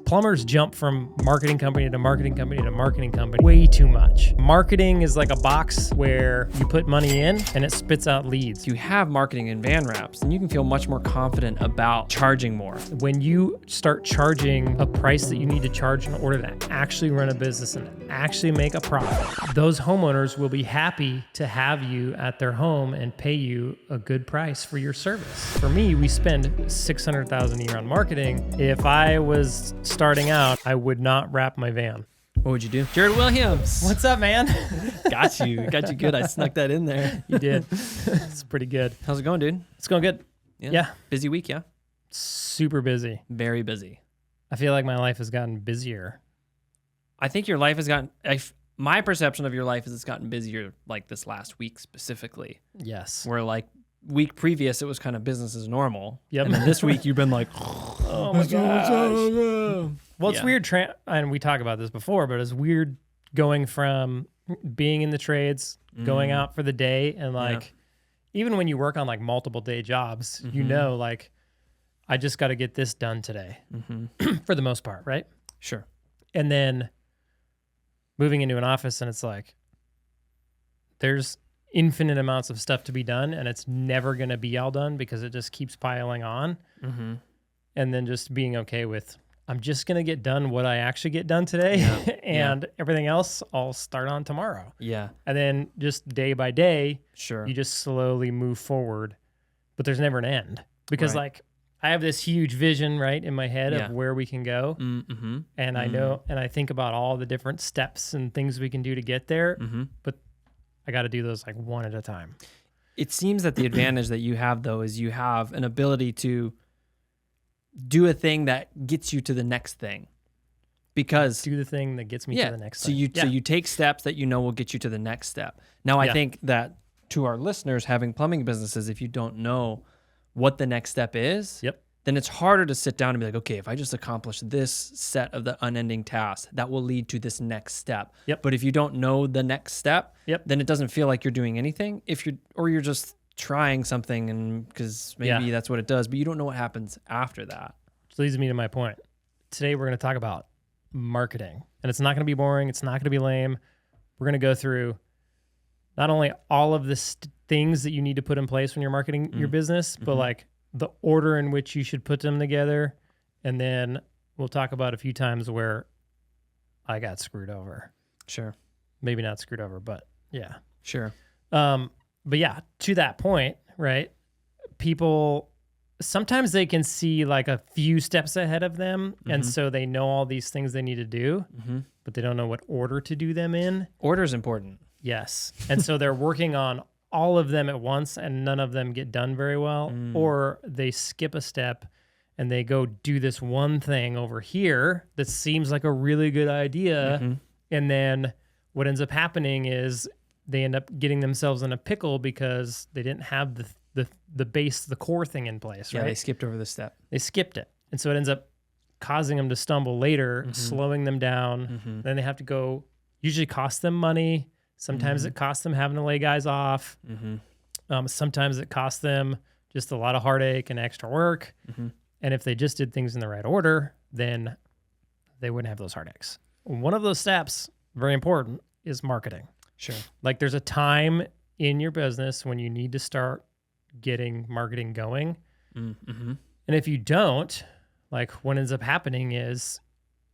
Plumbers jump from marketing company to marketing company to marketing company way too much. Marketing is like a box where you put money in and it spits out leads. If you have marketing and van wraps, then you can feel much more confident about charging more. When you start charging a price that you need to charge in order to actually run a business and actually make a profit, those homeowners will be happy to have you at their home and pay you a good price for your service. For me, we spend $600,000 a year on marketing. If I was starting out, I would not wrap my van. What would you do? Jared Williams. What's up, man? Got you good. I snuck that in there. You did. It's pretty good. How's it going, dude? It's going good. Yeah. Busy week, yeah? Super busy. Very busy. I feel like my life has gotten busier. I think your life has gotten, my perception of your life is it's gotten busier like this last week specifically. Yes. Where like week previous, it was kind of business as normal. Yep. And then this week you've been like, oh my gosh. Well, it's weird, and we talked about this before, but it's weird going from being in the trades, going out for the day, and like, even when you work on like multiple day jobs, you know, like, I just got to get this done today for the most part, right? Sure. And then moving into an office and it's like, there's infinite amounts of stuff to be done and it's never going to be all done because it just keeps piling on. And then just being okay with, I'm just going to get done what I actually get done today and everything else I'll start on tomorrow. Yeah. And then just day by day, Sure. you just slowly move forward, but there's never an end because like I have this huge vision right in my head of where we can go. And I know, and I think about all the different steps and things we can do to get there, but I got to do those like one at a time. It seems that the advantage that you have though, is you have an ability to do a thing that gets you to the next thing, because do the thing that gets me to the next thing. So you take steps that you know will get you to the next step. Now, I think that to our listeners having plumbing businesses, if you don't know what the next step is, then it's harder to sit down and be like, okay, if I just accomplish this set of the unending tasks, that will lead to this next step. But if you don't know the next step, then it doesn't feel like you're doing anything. You're just trying something, and because maybe that's what it does, but you don't know what happens after that. Which leads me to my point. Today we're going to talk about marketing, and it's not going to be boring. It's not going to be lame. We're going to go through not only all of the things that you need to put in place when you're marketing your business, but like the order in which you should put them together. And then we'll talk about a few times where I got screwed over. Sure. Maybe not screwed over, but yeah. Sure. But yeah, to that point, right? People, sometimes they can see like a few steps ahead of them. And so they know all these things they need to do, but they don't know what order to do them in. Order is important. Yes. And so they're working on all of them at once and none of them get done very well, or they skip a step and they go do this one thing over here that seems like a really good idea. And then what ends up happening is they end up getting themselves in a pickle because they didn't have the base, the core thing in place, right? Yeah, they skipped over the step. They skipped it. And so it ends up causing them to stumble later, slowing them down. Then they have to go, usually cost them money. Sometimes it costs them having to lay guys off. Sometimes it costs them just a lot of heartache and extra work. And if they just did things in the right order, then they wouldn't have those heartaches. One of those steps, very important, is marketing. Sure. Like there's a time in your business when you need to start getting marketing going. And if you don't, like what ends up happening is,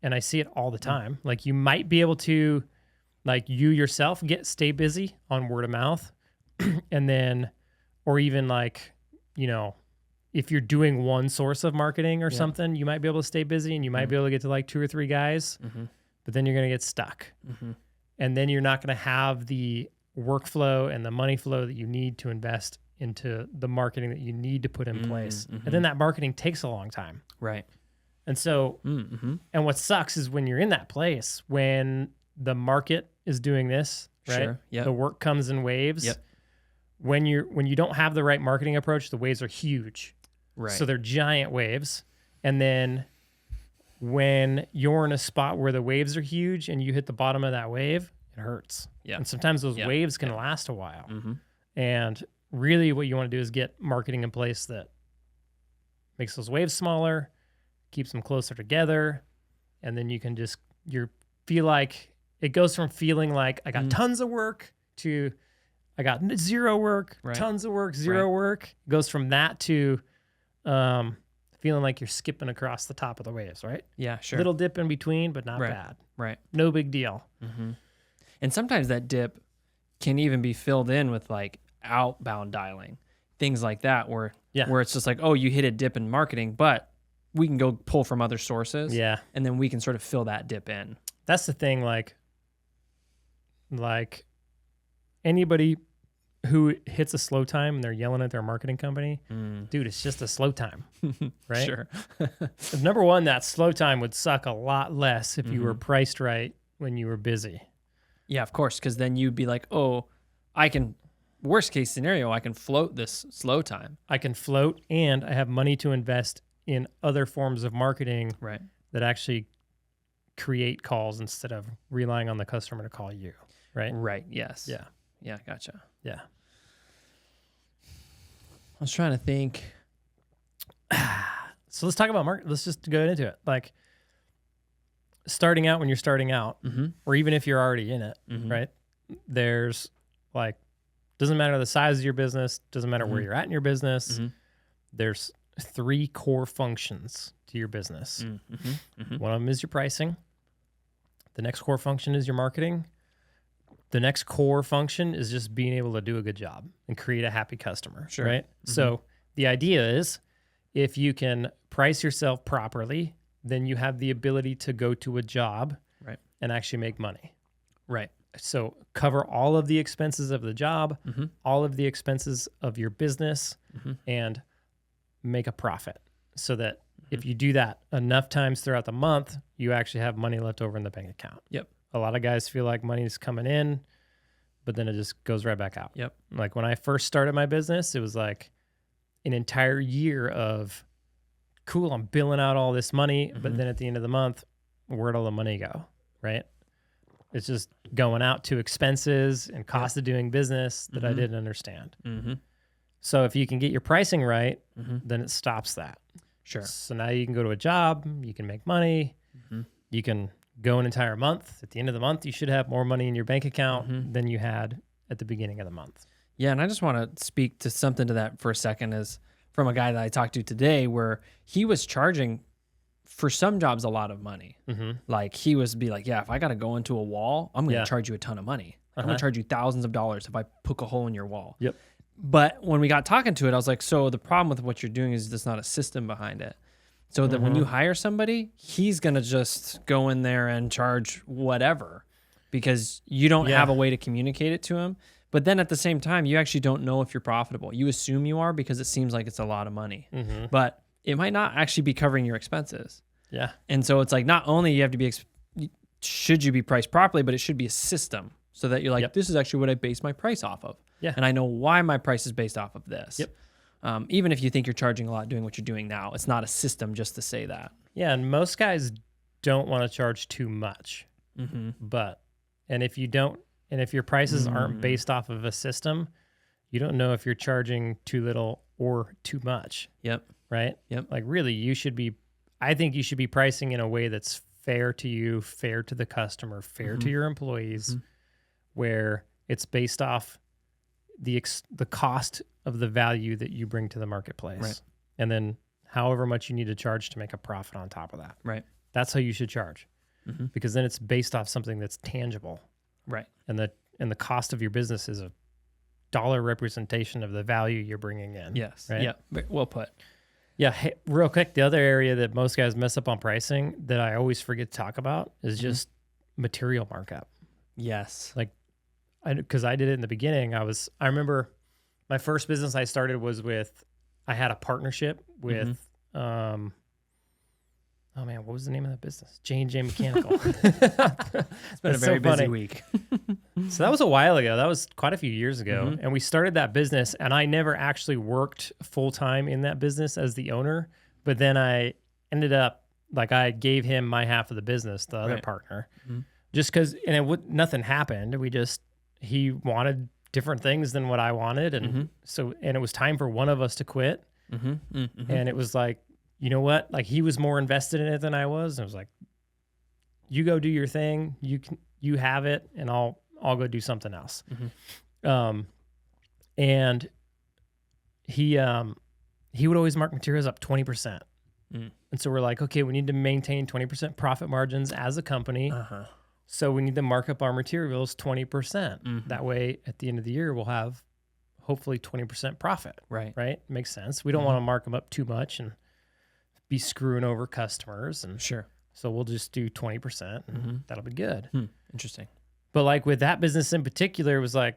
and I see it all the time, like you might be able to, like you yourself stay busy on word of mouth. And then, or even like, you know, if you're doing one source of marketing or something, you might be able to stay busy and you might be able to get to like 2 or 3 guys, but then you're going to get stuck. And then you're not going to have the workflow and the money flow that you need to invest into the marketing that you need to put in place. And then that marketing takes a long time. Right. And so, and what sucks is when you're in that place, when the market is doing this, right? Sure. The work comes in waves. When you don't have the right marketing approach, the waves are huge. Right. So they're giant waves. And then when you're in a spot where the waves are huge and you hit the bottom of that wave, it hurts. And sometimes those waves can last a while. And really what you want to do is get marketing in place that makes those waves smaller, keeps them closer together, and then you can just feel like it goes from feeling like I got tons of work to I got zero work, tons of work, zero work. It goes from that to feeling like you're skipping across the top of the waves, right? Yeah, sure. Little dip in between, but not bad. Right. No big deal. And sometimes that dip can even be filled in with like outbound dialing, things like that, where it's just like, oh, you hit a dip in marketing, but we can go pull from other sources. Yeah. And then we can sort of fill that dip in. That's the thing. Like anybody who hits a slow time and they're yelling at their marketing company, dude, it's just a slow time, right? Sure. Number one, that slow time would suck a lot less if you were priced right when you were busy. Yeah, of course, because then you'd be like, oh, worst case scenario, I can float this slow time. I can float, and I have money to invest in other forms of marketing that actually create calls instead of relying on the customer to call you, right? Right, yes. Yeah. Yeah, gotcha. Yeah. I was trying to think. So let's talk about market. Let's just go into it. Like starting out when you're starting out, or even if you're already in it, right? There's like, doesn't matter the size of your business, doesn't matter where you're at in your business. There's 3 core functions to your business. One of them is your pricing. The next core function is your marketing. The next core function is just being able to do a good job and create a happy customer, right? So the idea is if you can price yourself properly, then you have the ability to go to a job and actually make money. Right. So cover all of the expenses of the job, all of the expenses of your business, and make a profit so that if you do that enough times throughout the month, you actually have money left over in the bank account. Yep. A lot of guys feel like money is coming in, but then it just goes right back out. Yep. Like when I first started my business, it was like an entire year of, cool, I'm billing out all this money, but then at the end of the month, where'd all the money go, right? It's just going out to expenses and cost of doing business that I didn't understand. So if you can get your pricing right, then it stops that. Sure. So now you can go to a job, you can make money, you can go an entire month. At the end of the month, you should have more money in your bank account than you had at the beginning of the month. Yeah, and I just want to speak to something to that for a second, is from a guy that I talked to today where he was charging for some jobs a lot of money. Like he was be like, yeah, if I got to go into a wall, I'm going to charge you a ton of money. I'm going to charge you thousands of dollars if I poke a hole in your wall. Yep. But when we got talking to it, I was like, so the problem with what you're doing is there's not a system behind it. So that when you hire somebody, he's going to just go in there and charge whatever because you don't have a way to communicate it to him. But then at the same time, you actually don't know if you're profitable. You assume you are because it seems like it's a lot of money. But it might not actually be covering your expenses. Yeah. And so it's like not only you have to be, should you be priced properly, but it should be a system so that you're like, this is actually what I base my price off of. Yeah. And I know why my price is based off of this. Yep. Even if you think you're charging a lot doing what you're doing now, it's not a system just to say that. Yeah, and most guys don't want to charge too much. And if you don't, and if your prices aren't based off of a system, you don't know if you're charging too little or too much. Yep. Right? Yep. Like really, I think you should be pricing in a way that's fair to you, fair to the customer, fair to your employees, where it's based off the cost of the value that you bring to the marketplace. Right. And then however much you need to charge to make a profit on top of that. Right. That's how you should charge. Because then it's based off something that's tangible. Right. And the cost of your business is a dollar representation of the value you're bringing in. Yes. Right? Yeah. Well put. Yeah. Hey, real quick, the other area that most guys mess up on pricing that I always forget to talk about is just material markup. Yes. Like, because I did it in the beginning. I remember my first business I started was I had a partnership with, oh man, what was the name of that business? J&J Mechanical. It's been a very busy week. So that was a while ago. That was quite a few years ago. And we started that business, and I never actually worked full-time in that business as the owner. But then I ended up, like I gave him my half of the business, the other partner, just because, and nothing happened. He wanted different things than what I wanted. And and it was time for one of us to quit. And it was like, you know what? Like he was more invested in it than I was. And I was like, you go do your thing. You have it, and I'll go do something else. And he would always mark materials up 20%. And so we're like, okay, we need to maintain 20% profit margins as a company. So we need to mark up our materials 20%. That way, at the end of the year, we'll have hopefully 20% profit. Right? Makes sense. We don't want to mark them up too much and be screwing over customers. And sure. So we'll just do 20% and that'll be good. Interesting. But like with that business in particular, it was like,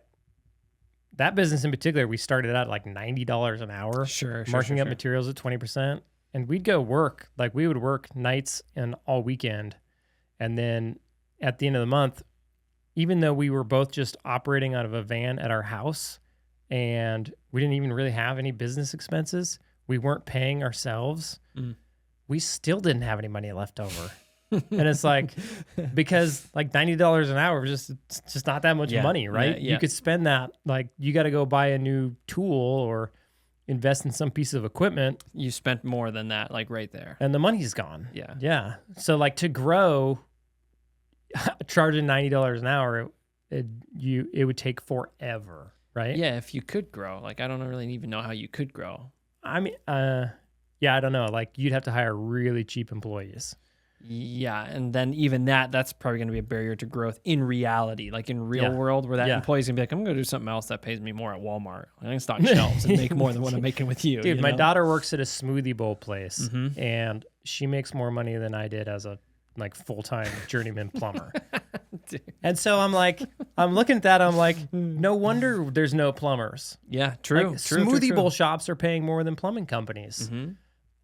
that business in particular, we started out like $90 an hour. Marking up materials at 20%. And we'd go work, like we would work nights and all weekend. And then at the end of the month, even though we were both just operating out of a van at our house and we didn't even really have any business expenses, we weren't paying ourselves, we still didn't have any money left over. And it's like, because like $90 an hour is just not that much money, right? You could spend that, like you got to go buy a new tool or invest in some piece of equipment. You spent more than that, like right there. And the money's gone. Yeah. Yeah. So like to grow, charging $90 an hour, it would take forever, right? Yeah, if you could grow. Like I don't really even know how you could grow. I mean, yeah, I don't know. Like you'd have to hire really cheap employees. Yeah, and then even that's probably going to be a barrier to growth in reality, like in real world, where that employee's going to be like, I'm going to do something else that pays me more at Walmart. I can stock shelves and make more than what I'm making with you. Dude, you my know? daughter works at a smoothie bowl place, and she makes more money than I did as a like full-time journeyman plumber. And so I'm like, I'm looking at that, I'm like, no wonder there's no plumbers. Yeah, true. Like, smoothie bowl shops are paying more than plumbing companies.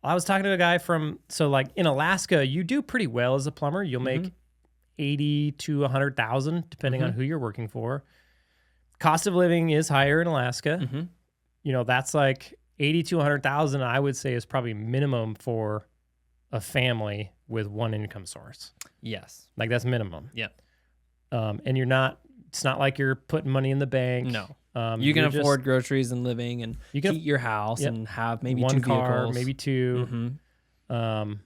I was talking to a guy so like in Alaska, you do pretty well as a plumber. You'll make 80 to 100,000 depending on who you're working for. Cost of living is higher in Alaska. You know, that's like 80 to 100,000, I would say is probably minimum for a family with one income source. Yes. Like that's minimum. Yeah. And it's not like you're putting money in the bank. No. You can afford groceries and living and heat your house and have maybe one 2 car, vehicles. maybe 2. But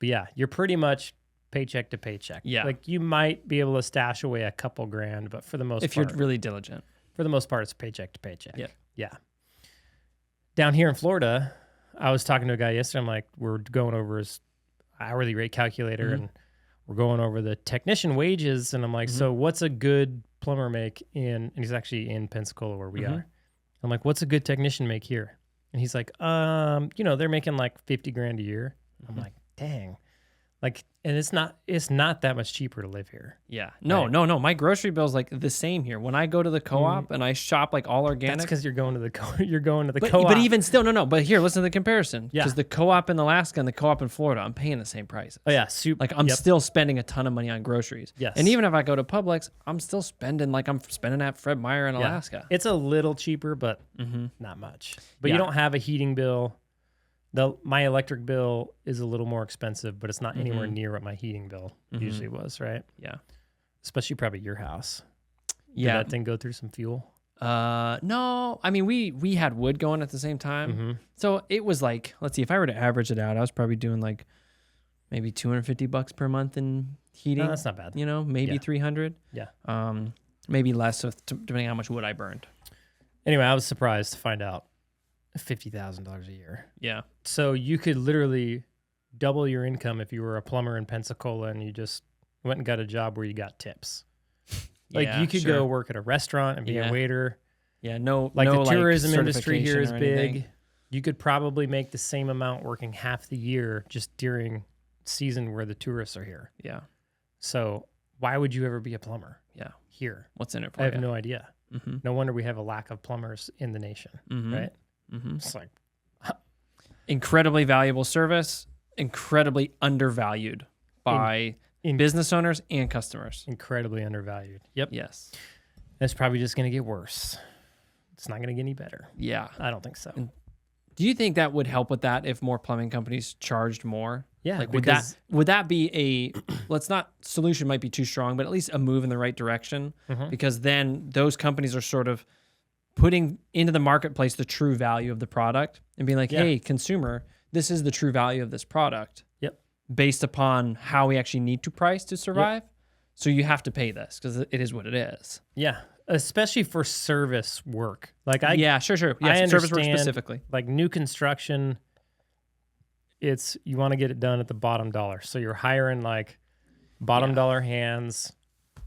yeah, you're pretty much paycheck to paycheck. Yeah. Like you might be able to stash away a couple grand, but for the most part, if you're really diligent, for the most part, it's paycheck to paycheck. Yeah. Yeah. Down here in Florida, I was talking to a guy yesterday. I'm like, we're going over his hourly rate calculator and we're going over the technician wages. And I'm like, so what's a good plumber make and he's actually in Pensacola where we are. I'm like, what's a good technician make here? And he's like, you know, they're making like 50 grand a year. I'm like, dang. Like, and it's not that much cheaper to live here. Yeah. No. My grocery bill's like the same here. When I go to the co-op and I shop like all organic. That's because you're going to the co-op. But even still, no. But here, listen to the comparison. Yeah. Because the co-op in Alaska and the co-op in Florida, I'm paying the same prices. Oh yeah, like I'm still spending a ton of money on groceries. Yes. And even if I go to Publix, I'm still spending like I'm spending at Fred Meyer in Alaska. It's a little cheaper, but not much. But you don't have a heating bill. My electric bill is a little more expensive, but it's not anywhere near what my heating bill usually was, right? Yeah. Especially probably your house. Yeah. Did that thing go through some fuel? No. I mean, we had wood going at the same time. So it was like, let's see, if I were to average it out, I was probably doing like maybe $250 per month in heating. No, that's not bad. You know, maybe 300. Yeah. Maybe less depending on how much wood I burned. Anyway, I was surprised to find out $50,000 a year. Yeah. So you could literally double your income if you were a plumber in Pensacola and you just went and got a job where you got tips. Like you could go work at a restaurant and be a waiter. Yeah, no, like no, the tourism industry here is big. Anything. You could probably make the same amount working half the year just during season where the tourists are here. Yeah. So why would you ever be a plumber? Yeah. Here. What's in it for I you? have no idea. No wonder we have a lack of plumbers in the nation, right? It's like incredibly valuable service, incredibly undervalued by business owners and customers. Incredibly undervalued. Yep. Yes. It's probably just going to get worse. It's not going to get any better. Yeah. I don't think so. And do you think that would help with that if more plumbing companies charged more? Yeah. Like would that be solution might be too strong, but at least a move in the right direction? Because then those companies are sort of putting into the marketplace the true value of the product and being like, hey, consumer, this is the true value of this product. Yep. based upon how we actually need to price to survive. Yep. So you have to pay this because it is what it is. Yeah. Especially for service work. Like sure. Yes, I service work specifically. Like new construction, you want to get it done at the bottom dollar. So you're hiring like bottom dollar hands,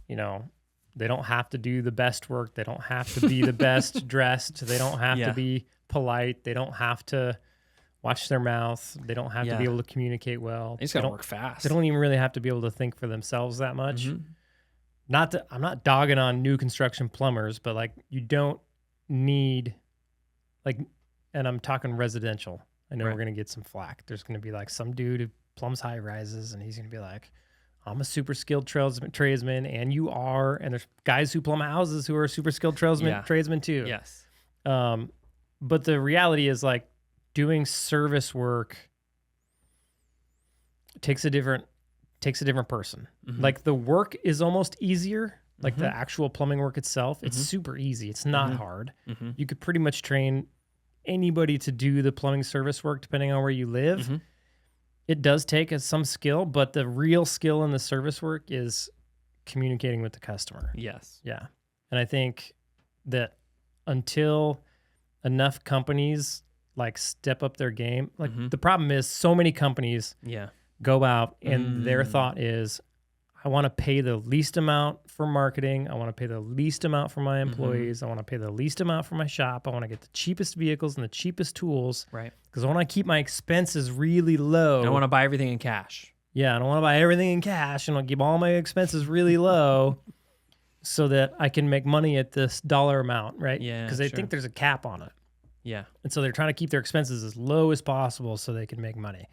you know, they don't have to do the best work. They don't have to be the best dressed. They don't have to be polite. They don't have to watch their mouth. They don't have to be able to communicate well. They just got to work fast. They don't even really have to be able to think for themselves that much. I'm not dogging on new construction plumbers, but like you don't need like, and I'm talking residential. I know we're going to get some flack. There's going to be like some dude who plumbs high rises and he's going to be like, I'm a super skilled tradesman and you are. And there's guys who plumb houses who are super skilled tradesmen too. Yes. But the reality is like doing service work takes a different person. Like the work is almost easier. Like the actual plumbing work itself, it's super easy. It's not hard. You could pretty much train anybody to do the plumbing service work depending on where you live. It does take some skill, but the real skill in the service work is communicating with the customer. Yes. Yeah. And I think that until enough companies like step up their game, like the problem is so many companies go out and their thought is, I want to pay the least amount for marketing. I want to pay the least amount for my employees. I want to pay the least amount for my shop. I want to get the cheapest vehicles and the cheapest tools. Right. Because I want to keep my expenses really low. I want to buy everything in cash. Yeah, I don't want to buy everything in cash and I'll keep all my expenses really low so that I can make money at this dollar amount, right? Yeah. Because they think there's a cap on it. Yeah. And so they're trying to keep their expenses as low as possible so they can make money.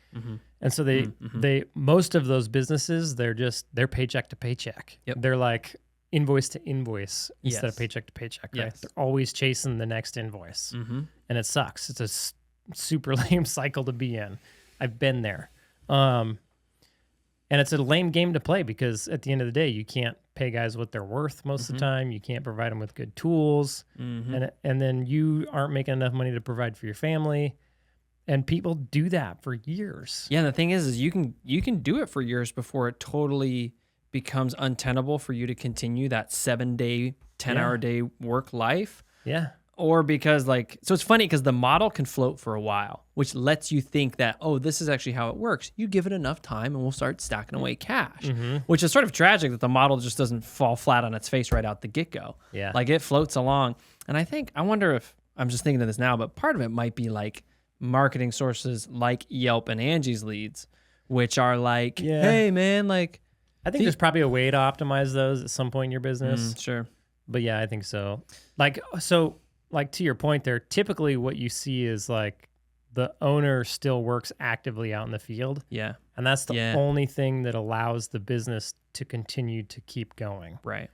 And so they most of those businesses, they're paycheck to paycheck. Yep. They're like invoice to invoice instead of paycheck to paycheck, right? Yes. They're always chasing the next invoice. And it sucks. It's a super lame cycle to be in. I've been there. And it's a lame game to play because at the end of the day, you can't pay guys what they're worth most of the time. You can't provide them with good tools. And then you aren't making enough money to provide for your family. And people do that for years. Yeah, and the thing is you can do it for years before it totally becomes untenable for you to continue that 7-day, 10-hour day work life. Yeah. Or because so it's funny because the model can float for a while, which lets you think that, oh, this is actually how it works. You give it enough time and we'll start stacking away cash, which is sort of tragic that the model just doesn't fall flat on its face right out the get-go. Yeah. Like it floats along. And I wonder if, I'm just thinking of this now, but part of it might be like marketing sources like Yelp and Angie's Leads, which are like, hey, man, like. I think there's probably a way to optimize those at some point in your business. Sure. But yeah, I think so. Like to your point there, typically what you see is like the owner still works actively out in the field. Yeah. And that's the only thing that allows the business to continue to keep going. Right.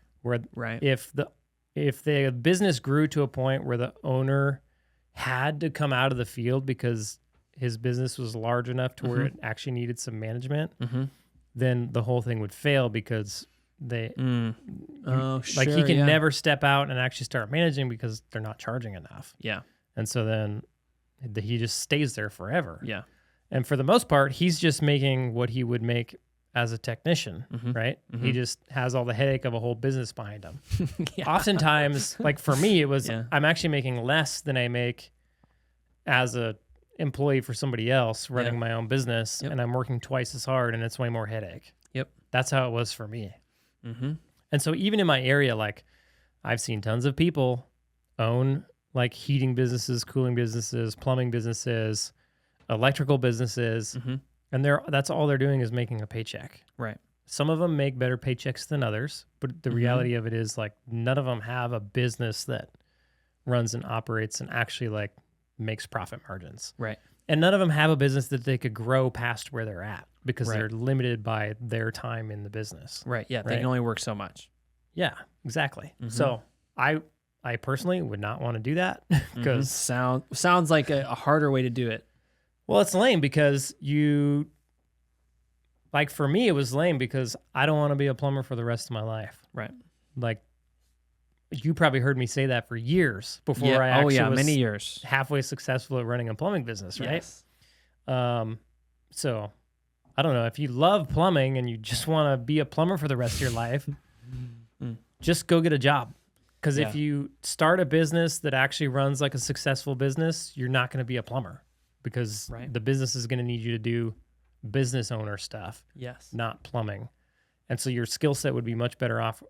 If the business grew to a point where the owner had to come out of the field because his business was large enough to where it actually needed some management, then the whole thing would fail because he can never step out and actually start managing because they're not charging enough. Yeah. And so then he just stays there forever. Yeah. And for the most part, he's just making what he would make as a technician, right? He just has all the headache of a whole business behind him. Oftentimes, like for me, it was, I'm actually making less than I make as a employee for somebody else running my own business, and I'm working twice as hard and it's way more headache. Yep. That's how it was for me. And so even in my area, like I've seen tons of people own like heating businesses, cooling businesses, plumbing businesses, electrical businesses, and that's all they're doing is making a paycheck. Right. Some of them make better paychecks than others, but the reality of it is like none of them have a business that runs and operates and actually like makes profit margins. Right. And none of them have a business that they could grow past where they're at because they're limited by their time in the business. Right. Yeah. They can only work so much. Yeah, exactly. So I personally would not want to do that because sounds like a harder way to do it. Well, it's lame because for me, it was lame because I don't want to be a plumber for the rest of my life. Right. Like you probably heard me say that for years before I actually was many years halfway successful at running a plumbing business, right? Yes. So I don't know, if you love plumbing and you just want to be a plumber for the rest of your life, just go get a job. Because if you start a business that actually runs like a successful business, you're not going to be a plumber because the business is going to need you to do business owner stuff, not plumbing. And so your skill set would be much better off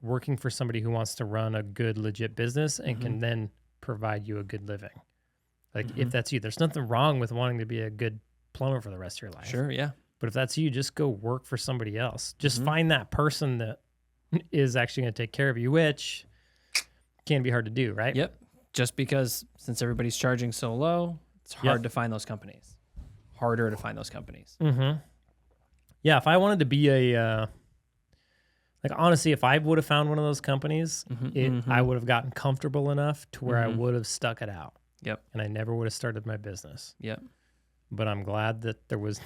working for somebody who wants to run a good, legit business and can then provide you a good living. Like if that's you, there's nothing wrong with wanting to be a good plumber for the rest of your life. Sure, yeah. But if that's you, just go work for somebody else. Just find that person that is actually going to take care of you, which can be hard to do, right? Yep. Just because since everybody's charging so low, it's hard to find those companies. Harder to find those companies. Yeah, if I wanted to be a, like honestly, if I would have found one of those companies, I would have gotten comfortable enough to where I would have stuck it out. Yep. And I never would have started my business. Yep. But I'm glad that there was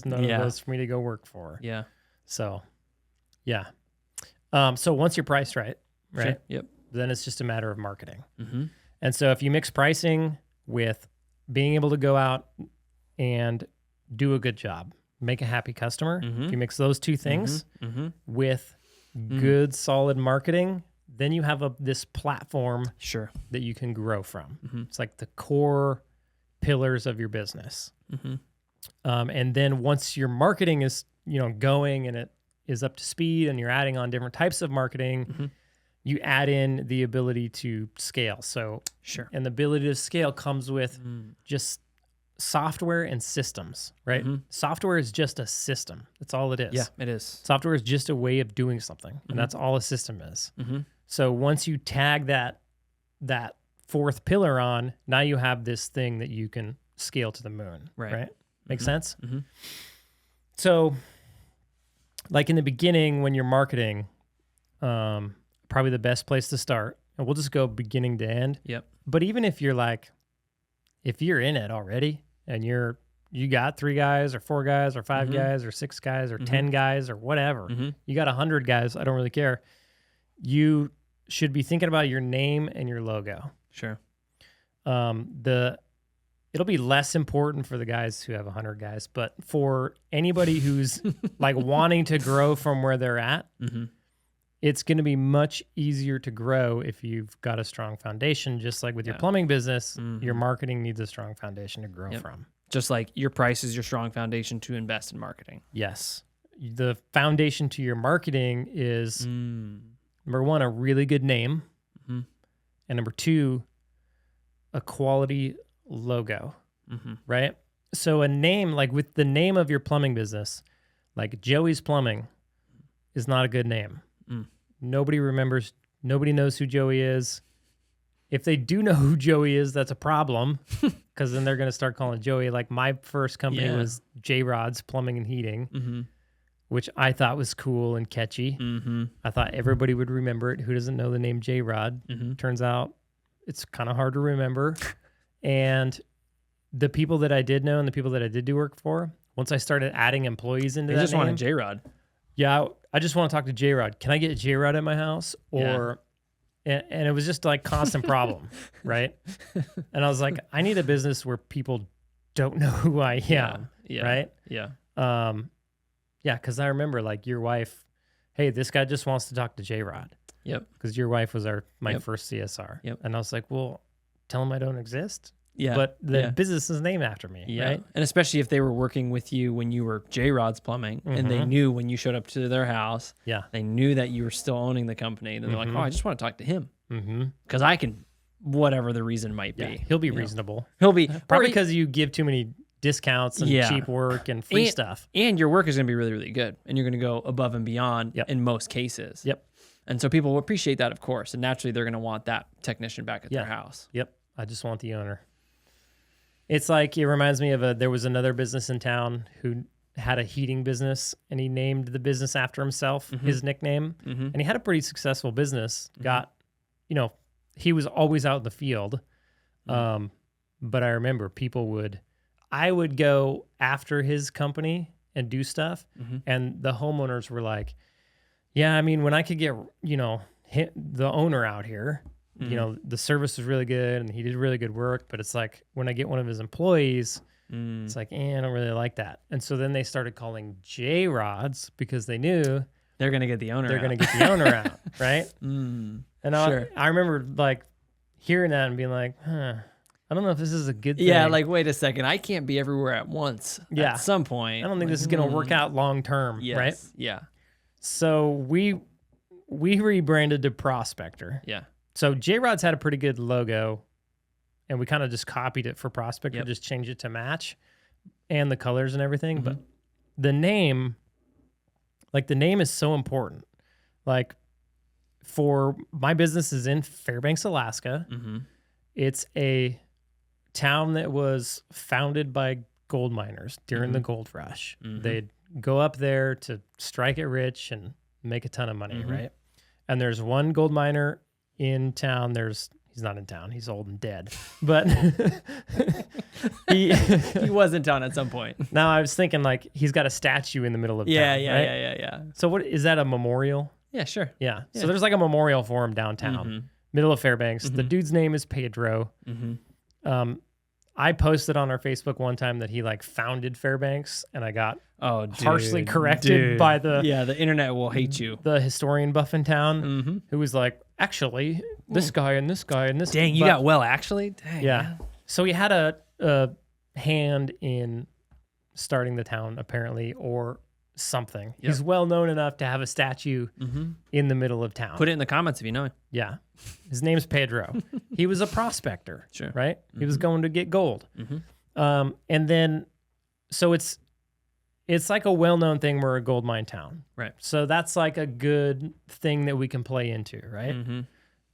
none of those for me to go work for. Yeah. So, yeah. So once you're priced right? Sure. Yep. Then it's just a matter of marketing. And so if you mix pricing with being able to go out and do a good job, make a happy customer, if you mix those two things with good, solid marketing, then you have this platform that you can grow from. It's like the core pillars of your business. And then once your marketing is, going and it is up to speed and you're adding on different types of marketing, you add in the ability to scale. So, and the ability to scale comes with just software and systems, right? Software is just a system. That's all it is. Yeah, it is. Software is just a way of doing something, and that's all a system is. So once you tag that fourth pillar on, now you have this thing that you can scale to the moon, right? Make sense? So, like in the beginning, when you're marketing, probably the best place to start, and we'll just go beginning to end. Yep. But even if you're if you're in it already and you got 3 guys or 4 guys or 5 guys or 6 guys or 10 guys or whatever, you got 100 guys, I don't really care. You should be thinking about your name and your logo. Sure. It'll be less important for the guys who have 100 guys, but for anybody who's like wanting to grow from where they're at, it's going to be much easier to grow if you've got a strong foundation. Just like with your plumbing business, your marketing needs a strong foundation to grow from. Just like your price is your strong foundation to invest in marketing. Yes. The foundation to your marketing is, number 1, a really good name. And number 2, a quality logo, right? So a name, like with the name of your plumbing business, like Joey's Plumbing is not a good name. Nobody remembers, nobody knows who Joey is. If they do know who Joey is, that's a problem because then they're going to start calling Joey. Like my first company was J-Rod's Plumbing and Heating, which I thought was cool and catchy. I thought everybody would remember it. Who doesn't know the name J-Rod? Turns out it's kind of hard to remember. And the people that I did know and the people that I did do work for, once I started adding employees into that just name, wanted J-Rod. Yeah, I just want to talk to J-Rod. Can I get J-Rod at my house? Or, and it was just like constant problem, right? And I was like, I need a business where people don't know who I am, right? Yeah. Yeah, because I remember like your wife, hey, this guy just wants to talk to J-Rod. Yep. Because your wife was my first CSR. Yep. And I was like, well, tell him I don't exist. Yeah. But the business is named after me, right? And especially if they were working with you when you were J-Rod's Plumbing and they knew when you showed up to their house, they knew that you were still owning the company. Then they're like, oh, I just want to talk to him. Because I can, whatever the reason might be. He'll be reasonable. He'll be. Probably because you give too many discounts and cheap work and free stuff. And your work is going to be really, really good. And you're going to go above and beyond in most cases. Yep. And so people will appreciate that, of course. And naturally, they're going to want that technician back at their house. Yep. I just want the owner. It's like, it reminds me of there was another business in town who had a heating business and he named the business after himself, his nickname. And he had a pretty successful business. Got, he was always out in the field. But I remember I would go after his company and do stuff. And the homeowners were like, yeah, I mean, when I could get, the owner out here, the service was really good and he did really good work. But it's like when I get one of his employees, It's like, I don't really like that. And so then they started calling J rods because they knew they're going to get the owner going to get the owner out, right? And Sure. I remember like hearing that and being like, I don't know if this is a good thing. Yeah, like, wait a second. I can't be everywhere at once at some point. I don't think this is going to work out long term, right? Yeah. So we rebranded to Prospector. Yeah. So J-Rod's had a pretty good logo, and we kind of just copied it for Prospector, just changed it to match, and the colors and everything. But the name is so important. Like, for my business is in Fairbanks, Alaska. It's a town that was founded by gold miners during the gold rush. They'd go up there to strike it rich and make a ton of money, right? And there's one gold miner in town. He's not in town. He's old and dead. But he was in town at some point. Now I was thinking like he's got a statue in the middle of town. Yeah. So what is that, a memorial? Yeah, sure. Yeah. So there's like a memorial for him downtown, middle of Fairbanks. The dude's name is Pedro. I posted on our Facebook one time that he like founded Fairbanks, and I got harshly corrected by the internet will hate you. The historian buff in town, who was like, actually, this guy and this guy and this. Dang, you got actually. Dang, yeah. Man. So he had a hand in starting the town, apparently, or something. He's well known enough to have a statue in the middle of town. Put it in the comments if you know it. Yeah. His name's Pedro. He was a prospector, right? He was going to get gold. And then, so it's like a well-known thing. We're a gold mine town. Right. So that's like a good thing that we can play into, right?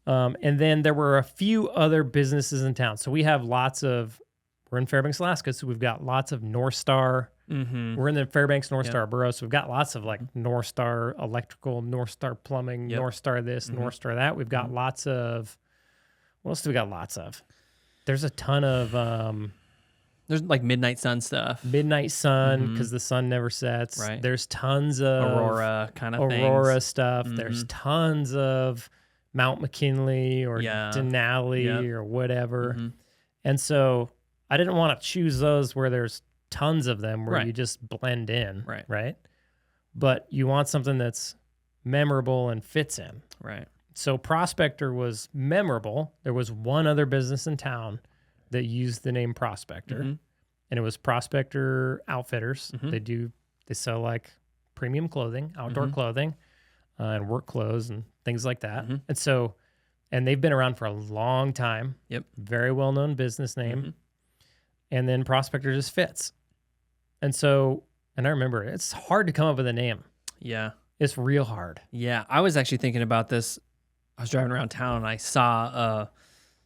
And then there were a few other businesses in town. So we have we're in Fairbanks, Alaska, so we've got lots of North Star. We're in the Fairbanks North Star borough, so we've got lots of like North Star Electrical, North Star Plumbing, North Star this, North Star that. We've got lots of, what else do we got lots of? There's a ton of... there's like Midnight Sun stuff. Midnight Sun, because the sun never sets. Right. There's tons of... Aurora kind of Aurora stuff. There's tons of Mount McKinley or Denali or whatever. And so I didn't want to choose those where there's tons of them where you just blend in, right? But you want something that's memorable and fits in. Right. So Prospector was memorable. There was one other business in town that used the name Prospector, and it was Prospector Outfitters. They sell like premium clothing, outdoor clothing, and work clothes and things like that. And so, and they've been around for a long time. Very well-known business name. And then Prospector just fits. And so, and I remember it's hard to come up with a name. Yeah. It's real hard. Yeah. I was actually thinking about this. I was driving around town and I saw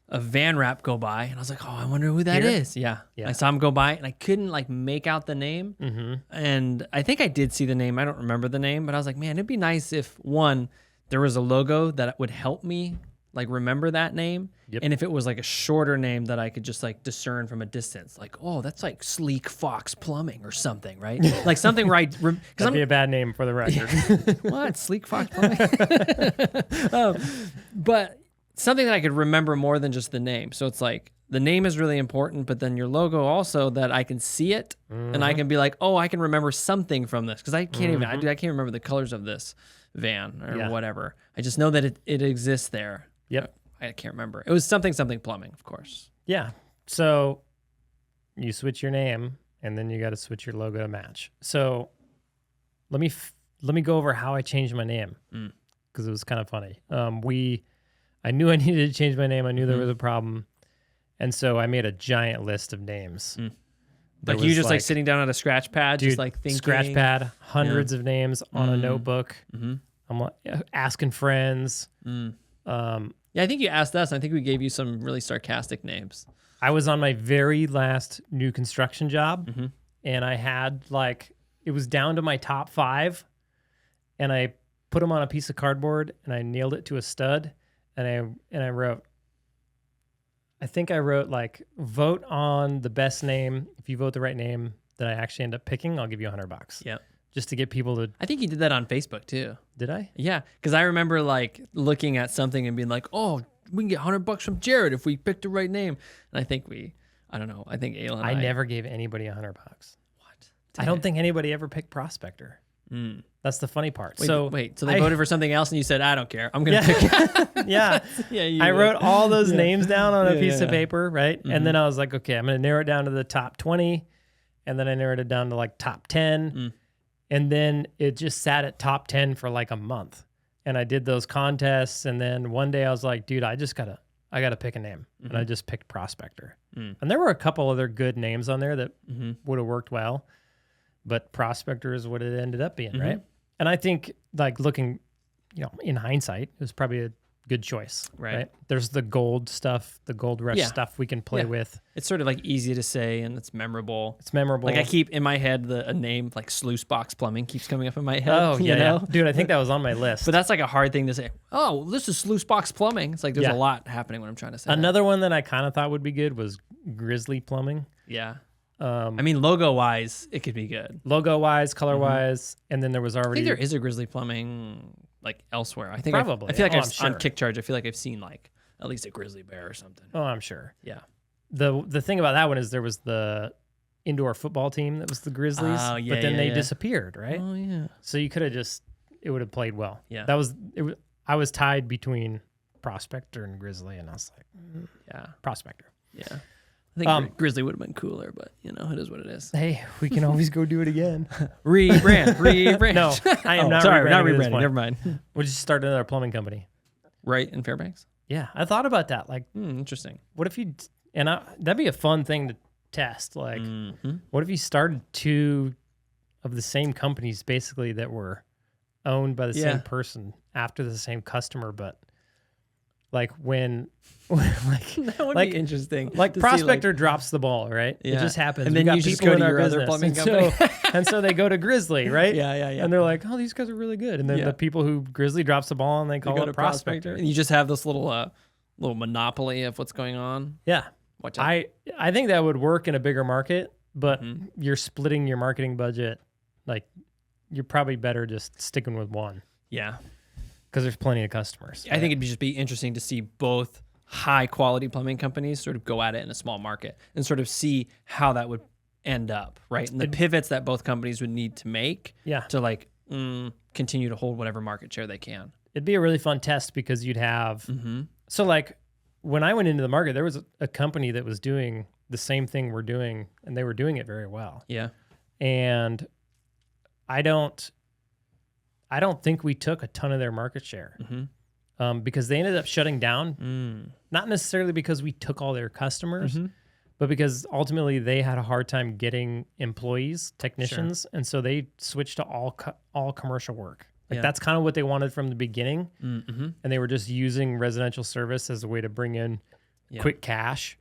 a van wrap go by and I was like, oh, I wonder who that is. Yeah. I saw him go by and I couldn't like make out the name. And I think I did see the name. I don't remember the name, but I was like, man, it'd be nice if there was a logo that would help me like remember that name. And if it was like a shorter name that I could just like discern from a distance, like, oh, that's like Sleek Fox Plumbing or something, right? Like something right. That'd be a bad name for the record. What? Sleek Fox Plumbing? But something that I could remember more than just the name. So it's like the name is really important, but then your logo also that I can see it and I can be like, oh, I can remember something from this. Because I can't I can't remember the colors of this van or whatever. I just know that it exists there. I can't remember. It was something plumbing, of course. Yeah. So you switch your name and then you got to switch your logo to match. So let me go over how I changed my name because it was kind of funny. I knew I needed to change my name. I knew there was a problem. And so I made a giant list of names. Like you just like sitting down on a scratch pad, just like thinking. Scratch pad, hundreds of names on a notebook. I'm like asking friends. Yeah, I think you asked us. I think we gave you some really sarcastic names. I was on my very last new construction job, and I had it was down to my top 5, and I put them on a piece of cardboard, and I nailed it to a stud, and I wrote, I think I wrote vote on the best name. If you vote the right name that I actually end up picking, I'll give you $100. Yeah. Just to get people to... I think you did that on Facebook too. Did I? Yeah, because I remember looking at something and being like, oh, we can get $100 from Jared if we picked the right name. And I think I don't know. I think Ayla and I never gave anybody $100. What? I don't think anybody ever picked Prospector. That's the funny part. Wait, so they voted for something else and you said, I don't care. I'm going to pick. Yeah. I wrote all those names down on a piece of paper, right? And then I was like, okay, I'm going to narrow it down to the top 20. And then I narrowed it down to like top 10. And then it just sat at top 10 for like a month. And I did those contests. And then one day I was like, dude, I got to pick a name. And I just picked Prospector. And there were a couple other good names on there that would have worked well. But Prospector is what it ended up being, right? And I think, like, looking, in hindsight, it was probably a good choice, right? There's the gold stuff, the gold rush stuff we can play with. It's sort of like easy to say and it's memorable. Like I keep in my head a name like Sluice Box Plumbing keeps coming up in my head. Oh, yeah. Dude, I think that was on my list. But that's like a hard thing to say. Oh, this is Sluice Box Plumbing. It's like there's a lot happening when I'm trying to say Another one that I kind of thought would be good was Grizzly Plumbing. Yeah. I mean, logo-wise, it could be good. Logo-wise, color-wise, and then there was already... I think there is a Grizzly Plumbing, like, elsewhere. I think probably. I feel like on Kickcharge, I feel like I've seen, like, at least a Grizzly Bear or something. Oh, I'm sure. Yeah. The thing about that one is there was the indoor football team that was the Grizzlies, but then they disappeared, right? Oh, yeah. So you could have it would have played well. Yeah. I was tied between Prospector and Grizzly, and I was like, Prospector. Yeah. I think Grizzly would have been cooler, but it is what it is. Hey, we can always go do it again. Rebrand. No, I am not rebranding. Never mind. We'll just start another plumbing company. Right in Fairbanks? Yeah, I thought about that. Like, interesting. What if you that'd be a fun thing to test. Like, what if you started two of the same companies basically that were owned by the same person after the same customer, but like that would be interesting. Like Prospector drops the ball, right? Yeah. It just happens. And then you just go to your other plumbing company. And so they go to Grizzly, right? Yeah. And they're like, oh, these guys are really good. And then the people who Grizzly drops the ball and they call it Prospector. And you just have this little monopoly of what's going on. Yeah. Watch out. I think that would work in a bigger market, but you're splitting your marketing budget. Like, you're probably better just sticking with one. Yeah. Because there's plenty of customers. I think it'd just be interesting to see both high quality plumbing companies sort of go at it in a small market and sort of see how that would end up, right? And the pivots that both companies would need to make to like continue to hold whatever market share they can. It'd be a really fun test because you'd have... So like when I went into the market, there was a company that was doing the same thing we're doing and they were doing it very well. Yeah. And I don't think we took a ton of their market share because they ended up shutting down, not necessarily because we took all their customers, but because ultimately they had a hard time getting employees, technicians, and so they switched to all commercial work. Like that's kind of what they wanted from the beginning, and they were just using residential service as a way to bring in quick cash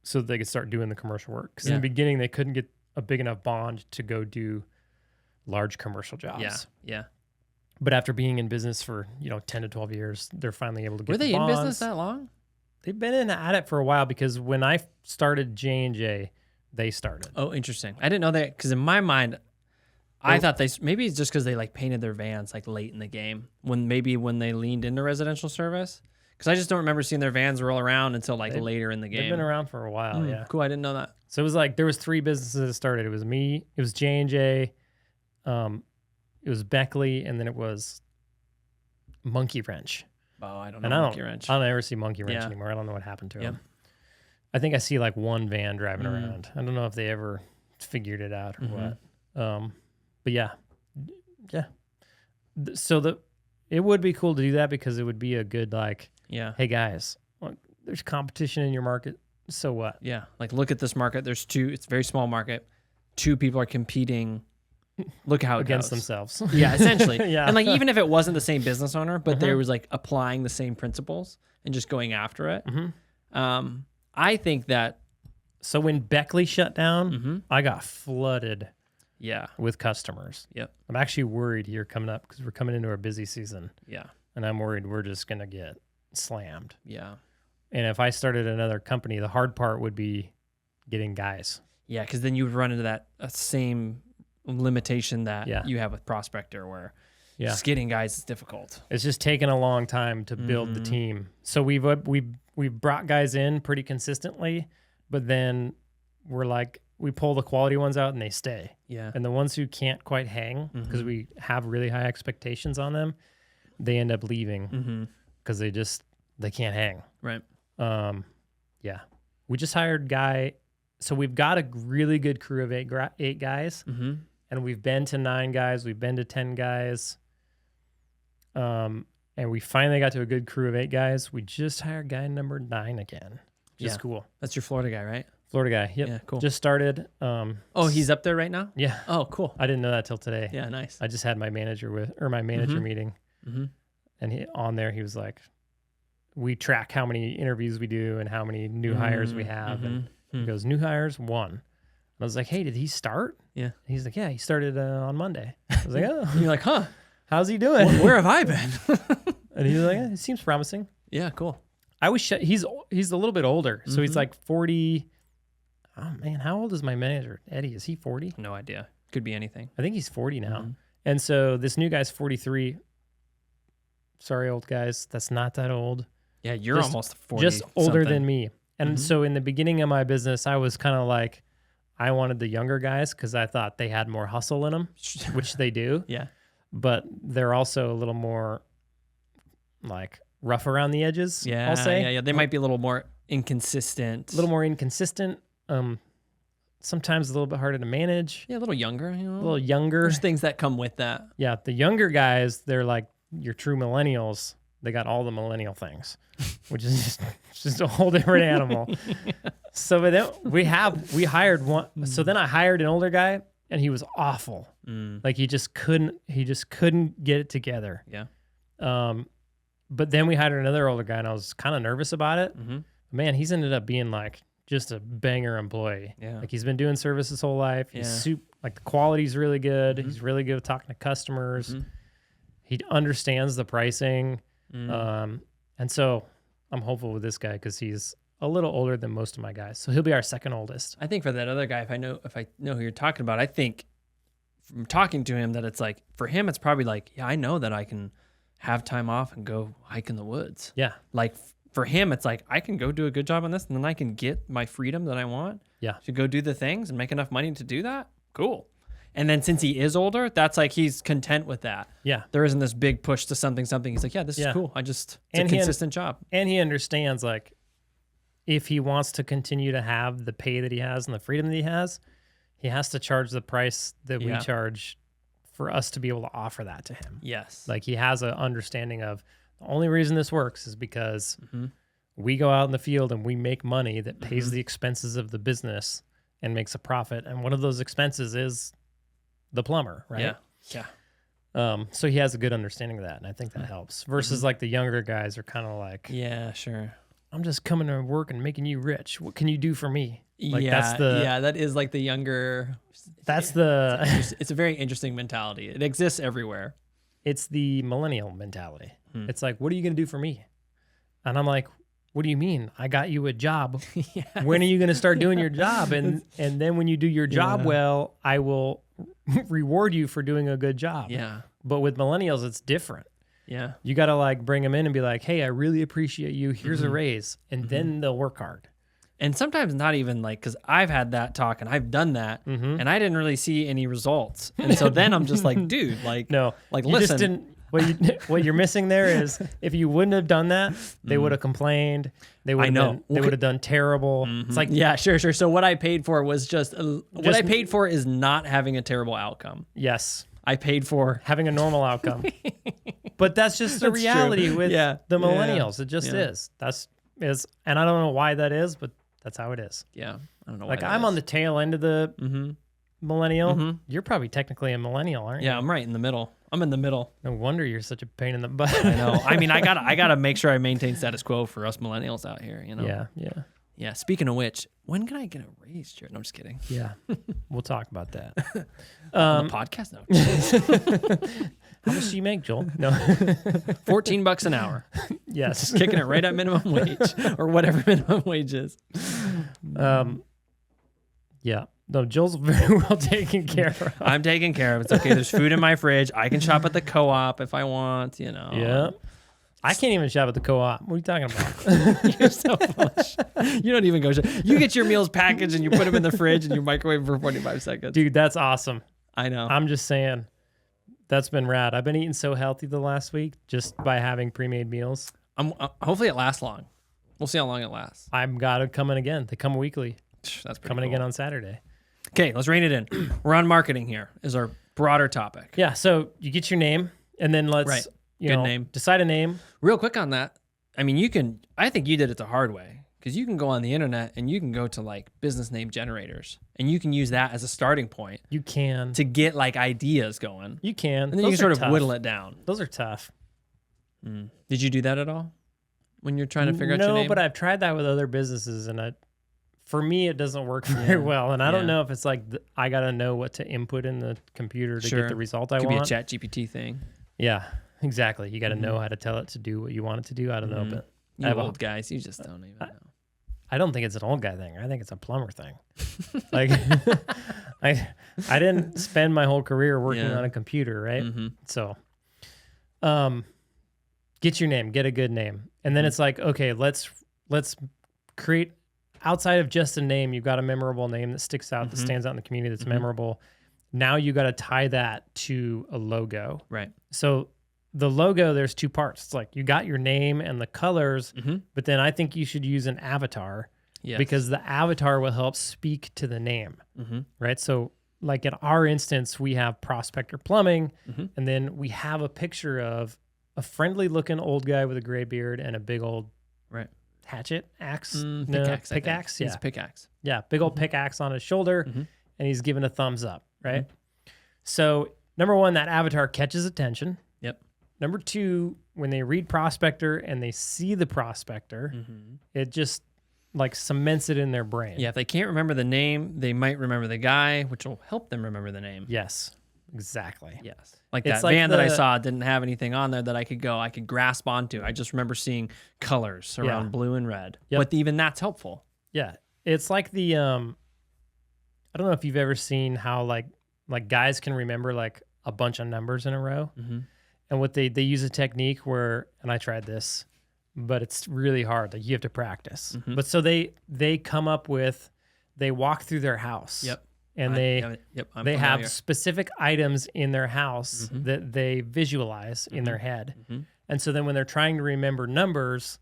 so that they could start doing the commercial work. Because in the beginning, they couldn't get a big enough bond to go do large commercial jobs. Yeah. But after being in business for 10 to 12 years, they're finally able to get. Were they bonds. in business that long? They've been at it for a while because when I started J&J, they started. Oh, interesting. I didn't know that because in my mind, I thought maybe it's just because they like painted their vans like late in the game when they leaned into residential service. Because I just don't remember seeing their vans roll around until like later in the game. They've been around for a while. Yeah. Cool. I didn't know that. So it was like there was 3 businesses that started. It was me. It was J&J. It was Beckley, and then it was Monkey Wrench. Oh, I don't know Monkey Wrench. I don't ever see Monkey Wrench anymore. I don't know what happened to him. I think I see like one van driving around. I don't know if they ever figured it out or what. But yeah. So it would be cool to do that because it would be a good like, hey guys, look, there's competition in your market. So what? Yeah, like look at this market. There's 2. It's a very small market. 2 people are competing. Look how it against goes. themselves. Yeah, essentially. And like even if it wasn't the same business owner, but they was like applying the same principles and just going after it. I think that. So when Beckley shut down, I got flooded. With customers. Yep. I'm actually worried here coming up because we're coming into our busy season. Yeah. And I'm worried we're just gonna get slammed. Yeah. And if I started another company, the hard part would be getting guys. Yeah, because then you would run into that same limitation that you have with Prospector where just getting guys is difficult. It's just taken a long time to build the team. So we've brought guys in pretty consistently, but then we're like, we pull the quality ones out and they stay. Yeah. And the ones who can't quite hang because we have really high expectations on them, they end up leaving because they can't hang. Right. Yeah. We just hired a guy. So we've got a really good crew of eight guys, and we've been to 9 guys. We've been to 10 guys. And we finally got to a good crew of 8 guys. We just hired guy number 9 again. Just cool. That's your Florida guy, right? Florida guy. Yep. Yeah, cool. Just started. He's up there right now? Yeah. Oh, cool. I didn't know that till today. Yeah, nice. I just had my manager meeting. And he was like, we track how many interviews we do and how many new hires we have. And he goes, new hires, 1. And I was like, hey, did he start? Yeah. And he's like, yeah, he started on Monday. I was like, oh. And you're like, huh? How's he doing? Where have I been? And he was like, it seems promising. Yeah, cool. I wish he's a little bit older. So he's like 40. Oh, man, how old is my manager? Eddie, is he 40? No idea. Could be anything. I think he's 40 now. And so this new guy's 43. Sorry, old guys. That's not that old. Yeah, you're almost 40. Just older than me. And so in the beginning of my business, I was kind of like, I wanted the younger guys because I thought they had more hustle in them, which they do. Yeah. But they're also a little more like rough around the edges, I'll say. Yeah. They might be a little more inconsistent. A little more inconsistent. Sometimes a little bit harder to manage. Yeah, a little younger. You know? A little younger. There's things that come with that. Yeah. The younger guys, they're like your true millennials. They got all the millennial things, which is just a whole different animal. So then we hired one. So then I hired an older guy, and he was awful. Like he just couldn't get it together. Yeah. But then we hired another older guy, and I was kind of nervous about it. Man, he's ended up being like just a banger employee. Yeah. Like he's been doing service his whole life. He's like the quality's really good. He's really good with talking to customers. He understands the pricing. And so I'm hopeful with this guy because he's a little older than most of my guys. So he'll be our second oldest. I think for that other guy, if I know who you're talking about, I think from talking to him that it's like, for him, it's probably like, yeah, I know that I can have time off and go hike in the woods. Yeah. Like for him, it's like, I can go do a good job on this and then I can get my freedom that I want. Yeah. To go do the things and make enough money to do that. Cool. And then since he is older, that's like he's content with that. Yeah. There isn't this big push to something. He's like, yeah, this is cool. It's a consistent job. And he understands like if he wants to continue to have the pay that he has and the freedom that he has to charge the price that we charge for us to be able to offer that to him. Yes. Like he has an understanding of the only reason this works is because we go out in the field and we make money that pays the expenses of the business and makes a profit. And one of those expenses is the plumber, right? Yeah. So he has a good understanding of that, and I think that helps. Versus like the younger guys are kind of like, yeah, sure. I'm just coming to work and making you rich. What can you do for me? Like that is like the younger. It's a very interesting mentality. It exists everywhere. It's the millennial mentality. It's like, what are you going to do for me? And I'm like, what do you mean? I got you a job. When are you going to start doing your job? And then when you do your job well, I will reward you for doing a good job. Yeah. But with millennials, it's different. Yeah. You got to like bring them in and be like, hey, I really appreciate you. Here's a raise. And then they'll work hard. And sometimes not even like, because I've had that talk and I've done that and I didn't really see any results. And so then I'm just like, dude, like, no, like, you listen. Just didn't, what you're missing there is if you wouldn't have done that, they would have complained. They would have done terrible. It's like, yeah, sure. So what I paid for was what I paid for is not having a terrible outcome. Yes. I paid for having a normal outcome. But that's just the reality with the millennials. It just is. And I don't know why that is, but that's how it is. Yeah. I don't know why like I'm on the tail end of the millennial. You're probably technically a millennial, aren't you? Yeah, I'm right in the middle. I'm in the middle. No wonder you're such a pain in the butt. I know. I mean, I gotta make sure I maintain status quo for us millennials out here, you know? Yeah. Speaking of which, when can I get a raise, Jared? No, I'm just kidding. Yeah. We'll talk about that. On the podcast? No. How much do you make, Joel? No. $14 an hour. Yes. Just kicking it right at minimum wage or whatever minimum wage is. Yeah. No, Joel's very well taken care of. I'm taken care of. It's okay. There's food in my fridge. I can shop at the co-op if I want, you know. Yeah. I can't even shop at the co-op. What are you talking about? You're so foolish. You don't even go shop. You get your meals packaged and you put them in the fridge and you microwave for 45 seconds. Dude, that's awesome. I know. I'm just saying, that's been rad. I've been eating so healthy the last week just by having pre-made meals. Hopefully it lasts long. We'll see how long it lasts. I've got it coming again. They come weekly. That's pretty coming cool. Again on Saturday. Okay, let's rein it in. We're on marketing here. Is our broader topic. Yeah, so you get your name, and then let's decide a name. Real quick on that. I mean, I think you did it the hard way because you can go on the internet and you can go to like business name generators and you can use that as a starting point. You can. To get like ideas going. You can. And then you can sort of whittle it down. Those are tough. Did you do that at all when you're trying to figure out your name? No, but I've tried that with other businesses, and for me, it doesn't work very well. And I don't know if it's like I got to know what to input in the computer to get the result I want. Could be a chat GPT thing. Yeah, exactly. You got to know how to tell it to do what you want it to do. I don't know, but you old guys, you just don't even know. I don't think it's an old guy thing. I think it's a plumber thing. Like, I didn't spend my whole career working on a computer, right? So, get your name, get a good name. And then it's like, okay, let's create, outside of just a name, you've got a memorable name that sticks out, that stands out in the community, that's memorable. Now you got to tie that to a logo. Right. So the logo, there's two parts. It's like you got your name and the colors, but then I think you should use an avatar because the avatar will help speak to the name, right? So like in our instance, we have Prospector Plumbing, and then we have a picture of a friendly looking old guy with a gray beard and a big old hatchet, axe, pickaxe. It's a pickaxe. Yeah, big old pickaxe on his shoulder, and he's giving a thumbs up, right? So number one, that avatar catches attention. Yep. Number two, when they read Prospector and they see the Prospector, it just like cements it in their brain. Yeah, if they can't remember the name, they might remember the guy, which will help them remember the name. Yes, exactly. Yes. Like it's that van that I saw didn't have anything on there that I could grasp onto. I just remember seeing colors around blue and red. Yep. But even that's helpful. Yeah. It's like the, I don't know if you've ever seen how like guys can remember like a bunch of numbers in a row. And what they use a technique where, and I tried this, but it's really hard. Like you have to practice. But so they come up with, they walk through their house. Yep. And they have specific items in their house that they visualize in their head. And so then when they're trying to remember numbers,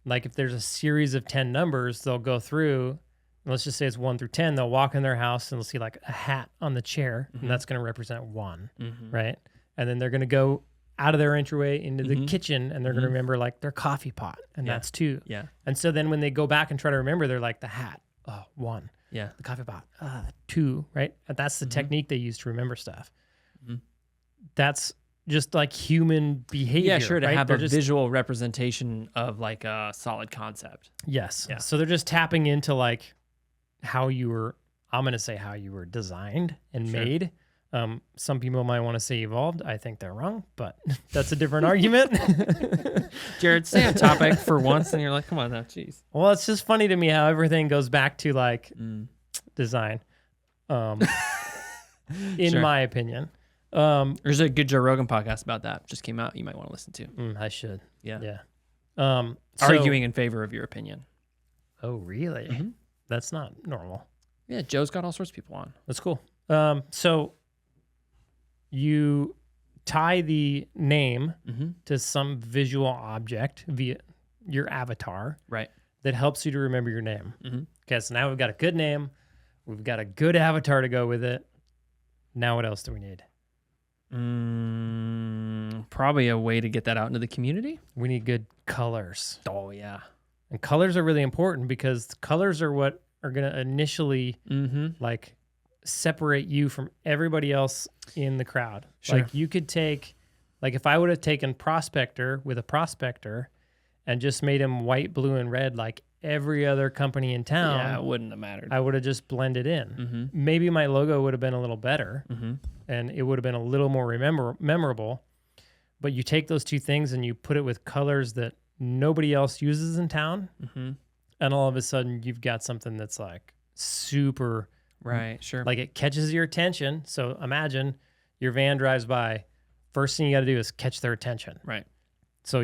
like if there's a series of 10 numbers, they'll go through, let's just say it's 1 through 10, they'll walk in their house and they'll see like a hat on the chair, and that's going to represent 1, right? And then they're going to go out of their entryway into the kitchen, and they're going to remember like their coffee pot, and that's 2. Yeah. And so then when they go back and try to remember, they're like the hat, 1. Yeah. The coffee pot, 2, right? And that's the technique they use to remember stuff. That's just like human behavior. Yeah, sure. To right? have a visual representation of like a solid concept. Yes. Yeah. So they're just tapping into like how you were, I'm going to say how you were designed and made. Some people might want to say evolved. I think they're wrong, but that's a different argument. Jared, stay on topic for once, and you're like, come on now, jeez. Well, it's just funny to me how everything goes back to like design, in my opinion. There's a good Joe Rogan podcast about that. Just came out. You might want to listen to. I should. Yeah. Yeah. Arguing in favor of your opinion. Oh, really? That's not normal. Yeah, Joe's got all sorts of people on. That's cool. So you tie the name to some visual object via your avatar, right? That helps you to remember your name. Okay, so now we've got a good name, we've got a good avatar to go with it. Now what else do we need? Probably a way to get that out into the community. We need good colors. Oh yeah, and colors are really important because colors are what are going to initially like separate you from everybody else in the crowd. Sure. Like you could take, like if I would have taken Prospector with a Prospector and just made him white, blue, and red like every other company in town, yeah, it wouldn't have mattered. I would have just blended in. Maybe my logo would have been a little better and it would have been a little more memorable. But you take those two things and you put it with colors that nobody else uses in town, and all of a sudden you've got something that's like super... Right, sure. Like it catches your attention. So imagine your van drives by. First thing you got to do is catch their attention. Right. So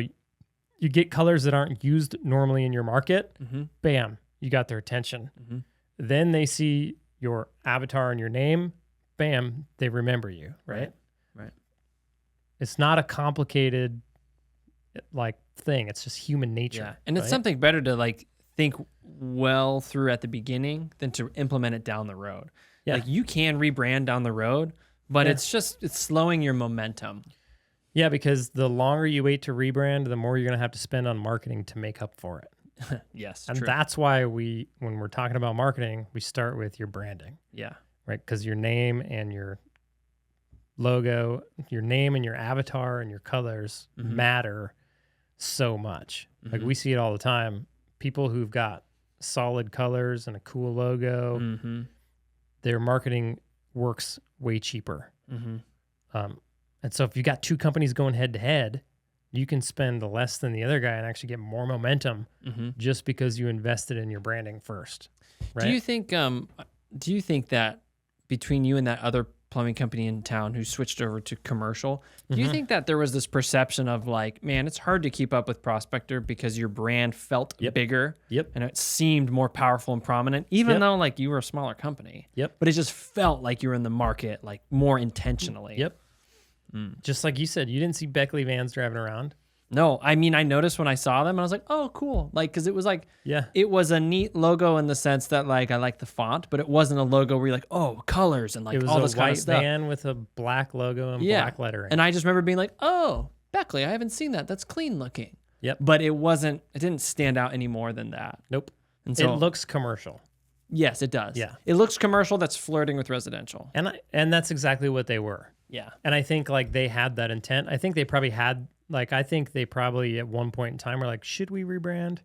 you get colors that aren't used normally in your market, Mm-hmm. bam, you got their attention. Mm-hmm. Then they see your avatar and your name, bam, they remember you, right? Right. It's not a complicated like thing. It's just human nature. Yeah. And it's right? something better to like think well through at the beginning than to implement it down the road. Yeah. Like you can rebrand down the road, but Yeah. it's slowing your momentum. Yeah, because the longer you wait to rebrand, the more you're going to have to spend on marketing to make up for it. Yes. And true. that's why when we're talking about marketing, we start with your branding, Yeah. right? Because your name and your logo, your name and your avatar and your colors Mhm. matter so much. Like Mhm. we see it all the time. People who've got solid colors and a cool logo, Mm-hmm. their marketing works way cheaper. Mm-hmm. And so if you got two companies going head to head, you can spend less than the other guy and actually get more momentum Mm-hmm. just because you invested in your branding first. Right? Do you think that between you and that other plumbing company in town who switched over to commercial, do you Mhm. think that there was this perception of like, man, it's hard to keep up with Prospector because your brand felt Yep. bigger Yep. and it seemed more powerful and prominent, even Yep. though like you were a smaller company? Yep. But it just felt like you were in the market like more intentionally. Yep. Just like you said, you didn't see Beckley vans driving around. No, I mean, I noticed when I saw them and I was like, oh, cool. Like, cause it was like, Yeah. it was a neat logo in the sense that like I like the font, but it wasn't a logo where you're like, oh, colors and like It was all a this kind white of stuff. van with a black logo and Yeah. black lettering. And I just remember being like, oh, Beckley, I haven't seen that. That's clean looking. Yep. But it didn't stand out any more than that. Nope. And so It looks commercial. yes, it does. Yeah. It looks commercial that's flirting with residential. And that's exactly what they were. Yeah. And I think like they had that intent. I think they probably at one point in time were like, should we rebrand?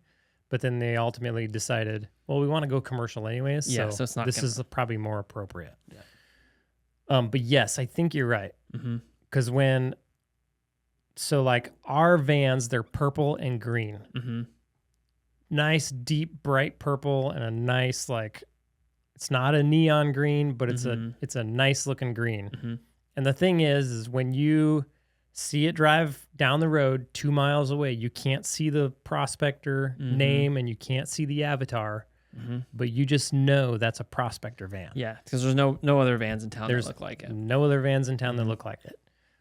But then they ultimately decided, well, we want to go commercial anyways. Yeah, so it's not this gonna- is probably more appropriate. Yeah. But yes, I think you're right. Mm-hmm. Because like our vans, they're purple and green. Mm-hmm. Nice, deep, bright purple and a nice, like, it's not a neon green, but it's a nice looking green. Mm-hmm. And the thing is when you see it drive down the road 2 miles away, you can't see the prospector name and you can't see the avatar, but you just know that's a prospector van. Yeah, because there's no other vans in town There's that look like it. no other vans in town that look like it.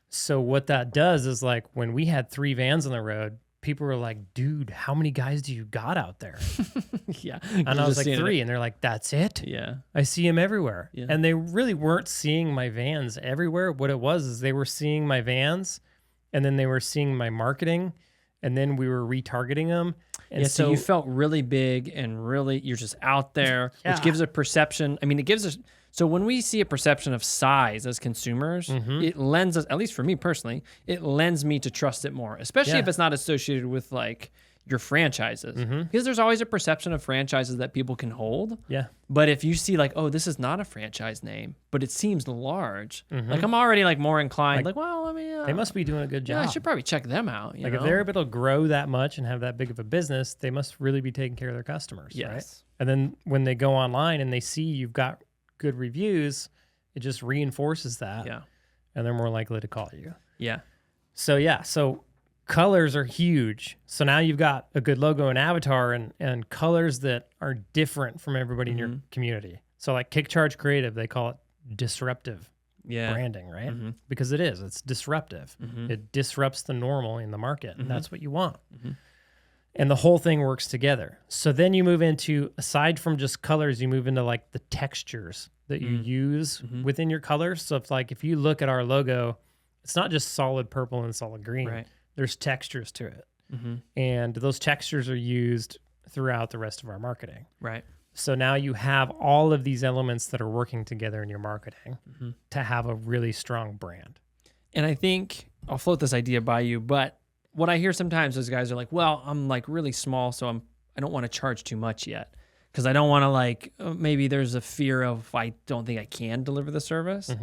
So what that does is like when we had 3 vans on the road, people were like, dude, how many guys do you got out there? Yeah. And I was like 3, and they're like, that's it? Yeah. I see them everywhere. Yeah. And they really weren't seeing my vans everywhere. What it was is they were seeing my vans and then they were seeing my marketing and then we were retargeting them. And yeah, so you felt really big and really, you're just out there, which gives a perception. I mean, it gives us, so when we see a perception of size as consumers, it lends us, at least for me personally, it lends me to trust it more, especially if it's not associated with like your franchises. Because there's always a perception of franchises that people can hold. Yeah. But if you see like, oh, this is not a franchise name, but it seems large, like I'm already like more inclined, like well, let me. They must be doing a good job. Yeah, I should probably check them out. Like if they're able to grow that much and have that big of a business, they must really be taking care of their customers, right? Yes. And then when they go online and they see you've got good reviews, it just reinforces that. Yeah. And they're more likely to call you. Yeah. So colors are huge. So now you've got a good logo and avatar and colors that are different from everybody in your community. So like Kick Charge Creative, they call it disruptive branding, right? Because it is. It's disruptive. It disrupts the normal in the market. And that's what you want. And the whole thing works together. So then you move into, aside from just colors, you move into like the textures that you use within your colors. So if you look at our logo, it's not just solid purple and solid green. Right. There's textures to it. And those textures are used throughout the rest of our marketing. Right. So now you have all of these elements that are working together in your marketing to have a really strong brand. And I think I'll float this idea by you, but what I hear sometimes is guys are like, well, I'm like really small, so I don't want to charge too much yet because I don't want to like, maybe there's a fear of I don't think I can deliver the service.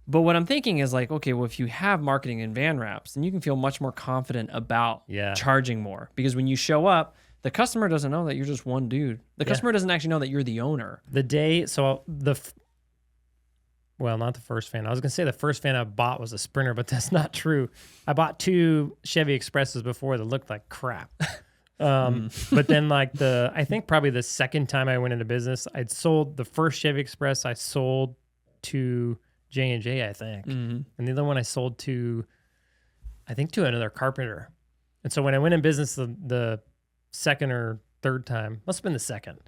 But what I'm thinking is like, okay, well, if you have marketing and van wraps, then you can feel much more confident about charging more because when you show up, the customer doesn't know that you're just one dude. The customer doesn't actually know that you're the owner. well, not the first van. I was going to say the first van I bought was a Sprinter, but that's not true. I bought 2 Chevy Expresses before that looked like crap. But then I think probably the second time I went into business, I'd sold the first Chevy Express. I sold to J&J, I think. And the other one I sold to, I think to another carpenter. And so when I went in business the second or third time, must've been the second,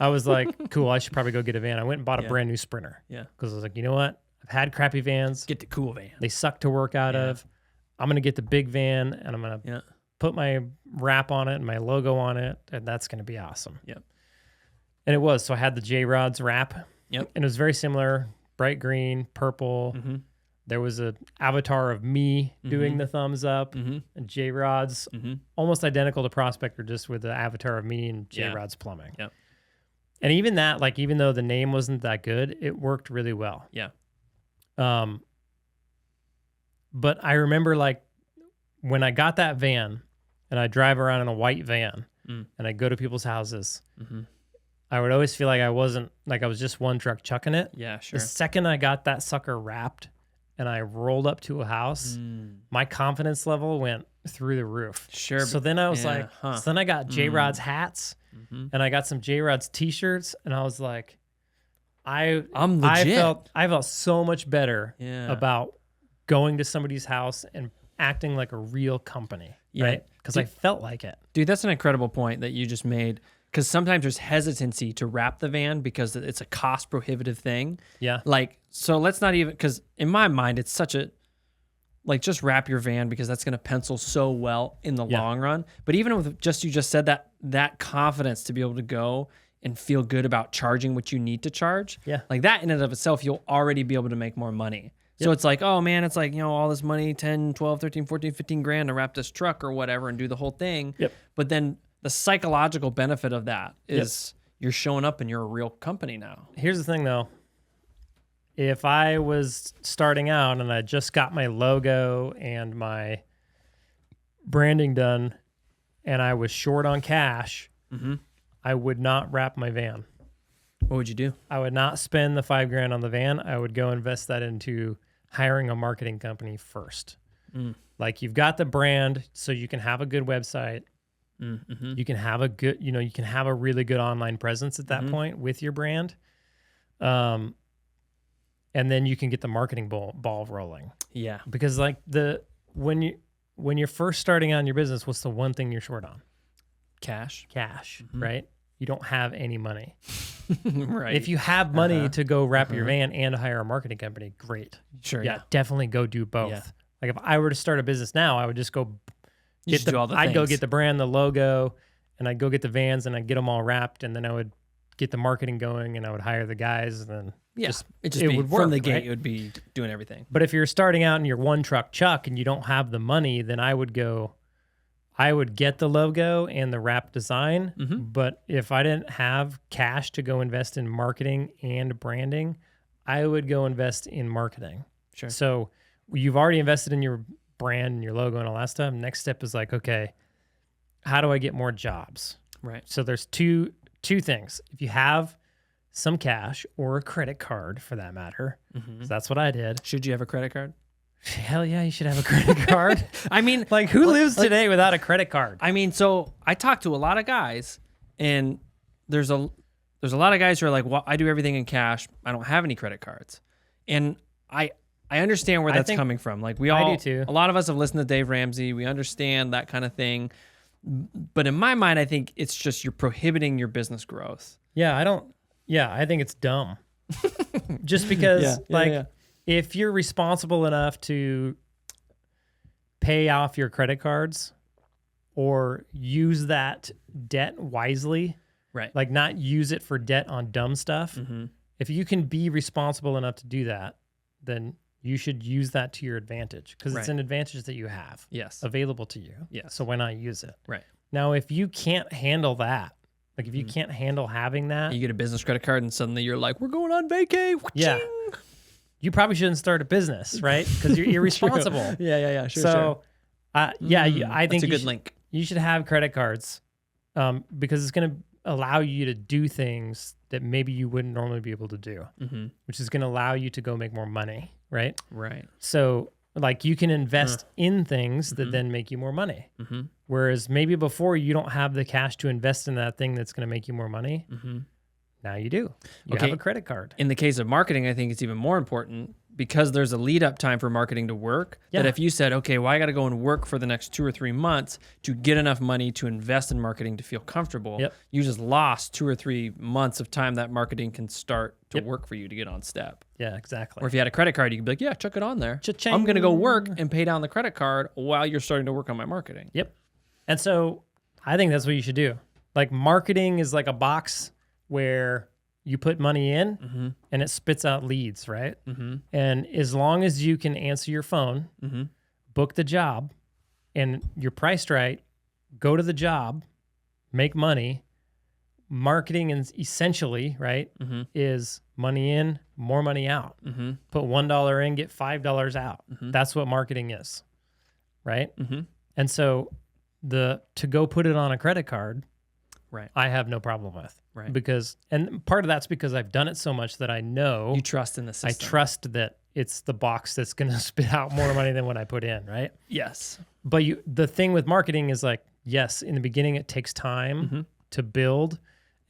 I was like, cool, I should probably go get a van. I went and bought a brand new Sprinter. Yeah. Cause I was like, you know what? I've had crappy vans. Get the cool van. They suck to work out of. I'm going to get the big van and I'm going to put my wrap on it and my logo on it. And that's going to be awesome. Yep. And it was. So I had the J-Rods wrap. Yep. And it was very similar, bright green, purple. There was an avatar of me doing the thumbs up, and J-Rods, almost identical to Prospector, just with the avatar of me and J-Rods Plumbing. Yep. And even that, like, even though the name wasn't that good, it worked really well. Yeah. But I remember, like, when I got that van and I drive around in a white van and I go to people's houses, I would always feel like I wasn't, like I was just one truck chucking it. Yeah, sure. The second I got that sucker wrapped and I rolled up to a house, my confidence level went through the roof. Sure. So then I was so then I got J-Rod's hats and I got some J-Rod's t-shirts and I was like, I'm legit. I felt so much better Yeah. about going to somebody's house and acting like a real company, right? Because I felt like it. Dude, that's an incredible point that you just made. Because sometimes there's hesitancy to wrap the van because it's a cost prohibitive thing. Yeah. Like, so let's not even, because in my mind, it's such a, like, just wrap your van because that's going to pencil so well in the long run. But even with just, you just said that confidence to be able to go and feel good about charging what you need to charge. Yeah. Like that in and of itself, you'll already be able to make more money. So it's like, oh man, it's like, you know, all this money, 10, 12, 13, 14, 15 grand to wrap this truck or whatever and do the whole thing. Yep. But then the psychological benefit of that is you're showing up and you're a real company now. Here's the thing though. If I was starting out and I just got my logo and my branding done and I was short on cash, I would not wrap my van. What would you do? I would not spend the $5,000 on the van. I would go invest that into hiring a marketing company first. Like you've got the brand, so you can have a good website. You can have a good, you can have a really good online presence at that point with your brand. And then you can get the marketing ball rolling. Yeah. Because like when you're first starting out in your business, what's the one thing you're short on? Cash, right? You don't have any money. Right. If you have money to go wrap your van and hire a marketing company, great. Sure. Yeah, definitely go do both. Yeah. Like if I were to start a business now, I would just go I'd go get the brand, the logo, and I'd go get the vans and I'd get them all wrapped, and then I would get the marketing going and I would hire the guys, and then it would work from the gate. Right? It would be doing everything. But if you're starting out in your one truck chuck and you don't have the money, then I would get the logo and the wrap design. But if I didn't have cash to go invest in marketing and branding, I would go invest in marketing. Sure. So you've already invested in your brand and your logo and all that stuff. Next step is like, okay, how do I get more jobs? Right. So there's two things. If you have some cash or a credit card for that matter, so that's what I did. Should you have a credit card? Hell yeah, you should have a credit card. I mean, like who lives today without a credit card? I mean, so I talk to a lot of guys, and there's a lot of guys who are like, well, I do everything in cash. I don't have any credit cards. And I understand where that's coming from. Like I do too. A lot of us have listened to Dave Ramsey. We understand that kind of thing. But in my mind, I think it's just you're prohibiting your business growth. Yeah, I think it's dumb. Just because if you're responsible enough to pay off your credit cards or use that debt wisely, right? Like not use it for debt on dumb stuff. If you can be responsible enough to do that, then you should use that to your advantage because it's an advantage that you have available to you. So why not use it? Right. Now, if you can't handle that, like if you can't handle having that, you get a business credit card and suddenly you're like, we're going on vacay. Yeah. You probably shouldn't start a business, right? Because you're irresponsible. Yeah. Sure. So, I think that's a good link. You should have credit cards because it's going to allow you to do things that maybe you wouldn't normally be able to do, which is going to allow you to go make more money, right? Right. So like you can invest in things that then make you more money. Whereas maybe before you don't have the cash to invest in that thing that's going to make you more money. Now you do. You have a credit card. In the case of marketing, I think it's even more important because there's a lead up time for marketing to work. That if you said, okay, well, I got to go and work for the next 2 or 3 months to get enough money to invest in marketing to feel comfortable, you just lost 2 or 3 months of time that marketing can start to work for you to get on step. Yeah, exactly. Or if you had a credit card, you could be like, yeah, chuck it on there. Cha-ching. I'm going to go work and pay down the credit card while you're starting to work on my marketing. Yep. And so I think that's what you should do. Like marketing is like a box where you put money in and it spits out leads, right? And as long as you can answer your phone, book the job, and you're priced right, go to the job, make money. Marketing is essentially, right, is money in, more money out. Put $1 in, get $5 out. That's what marketing is, right? And so to go put it on a credit card, right, I have no problem with. Right. Because, and part of that's because I've done it so much that I know. You trust in the system. I trust that it's the box that's going to spit out more money than what I put in, right? Yes. But the thing with marketing is like, yes, in the beginning it takes time to build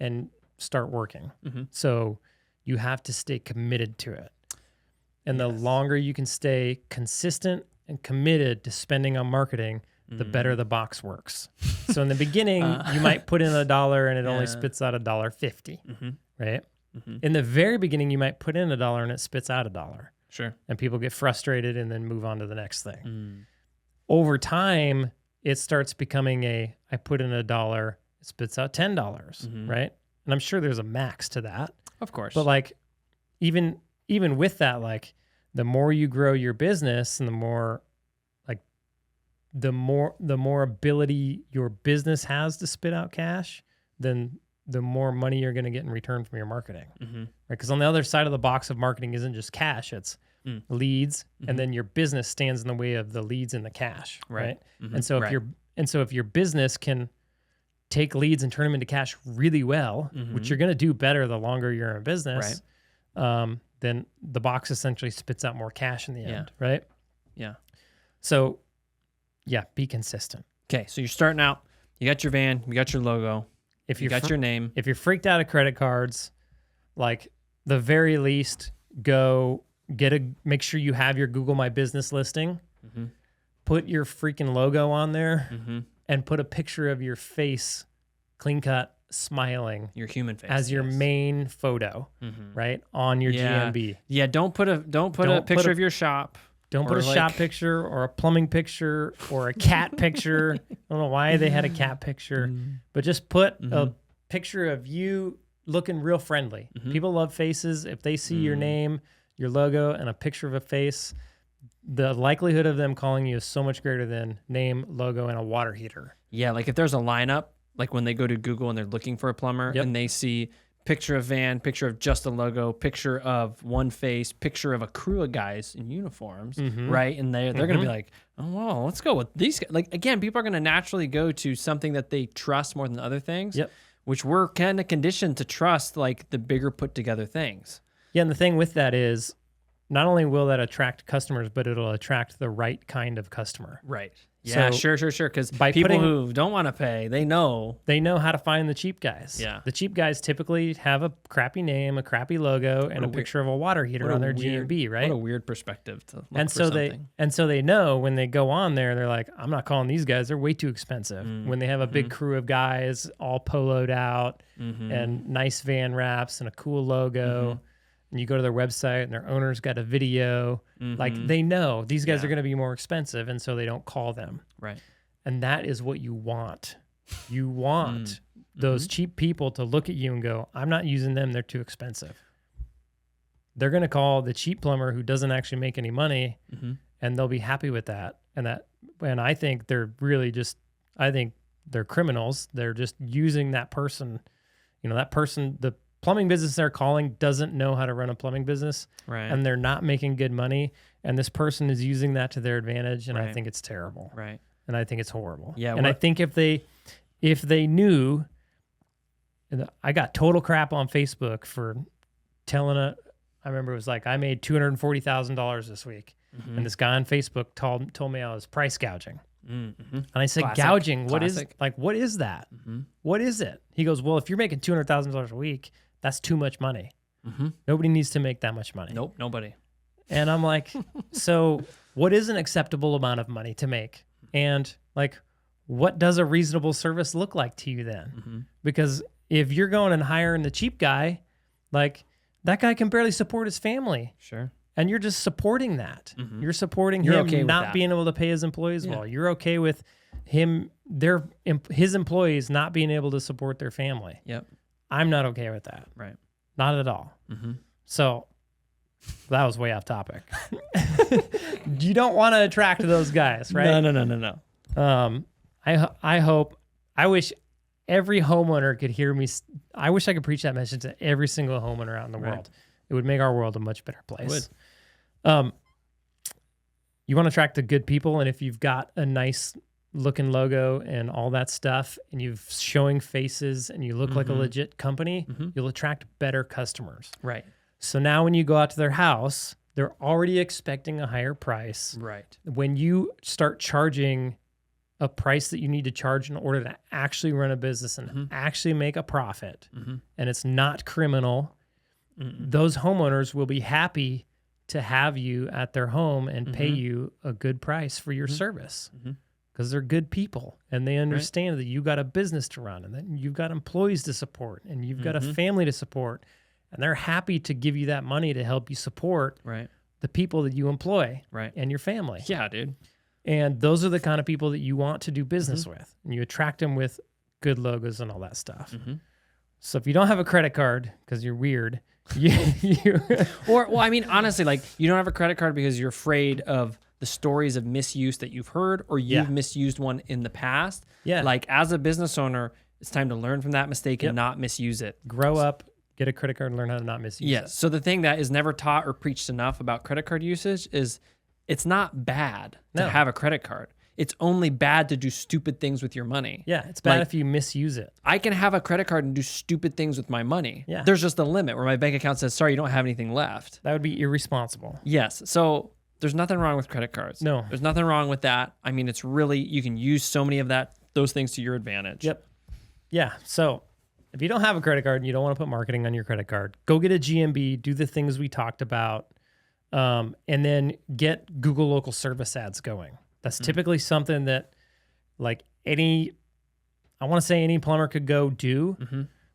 and start working. So you have to stay committed to it. And the longer you can stay consistent and committed to spending on marketing, the better the box works. So in the beginning, you might put in $1 and it only spits out $1.50, right? In the very beginning, you might put in $1 and it spits out $1. Sure. And people get frustrated and then move on to the next thing. Over time, it starts becoming I put in $1, it spits out $10, right? And I'm sure there's a max to that. Of course. But like, even with that, like the more you grow your business and the more ability your business has to spit out cash, then the more money you're going to get in return from your marketing. Right? Because on the other side of the box of marketing isn't just cash, it's leads, and then your business stands in the way of the leads and the cash, right? And so if your business can take leads and turn them into cash really well, which you're going to do better the longer you're in business, then the box essentially spits out more cash in the end, right? Yeah. So yeah, be consistent. Okay, so you're starting out. You got your van. You got your logo. You got your name. If you're freaked out of credit cards, like the very least, go make sure you have your Google My Business listing. Put your freaking logo on there and put a picture of your face, clean cut, smiling. Your human face as your main photo, right on your GMB. Yeah, don't put a picture of your shop. Don't put a shop picture or a plumbing picture or a cat picture. I don't know why they had a cat picture, but just put a picture of you looking real friendly. People love faces. If they see your name, your logo, and a picture of a face, the likelihood of them calling you is so much greater than name, logo, and a water heater. Yeah, like if there's a lineup, like when they go to Google and they're looking for a plumber and they see picture of van, picture of just a logo, picture of one face, picture of a crew of guys in uniforms, right? And they're going to be like, oh, well, let's go with these guys. Like, again, people are going to naturally go to something that they trust more than other things, which we're kind of conditioned to trust, like the bigger put together things. Yeah, and the thing with that is not only will that attract customers, but it'll attract the right kind of customer. Right. Yeah, so sure. Because people who don't want to pay, they know how to find the cheap guys. Yeah. The cheap guys typically have a crappy name, a crappy logo, and a picture of a water heater on their GMB, right? What a weird perspective to look and for so something. So they know when they go on there, they're like, I'm not calling these guys. They're way too expensive. When they have a big crew of guys all poloed out and nice van wraps and a cool logo. And you go to their website and their owner's got a video, like they know these guys are going to be more expensive. And so they don't call them. Right. And that is what you want. You want those cheap people to look at you and go, I'm not using them. They're too expensive. They're going to call the cheap plumber who doesn't actually make any money and they'll be happy with that. And I think they're really I think they're criminals. They're just using that person, the plumbing business they're calling doesn't know how to run a plumbing business, right? And they're not making good money, and this person is using that to their advantage, and I think it's terrible, right? And I think it's horrible. Yeah, and I think if they knew I got total crap on Facebook for telling I remember it was like, I made $240,000 this week. And this guy on Facebook told me I was price gouging. And I said, gouging, what is that? What is it? He goes, well, if you're making $200,000 a week, that's too much money. Nobody needs to make that much money. Nope, nobody. And I'm like, so what is an acceptable amount of money to make? And like, what does a reasonable service look like to you then? Because if you're going and hiring the cheap guy, like that guy can barely support his family. Sure. And you're just supporting that. You're supporting him okay not being able to pay his employees well. You're okay with his employees not being able to support their family. Yep. I'm not okay with that. Right. Not at all. So that was way off topic. You don't want to attract those guys, right? No. I wish every homeowner could hear me. I wish I could preach that message to every single homeowner out in the world. It would make our world a much better place. It would. You want to attract the good people, and if you've got a nice looking logo and all that stuff, and you've showing faces, and you look like a legit company, you'll attract better customers. Right. So now when you go out to their house, they're already expecting a higher price. Right. When you start charging a price that you need to charge in order to actually run a business and actually make a profit, and it's not criminal, those homeowners will be happy to have you at their home and pay you a good price for your service because they're good people and they understand that you got a business to run and that you've got employees to support and you've got a family to support, and they're happy to give you that money to help you support the people that you employ and your family. Yeah, dude. And those are the kind of people that you want to do business with, and you attract them with good logos and all that stuff. So if you don't have a credit card because you're weird, I mean, honestly, like you don't have a credit card because you're afraid of the stories of misuse that you've heard, or you've misused one in the past. Yeah. Like as a business owner, it's time to learn from that mistake and not misuse it. Grow up, get a credit card, and learn how to not misuse it. Yes. So the thing that is never taught or preached enough about credit card usage is it's not bad to have a credit card. It's only bad to do stupid things with your money. Yeah, it's bad if you misuse it. I can have a credit card and do stupid things with my money. Yeah. There's just a limit where my bank account says, sorry, you don't have anything left. That would be irresponsible. Yes. So there's nothing wrong with credit cards. No. There's nothing wrong with that. I mean, it's really, you can use so many of those things to your advantage. Yep. Yeah. So if you don't have a credit card and you don't want to put marketing on your credit card, go get a GMB, do the things we talked about, and then get Google local service ads going. That's typically something that like I want to say any plumber could go do,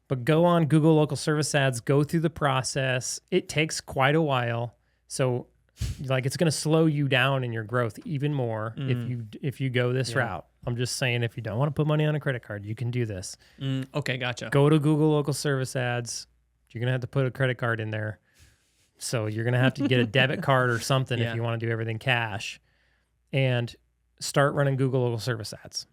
but go on Google local service ads, go through the process. It takes quite a while. So like it's going to slow you down in your growth even more if you go this route. I'm just saying, if you don't want to put money on a credit card, you can do this. Okay, gotcha. Go to Google local service ads. You're going to have to put a credit card in there. So you're going to have to get a debit card or something if you want to do everything cash, and start running Google local service ads.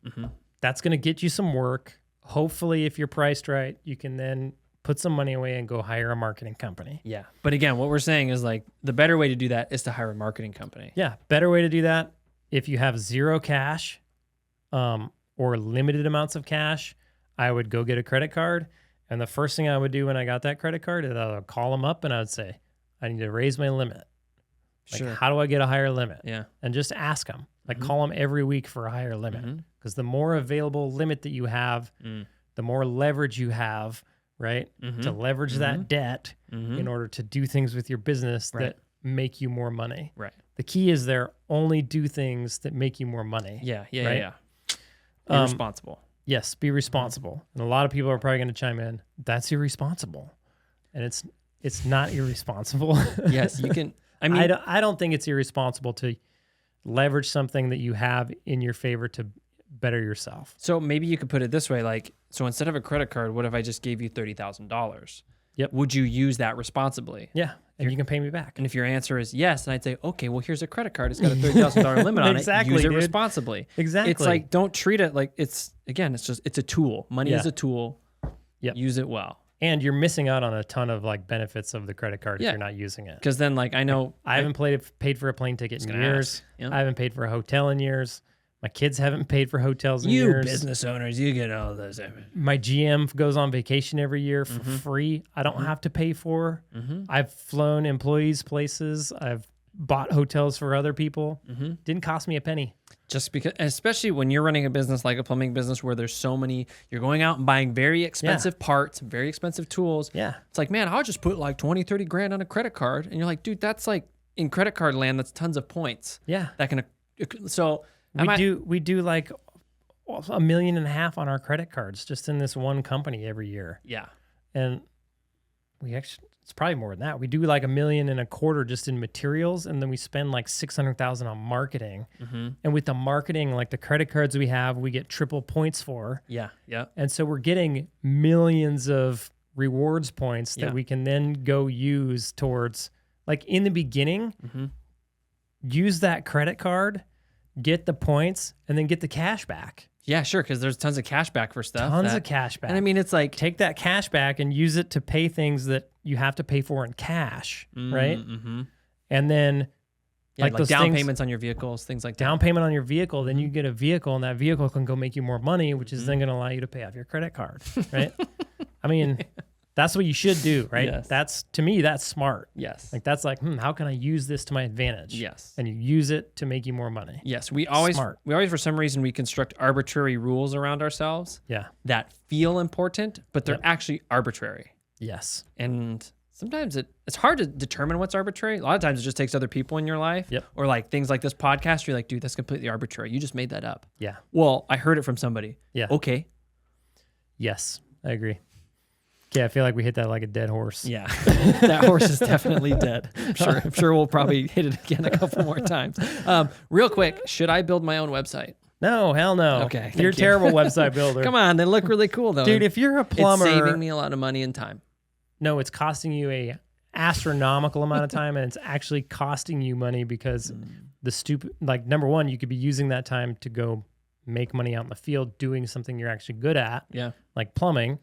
That's going to get you some work. Hopefully, if you're priced right, you can then put some money away and go hire a marketing company. Yeah. But again, what we're saying is like the better way to do that is to hire a marketing company. Yeah. Better way to do that. If you have zero cash or limited amounts of cash, I would go get a credit card. And the first thing I would do when I got that credit card is I would call them up and I would say, I need to raise my limit. Like, how do I get a higher limit? Yeah. And just ask them. Like, call them every week for a higher limit. Because the more available limit that you have, the more leverage you have, right? To leverage that debt in order to do things with your business that make you more money. Right. The key is there, only do things that make you more money. Yeah. Be responsible. Yes, be responsible. And a lot of people are probably going to chime in, that's irresponsible. And it's not irresponsible. Yes, you can. I mean, I don't think it's irresponsible to leverage something that you have in your favor to better yourself. So maybe you could put it this way, like, so instead of a credit card, what if I just gave you $30,000? Yep. Would you use that responsibly? Yeah, and you can pay me back. And if your answer is yes, and I'd say, okay, well, here's a credit card. It's got a $30,000 limit on Exactly, it. Use it dude. responsibly. Exactly. It's like, don't treat it like it's a tool. Money is a tool. Yep. Use it well. And you're missing out on a ton of like benefits of the credit card if you're not using it. Because then, like, I know I haven't paid for a plane ticket in years. Yep. I haven't paid for a hotel in years. My kids haven't paid for hotels in You years. business owners, you get all those. My GM goes on vacation every year for free. I don't have to pay for. I've flown employees places. I've bought hotels for other people. Didn't cost me a penny. Just because, especially when you're running a business like a plumbing business where there's so many, you're going out and buying very expensive parts, very expensive tools. Yeah. It's like, man, I'll just put like 20, 30 grand on a credit card. And you're like, dude, that's like in credit card land, that's tons of points. Yeah. That can, so we do like $1.5 million on our credit cards just in this one company every year. Yeah. And it's probably more than that. We do like $1.25 million just in materials, and then we spend like $600,000 on marketing. And with the marketing, like the credit cards we have, we get triple points for. Yeah. Yeah. And so we're getting millions of rewards points that we can then go use towards, like in the beginning, use that credit card, get the points, and then get the cash back. Yeah, sure, because there's tons of cash back for stuff. Tons of cash back. And I mean, it's like, take that cash back and use it to pay things that you have to pay for in cash, right? And then like those down things, payments on your vehicles, things like that. down payment on your vehicle, then you get a vehicle, and that vehicle can go make you more money, which is then going to allow you to pay off your credit card, right? I mean, that's what you should do, right? Yes. That's, to me, that's smart. Yes. Like that's like, how can I use this to my advantage? Yes. And you use it to make you more money. Yes. We always, for some reason, we construct arbitrary rules around ourselves. Yeah. That feel important, but they're actually arbitrary. Yes. And sometimes it's hard to determine what's arbitrary. A lot of times it just takes other people in your life. Yep. Or like things like this podcast, you're like, dude, that's completely arbitrary. You just made that up. Yeah. Well, I heard it from somebody. Yeah. Okay. Yes, I agree. Okay, I feel like we hit that like a dead horse. Yeah, that horse is definitely dead. I'm sure we'll probably hit it again a couple more times. Real quick, should I build my own website? No, hell no. Okay, you're a terrible website builder. Come on, they look really cool though. Dude, if you're a plumber, it's saving me a lot of money and time. No, it's costing you a astronomical amount of time, and it's actually costing you money because number one, you could be using that time to go make money out in the field doing something you're actually good at. Yeah, like plumbing.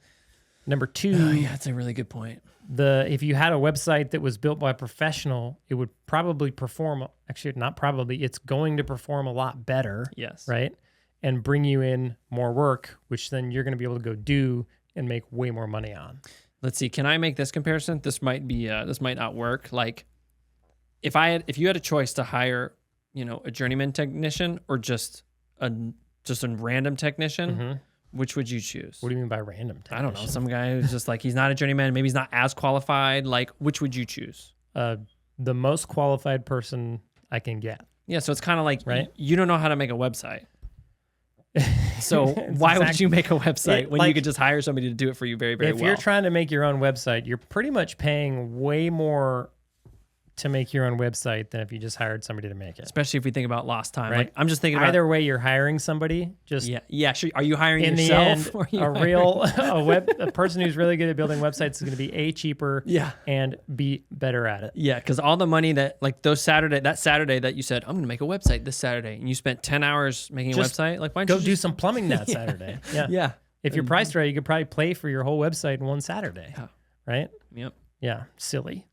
Number two, that's a really good point. If you had a website that was built by a professional, it would probably perform, actually not probably, it's going to perform a lot better. Yes. Right? And bring you in more work, which then you're going to be able to go do and make way more money on. Let's see. Can I make this comparison? This might not work. Like if you had a choice to hire, a journeyman technician or just a random technician, which would you choose? What do you mean by random technician? I don't know. Some guy who's just like, he's not a journeyman. Maybe he's not as qualified. Like, which would you choose? The most qualified person I can get. Yeah. So it's kind of like, right? You don't know how to make a website. So why would you make a website when you could just hire somebody to do it for you very, very well? If you're trying to make your own website, you're pretty much paying way more to make your own website than if you just hired somebody to make it. Especially if we think about lost time. Right? Like, I'm just thinking either way, you're hiring somebody. Just yeah. Sure. Are you hiring in yourself? The end, a person who's really good at building websites is going to be cheaper. Yeah. And be better at it. Yeah, because all the money that that Saturday that you said I'm going to make a website this Saturday, and you spent 10 hours making a website. Like, why don't you do some plumbing that Saturday? Yeah. Yeah. If you're priced right, you could probably pay for your whole website in one Saturday. Yeah. Right. Yep. Yeah. Silly.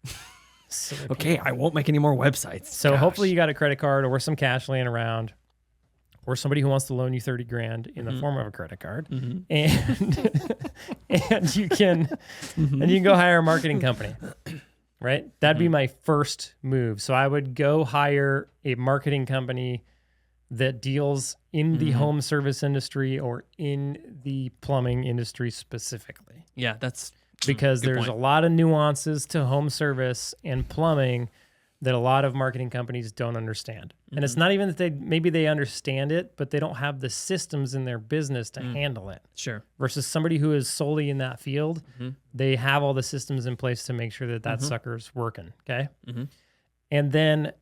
Okay, I won't make any more websites. So hopefully you got a credit card or some cash laying around, or somebody who wants to loan you $30,000 in the form of a credit card, and you can go hire a marketing company, right? That'd be my first move. So I would go hire a marketing company that deals in the home service industry or in the plumbing industry specifically. Yeah, that's. Because there's a lot of nuances to home service and plumbing that a lot of marketing companies don't understand. And it's not even that maybe they understand it, but they don't have the systems in their business to handle it. Sure. Versus somebody who is solely in that field, they have all the systems in place to make sure that sucker's working. Okay. And then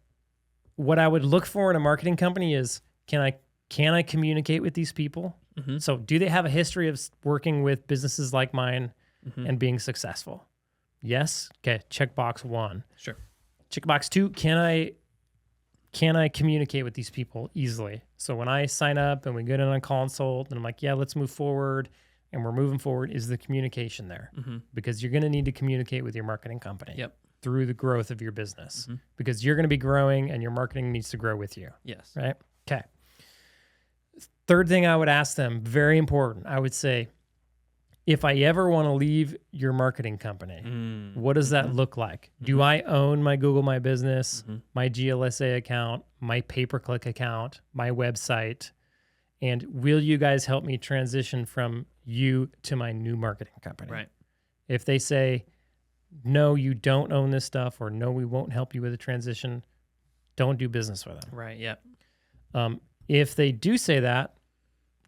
what I would look for in a marketing company is, can I communicate with these people? So do they have a history of working with businesses like mine and being successful? Yes. Okay. Check box 1. Sure. Check box 2. Can I communicate with these people easily? So when I sign up and we get on a consult and I'm like, yeah, let's move forward, and we're moving forward, is the communication there? Because you're going to need to communicate with your marketing company through the growth of your business, because you're going to be growing and your marketing needs to grow with you. Yes. Right. Okay. Third thing I would ask them, very important. I would say, if I ever want to leave your marketing company, what does that look like? Do I own my Google My Business, my GLSA account, my pay-per-click account, my website? And will you guys help me transition from you to my new marketing company? Right. If they say, no, you don't own this stuff, or no, we won't help you with a transition, don't do business with them. Right. Yeah. If they do say that,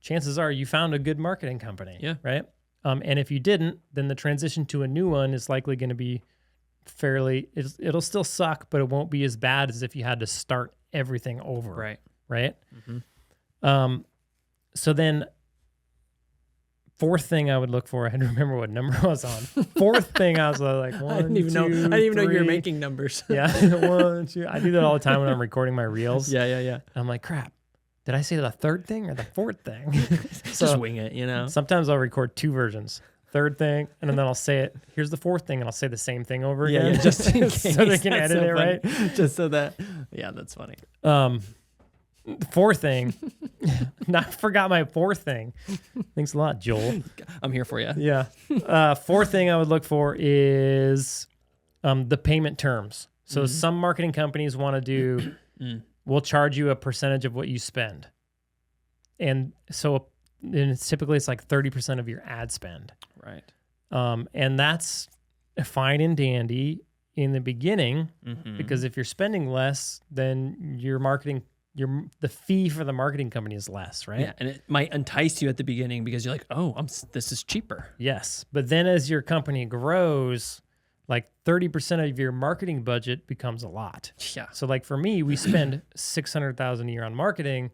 chances are you found a good marketing company. Yeah. Right. And if you didn't, then the transition to a new one is likely going to be it'll still suck, but it won't be as bad as if you had to start everything over. Right. Right. So then, fourth thing I would look for, I had to remember what number I was on. Fourth thing I was like, I didn't even know you were making numbers. Yeah. 1, 2. I do that all the time when I'm recording my reels. Yeah. I'm like, crap. Did I say the third thing or the fourth thing? Just wing it, you know? Sometimes I'll record 2 versions. Third thing, and then I'll say it. Here's the fourth thing, and I'll say the same thing over again. Yeah, just in case. So they can edit it, right? Just so that, yeah, that's funny. Fourth thing, I forgot my fourth thing. Thanks a lot, Joel. I'm here for you. Yeah. Fourth thing I would look for is the payment terms. So some marketing companies want to do, we'll charge you a percentage of what you spend. And so typically it's like 30% of your ad spend. Right. And that's fine and dandy in the beginning, because if you're spending less, then your marketing, the fee for the marketing company is less, right? Yeah, and it might entice you at the beginning because you're like, oh, this is cheaper. Yes, but then as your company grows, like 30% of your marketing budget becomes a lot. Yeah. So like for me, we spend $600,000 a year on marketing.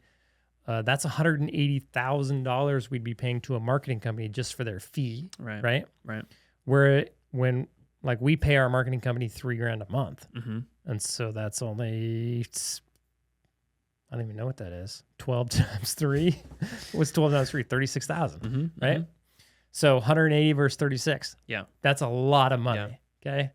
That's $180,000 we'd be paying to a marketing company just for their fee, right? Where when like we pay our marketing company $3,000 a month, and so that's only, I don't even know what that is. 12 times 3. What's 12 times 3? 36,000, right? So 180 versus 36. Yeah, that's a lot of money. Yeah. Okay,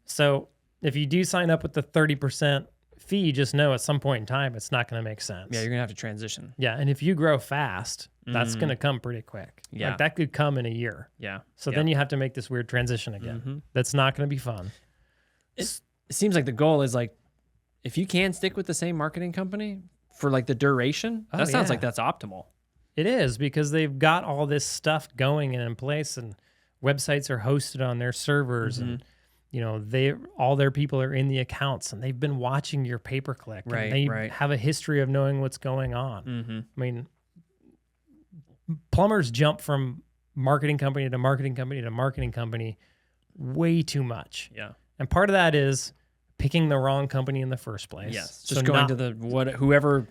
so if you do sign up with the 30% fee, just know at some point in time it's not going to make sense. Yeah, you're gonna have to transition. Yeah, and if you grow fast, that's going to come pretty quick. Yeah, like that could come in a year. Yeah. So then you have to make this weird transition again. That's not going to be fun. It seems like the goal is like, if you can stick with the same marketing company for like the duration, that sounds like that's optimal. It is, because they've got all this stuff going and in place, and websites are hosted on their servers, and you know, all their people are in the accounts, and they've been watching your pay-per-click. Right, and they have a history of knowing what's going on. I mean, plumbers jump from marketing company to marketing company to marketing company way too much. Yeah. And part of that is picking the wrong company in the first place. Yes. Just going to whoever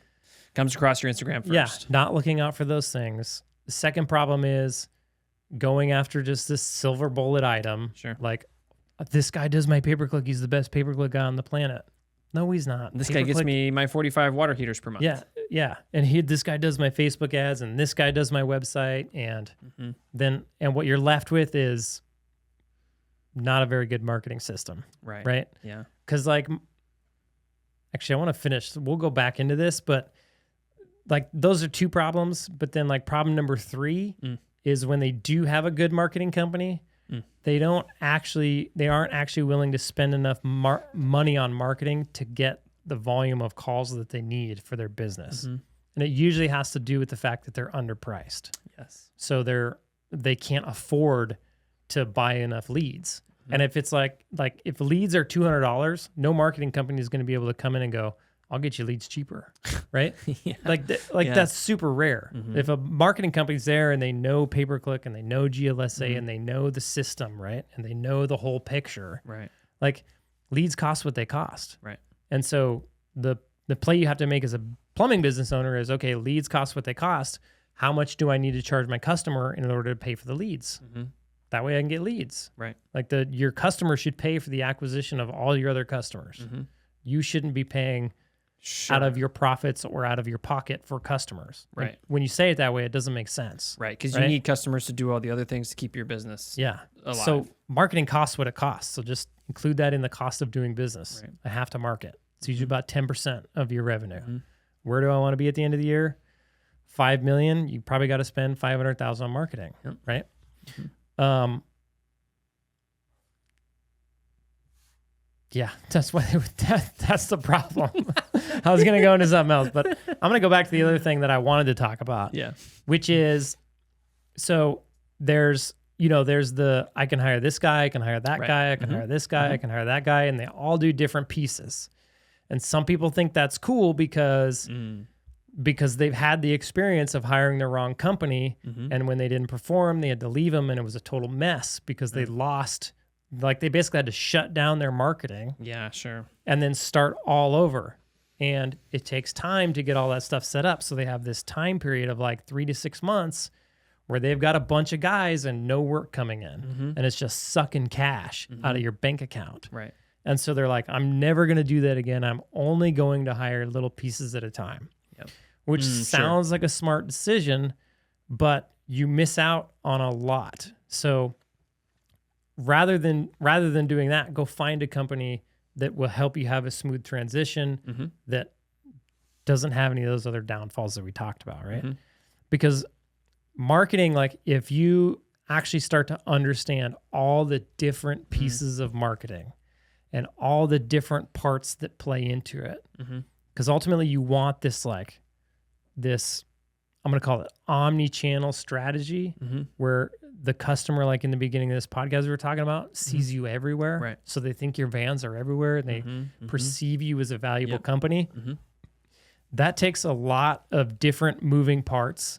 comes across your Instagram first. Yeah. Not looking out for those things. The second problem is going after just this silver bullet item. Sure. Like, this guy does my pay-per-click. He's the best pay-per-click guy on the planet. No, he's not. This guy gets me my 45 water heaters per month. Yeah. And this guy does my Facebook ads, and this guy does my website. And and what you're left with is not a very good marketing system. Right. Yeah. Because actually, I want to finish. We'll go back into this, but like those are 2 problems. But then like problem number 3 is when they do have a good marketing company, they aren't actually willing to spend enough money on marketing to get the volume of calls that they need for their business. And it usually has to do with the fact that they're underpriced. Yes. So they can't afford to buy enough leads. And if it's like if leads are $200, no marketing company is going to be able to come in and go, I'll get you leads cheaper, right? That's super rare. If a marketing company's there and they know pay-per-click and they know GLSA and they know the system, right? And they know the whole picture, right? Like leads cost what they cost, right? And so the play you have to make as a plumbing business owner is, okay, leads cost what they cost. How much do I need to charge my customer in order to pay for the leads? That way I can get leads, right? Like your customer should pay for the acquisition of all your other customers. You shouldn't be paying out of your profits or out of your pocket for customers. Right. Like, when you say it that way, it doesn't make sense. Right. Because you need customers to do all the other things to keep your business alive. So marketing costs what it costs. So just include that in the cost of doing business. Right. I have to market. It's usually about 10% of your revenue. Where do I want to be at the end of the year? $5 million, you probably got to spend $500,000 on marketing, right? Yeah, that's what that's the problem. I was going to go into something else, but I'm going to go back to the other thing that I wanted to talk about. Yeah. Which is, so there's the, I can hire this guy, I can hire that guy, I can hire this guy, I can hire that guy, and they all do different pieces. And some people think that's cool because they've had the experience of hiring the wrong company, and when they didn't perform, they had to leave them, and it was a total mess because they lost. Like they basically had to shut down their marketing. Yeah, sure. And then start all over. And it takes time to get all that stuff set up. So they have this time period of like 3 to 6 months where they've got a bunch of guys and no work coming in. And it's just sucking cash out of your bank account. Right. And so they're like, I'm never going to do that again. I'm only going to hire little pieces at a time. Yep. Which sounds like a smart decision, but you miss out on a lot. So rather than doing that, go find a company that will help you have a smooth transition that doesn't have any of those other downfalls that we talked about, right? Because marketing, like if you actually start to understand all the different pieces of marketing and all the different parts that play into it, because ultimately you want this I'm going to call it omnichannel strategy, where the customer, like in the beginning of this podcast we were talking about, sees you everywhere. Right. So they think your vans are everywhere and they perceive you as a valuable company. That takes a lot of different moving parts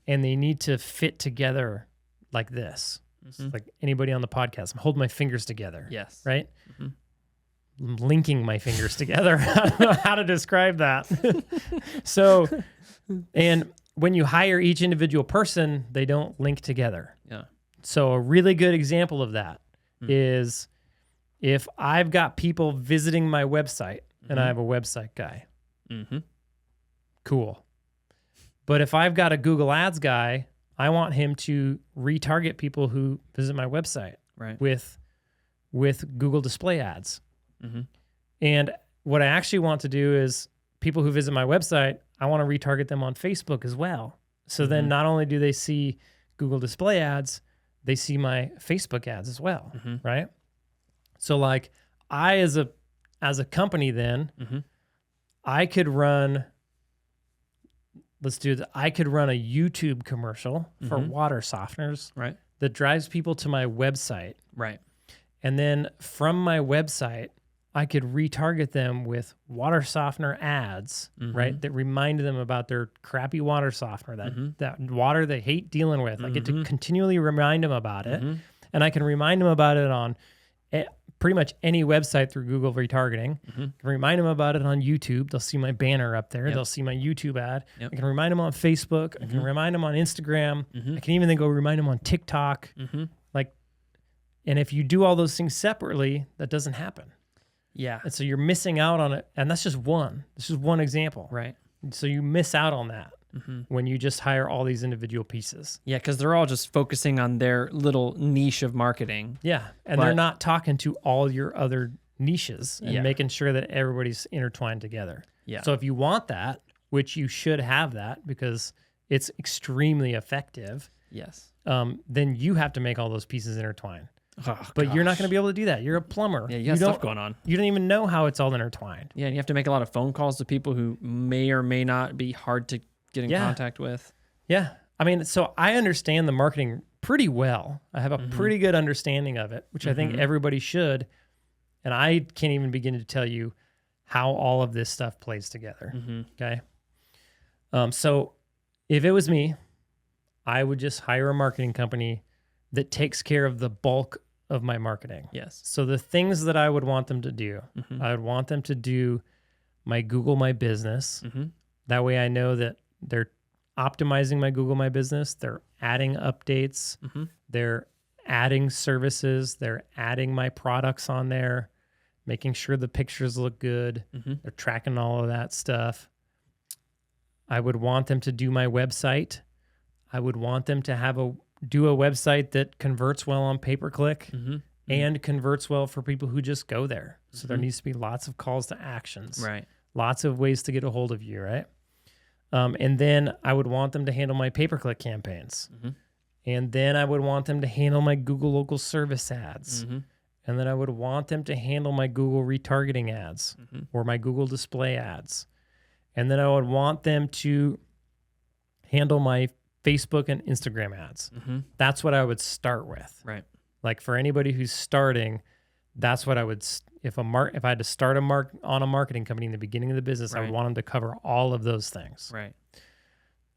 and they need to fit together like this. So like anybody on the podcast, I'm holding my fingers together. Yes. Right? I'm linking my fingers together. I don't know how to describe that. So, and when you hire each individual person, they don't link together. Yeah. So a really good example of that is if I've got people visiting my website and I have a website guy. Cool. But if I've got a Google Ads guy, I want him to retarget people who visit my website with Google display ads. And what I actually want to do is people who visit my website, I want to retarget them on Facebook as well. So then not only do they see Google display ads, they see my Facebook ads as well, right? So like I, as a company then, I could run, I could run a YouTube commercial for water softeners that drives people to my website. Right. And then from my website, I could retarget them with water softener ads, right? That remind them about their crappy water softener, that water they hate dealing with. I get to continually remind them about it. And I can remind them about it on pretty much any website through Google retargeting. I can remind them about it on YouTube. They'll see my banner up there. They'll see my YouTube ad. I can remind them on Facebook. I can remind them on Instagram. I can even then go remind them on TikTok. Like, and if you do all those things separately, that doesn't happen. Yeah. And so you're missing out on it. And that's just one. This is one example. Right. So you miss out on that when you just hire all these individual pieces. Yeah, because they're all just focusing on their little niche of marketing. Yeah. And they're not talking to all your other niches and making sure that everybody's intertwined together. Yeah. So if you want that, which you should have that because it's extremely effective. Yes. Then you have to make all those pieces intertwine. Oh, but you're not going to be able to do that. You're a plumber. Yeah, you got stuff going on. You don't even know how it's all intertwined. Yeah, and you have to make a lot of phone calls to people who may or may not be hard to get in contact with. Yeah. I mean, so I understand the marketing pretty well. I have a pretty good understanding of it, which I think everybody should. And I can't even begin to tell you how all of this stuff plays together. Okay. So if it was me, I would just hire a marketing company that takes care of the bulk of my marketing. Yes. So the things that I would want them to do, I would want them to do my Google My Business. That way I know that they're optimizing my Google My Business. They're adding updates. They're adding services. They're adding my products on there, making sure the pictures look good. They're tracking all of that stuff. I would want them to do my website. I would want them to do a website that converts well on pay-per-click and converts well for people who just go there. So there needs to be lots of calls to actions. Right. Lots of ways to get a hold of you, right? And then I would want them to handle my pay-per-click campaigns. And then I would want them to handle my Google local service ads. And then I would want them to handle my Google retargeting ads or my Google display ads. And then I would want them to handle my Facebook and Instagram ads. That's what I would start with. Right. Like for anybody who's starting, that's what I would, if I had to start on a marketing company in the beginning of the business, I would want them to cover all of those things. Right.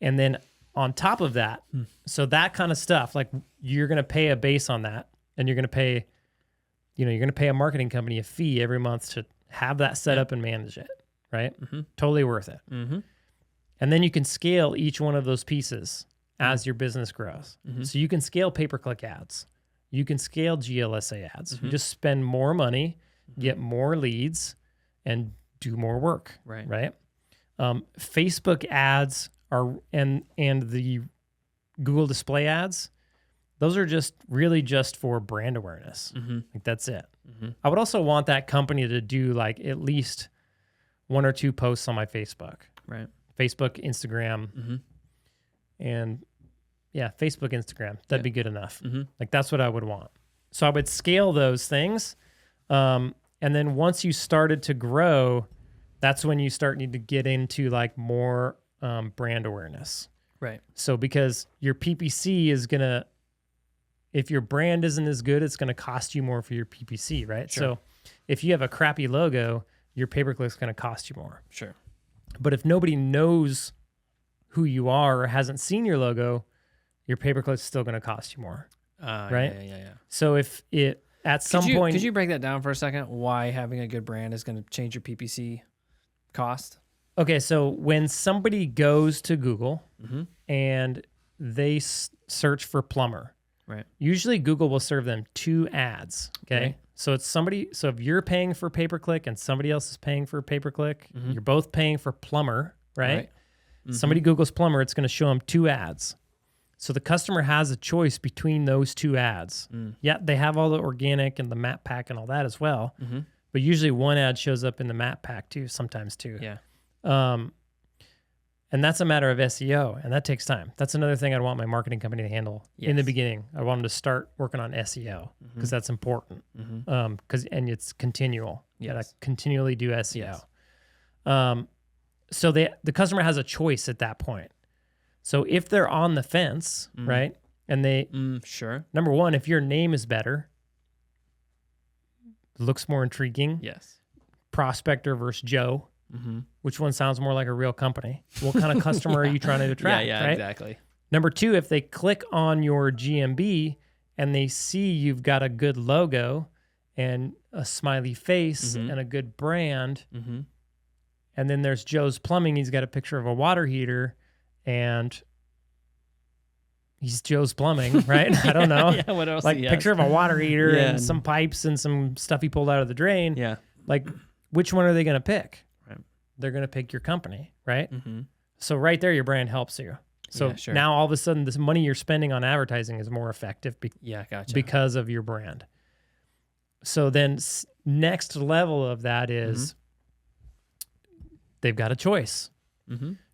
And then on top of that, so that kind of stuff, like you're going to pay a base on that, and you're going to pay, you're going to pay a marketing company a fee every month to have that set up and manage it, right? Totally worth it. And then you can scale each one of those pieces as your business grows. So you can scale pay-per-click ads. You can scale GLSA ads. You just spend more money, get more leads, and do more work, right? Facebook ads are and the Google display ads, those are just really just for brand awareness. Like that's it. I would also want that company to do like at least 1 or 2 posts on my Facebook. Right. Facebook, Instagram, and yeah, Facebook, Instagram. That'd be good enough. Like that's what I would want. So I would scale those things. And then once you started to grow, that's when you need to get into like more brand awareness. Right. So because your PPC is going to, if your brand isn't as good, it's going to cost you more for your PPC, right? Sure. So if you have a crappy logo, your pay-per-click's going to cost you more. Sure. But if nobody knows who you are or hasn't seen your logo, your pay-per-click's still going to cost you more, right? Yeah. So if it at some point, could you break that down for a second? Why having a good brand is going to change your PPC cost? Okay, so when somebody goes to Google and they search for plumber, right? Usually Google will serve them 2 ads. Okay, Right. so it's somebody. So if you're paying for pay-per-click and somebody else is paying for pay-per-click, you're both paying for plumber, right? Somebody Googles plumber, it's going to show them 2 ads. So the customer has a choice between those 2 ads. Yeah, they have all the organic and the map pack and all that as well. But usually one ad shows up in the map pack too, sometimes too. Yeah. And that's a matter of SEO, and that takes time. That's another thing I'd want my marketing company to handle in the beginning. I want them to start working on SEO because that's important. And it's continual. You gotta continually do SEO. So the customer has a choice at that point. So if they're on the fence, right, and they sure. Number one, if your name is better, looks more intriguing. Yes. Prospector versus Joe. Which one sounds more like a real company? What kind of customer are you trying to attract? Yeah, right? exactly. Number 2, if they click on your GMB and they see you've got a good logo and a smiley face and a good brand, and then there's Joe's Plumbing, he's got a picture of a water heater and he's Joe's Plumbing, right? I don't know. What else? Like picture of a water heater and and some pipes and some stuff he pulled out of the drain. Yeah. Like which one are they going to pick? Right. They're going to pick your company, right? So right there, your brand helps you. So Yeah, sure. now all of a sudden, this money you're spending on advertising is more effective Gotcha. because of your brand. So then next level of that is they've got a choice.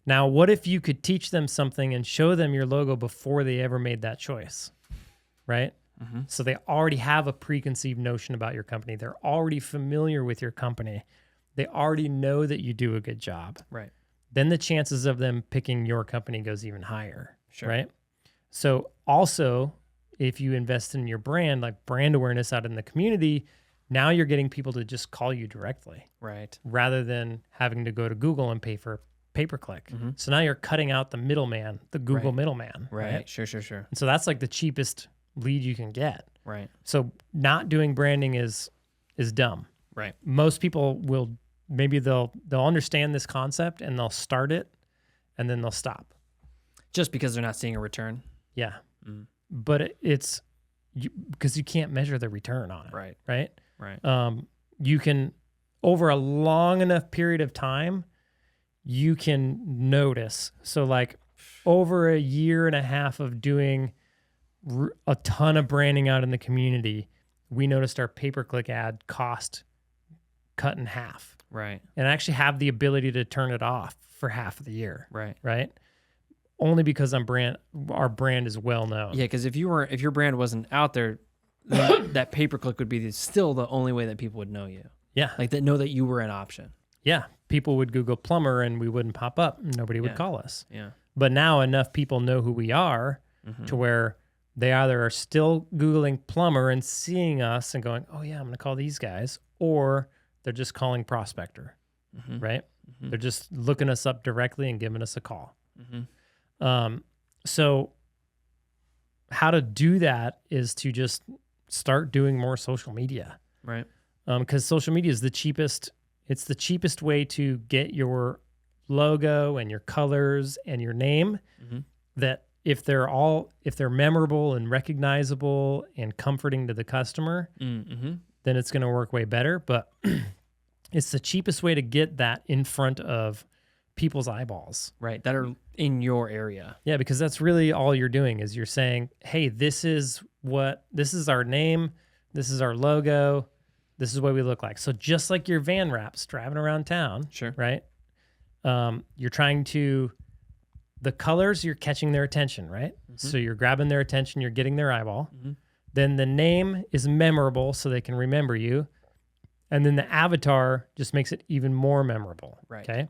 Now, what if you could teach them something and show them your logo before they ever made that choice, right? So they already have a preconceived notion about your company. They're already familiar with your company. They already know that you do a good job. Right. Then the chances of them picking your company goes even higher, Sure. right? So also, if you invest in your brand, like brand awareness out in the community, now you're getting people to just call you directly. Right. Rather than having to go to Google and pay for pay-per-click. So now you're cutting out the middleman, the Google middleman. Right. Sure. And so that's like the cheapest lead you can get. Right. So not doing branding is dumb. Right. Most people will they'll understand this concept and they'll start it and then they'll stop. Just because they're not seeing a return. Yeah. But it's because you can't measure the return on it. Right. You can, over a long enough period of time, you can notice. So like over a year and a half of doing a ton of branding out in the community, we noticed our pay-per-click ad cost cut in half. Right. and actually have the ability to turn it off for half of the year. Right. Right. Only because our brand is well known. Yeah, because if your brand wasn't out there, then that pay-per-click would be still the only way that people would know you. Yeah. Like that know that you were an option. Yeah. People would Google plumber and we wouldn't pop up. Nobody would call us. Yeah. But now enough people know who we are to where they either are still Googling plumber and seeing us and going, oh yeah, I'm going to call these guys, or they're just calling prospector, right? They're just looking us up directly and giving us a call. So how to do that is to just start doing more social media. Right. Because social media is the cheapest. It's the cheapest way to get your logo and your colors and your name that if they're memorable and recognizable and comforting to the customer, then it's going to work way better. But it's the cheapest way to get that in front of people's eyeballs. Right. That are in your area. Yeah, because that's really all you're doing is you're saying, hey, this is our name. This is our logo. This is what we look like. So just like your van wraps driving around town, sure, right? You're trying to, the colors, you're catching their attention, right? So you're grabbing their attention, you're getting their eyeball. Then the name is memorable so they can remember you. And then the avatar just makes it even more memorable, right? Okay.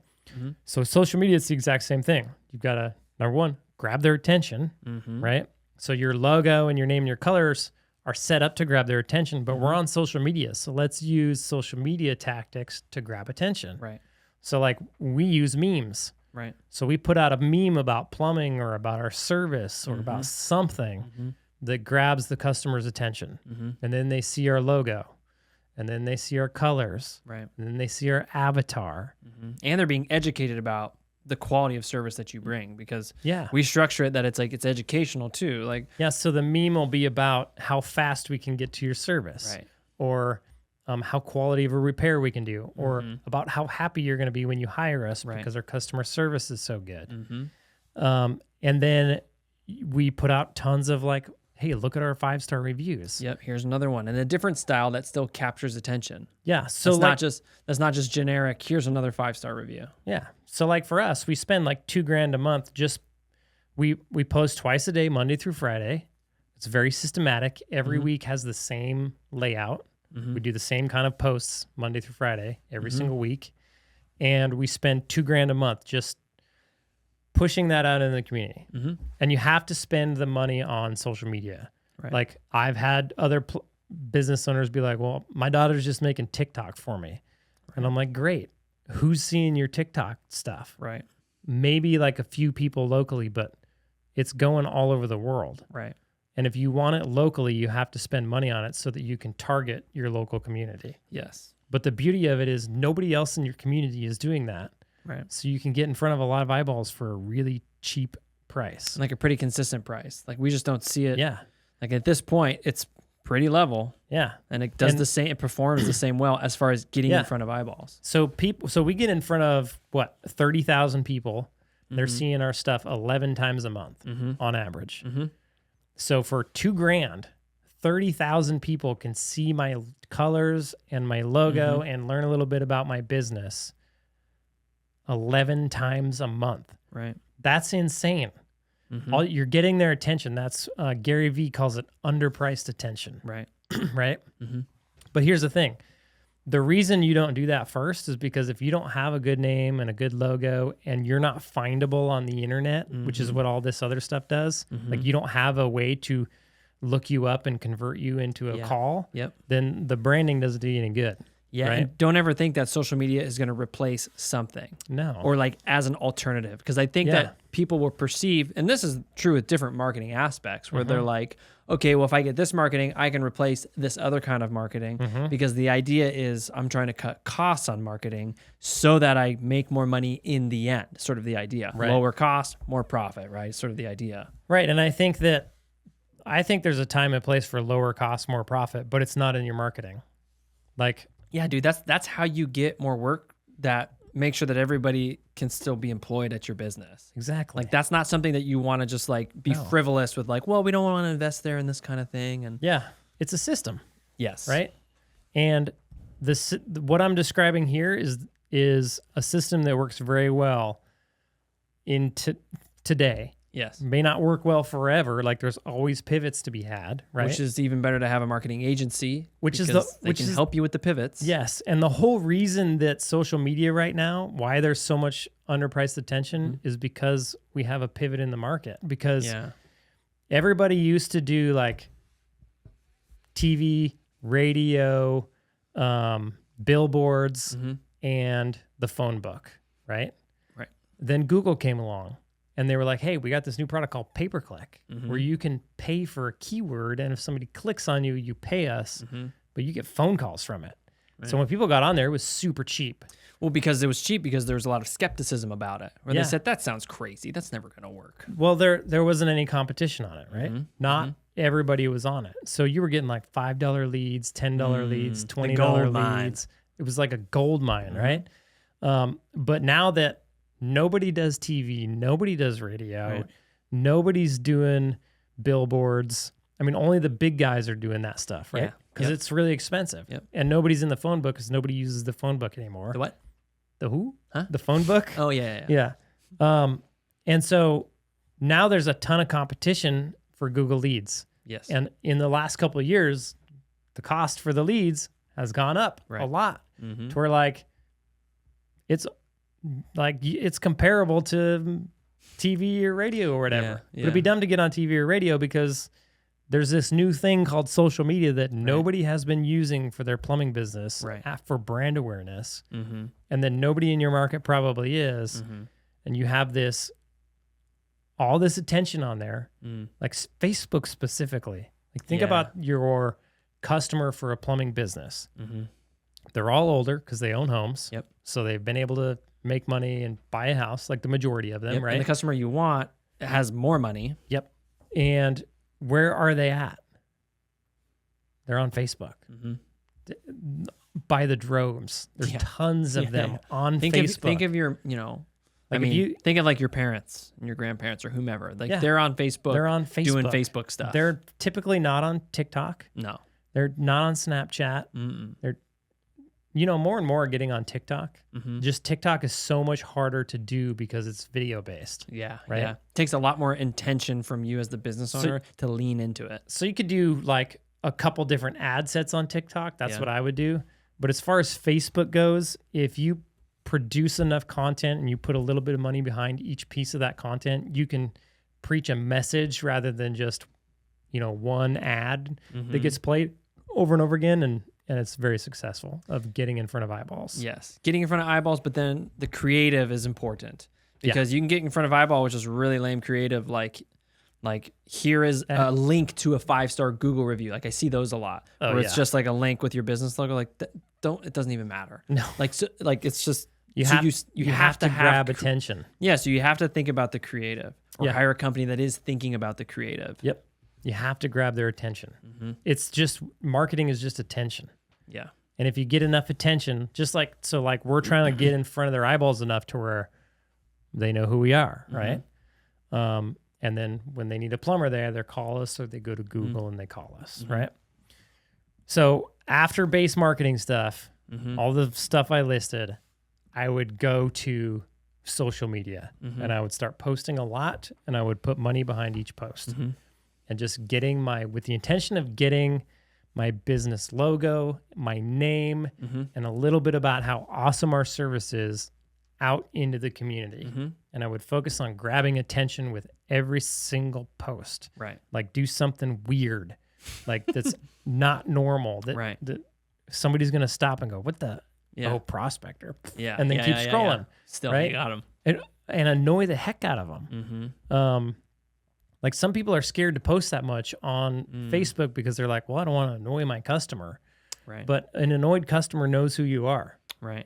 So social media, it's the exact same thing. You've got to, number one, grab their attention, right? So your logo and your name and your colors are set up to grab their attention, but we're on social media. So let's use social media tactics to grab attention. Right. So like we use memes. Right. So we put out a meme about plumbing or about our service or about something that grabs the customer's attention. And then they see our logo. And then they see our colors. Right. And then they see our avatar. And they're being educated about the quality of service that you bring, because Yeah. we structure it that it's like it's educational too. Like, Yeah, so the meme will be about how fast we can get to your service. right. Or how quality of a repair we can do, or about how happy you're going to be when you hire us because our customer service is so good. And then we put out tons of like, hey, look at our 5-star reviews. Yep. Here's another one, and a different style that still captures attention. Yeah. So that's not just generic. Here's another 5-star review. Yeah. So like for us, we spend like $2,000 a month. Just we post twice a day, Monday through Friday. It's very systematic. Every week has the same layout. We do the same kind of posts Monday through Friday every single week. And we spend $2,000 a month just pushing that out in the community. And you have to spend the money on social media. Right. Like I've had other business owners be like, well, my daughter's just making TikTok for me. And I'm like, great. Who's seeing your TikTok stuff? Right. Maybe like a few people locally, but it's going all over the world. Right. And if you want it locally, you have to spend money on it so that you can target your local community. Yes. But the beauty of it is nobody else in your community is doing that. Right. So you can get in front of a lot of eyeballs for a really cheap price. Like a pretty consistent price. Like we just don't see it. Yeah. Like at this point, it's pretty level. Yeah. And it does the same, it performs the same well as far as getting in front of eyeballs. So we get in front of 30,000 people. They're seeing our stuff 11 times a month on average. So for $2,000, 30,000 people can see my colors and my logo and learn a little bit about my business 11 times a month. Right. That's insane. You're getting their attention. That's Gary Vee calls it underpriced attention. Right. Right. But here's the thing. The reason you don't do that first is because if you don't have a good name and a good logo and you're not findable on the internet, which is what all this other stuff does, like you don't have a way to look you up and convert you into a call, then the branding doesn't do you any good. Yeah. Right? And don't ever think that social media is going to replace something. No. Or like as an alternative. Because I think that people will perceive, and this is true with different marketing aspects, where they're like, okay, well, if I get this marketing, I can replace this other kind of marketing. Because the idea is I'm trying to cut costs on marketing so that I make more money in the end. Sort of the idea. Right. Lower cost, more profit, right? Sort of the idea. Right. And I think there's a time and place for lower cost, more profit, but it's not in your marketing. Like, yeah, dude, that's how you get more work that makes sure that everybody can still be employed at your business. Exactly. Like that's not something that you want to just like be frivolous with, like, well, we don't want to invest there in this kind of thing. And yeah, it's a system. Yes. Right. And what I'm describing here is a system that works very well in today. Yes. May not work well forever. Like there's always pivots to be had, right? Which is even better to have a marketing agency, which can help you with the pivots. Yes, and the whole reason that social media right now, why there's so much underpriced attention, is because we have a pivot in the market. Because everybody used to do like TV, radio, billboards, and the phone book, right? Right. Then Google came along. And they were like, hey, we got this new product called pay-per-click where you can pay for a keyword. And if somebody clicks on you, you pay us, but you get phone calls from it. Right. So when people got on there, it was super cheap. Well, because it was cheap, because there was a lot of skepticism about it. Where they said, that sounds crazy. That's never going to work. Well, there wasn't any competition on it, right? Not everybody was on it. So you were getting like $5 leads, $10 leads, $20 leads. It was like a gold mine, right? But now that nobody does TV, nobody does radio, nobody's doing billboards. I mean, only the big guys are doing that stuff, right? Because it's really expensive. And nobody's in the phone book because nobody uses the phone book anymore. The what? The who? Huh? The phone book? Oh, yeah. And so now there's a ton of competition for Google leads. Yes. And in the last couple of years, the cost for the leads has gone up a lot to where like it's comparable to TV or radio or whatever. But it'd be dumb to get on TV or radio because there's this new thing called social media that nobody has been using for their plumbing business for brand awareness. And then nobody in your market probably is. And you have all this attention on there, like Facebook specifically. Like think about your customer for a plumbing business. They're all older because they own homes. So they've been able to make money and buy a house, like the majority of them, right? And the customer you want has more money. And where are they at? They're on Facebook. By the droves. There's tons of them on Facebook. Think of your, think of like your parents and your grandparents or whomever. Like they're on Facebook. They're on Facebook. Doing Facebook stuff. They're typically not on TikTok. No. They're not on Snapchat. They're more and more are getting on TikTok. Just TikTok is so much harder to do because it's video based. Right? It takes a lot more intention from you as the business owner to lean into it. So you could do like a couple different ad sets on TikTok. That's what I would do. But as far as Facebook goes, if you produce enough content and you put a little bit of money behind each piece of that content, you can preach a message rather than just, one ad that gets played over and over again. And it's very successful of getting in front of eyeballs. Yes, getting in front of eyeballs, but then the creative is important because you can get in front of eyeball, which is really lame creative. Like here is a link to a 5-star Google review. Like I see those a lot, where it's just like a link with your business logo. Like it doesn't even matter. No, it's just you have to grab attention. Yeah, so you have to think about the creative, or hire a company that is thinking about the creative. You have to grab their attention. It's just marketing is just attention. Yeah. And if you get enough attention, we're trying to get in front of their eyeballs enough to where they know who we are, right? And then when they need a plumber, they either call us or they go to Google and they call us, right? So after base marketing stuff, all the stuff I listed, I would go to social media and I would start posting a lot and I would put money behind each post and just with the intention of getting my business logo, my name, and a little bit about how awesome our service is out into the community. And I would focus on grabbing attention with every single post. Right. Like do something weird, like that's not normal. That somebody's going to stop and go, what the? Oh, prospector. And then keep scrolling. Still, you got them. And annoy the heck out of them. Like some people are scared to post that much on Facebook because they're like, well, I don't want to annoy my customer. Right. But an annoyed customer knows who you are. Right.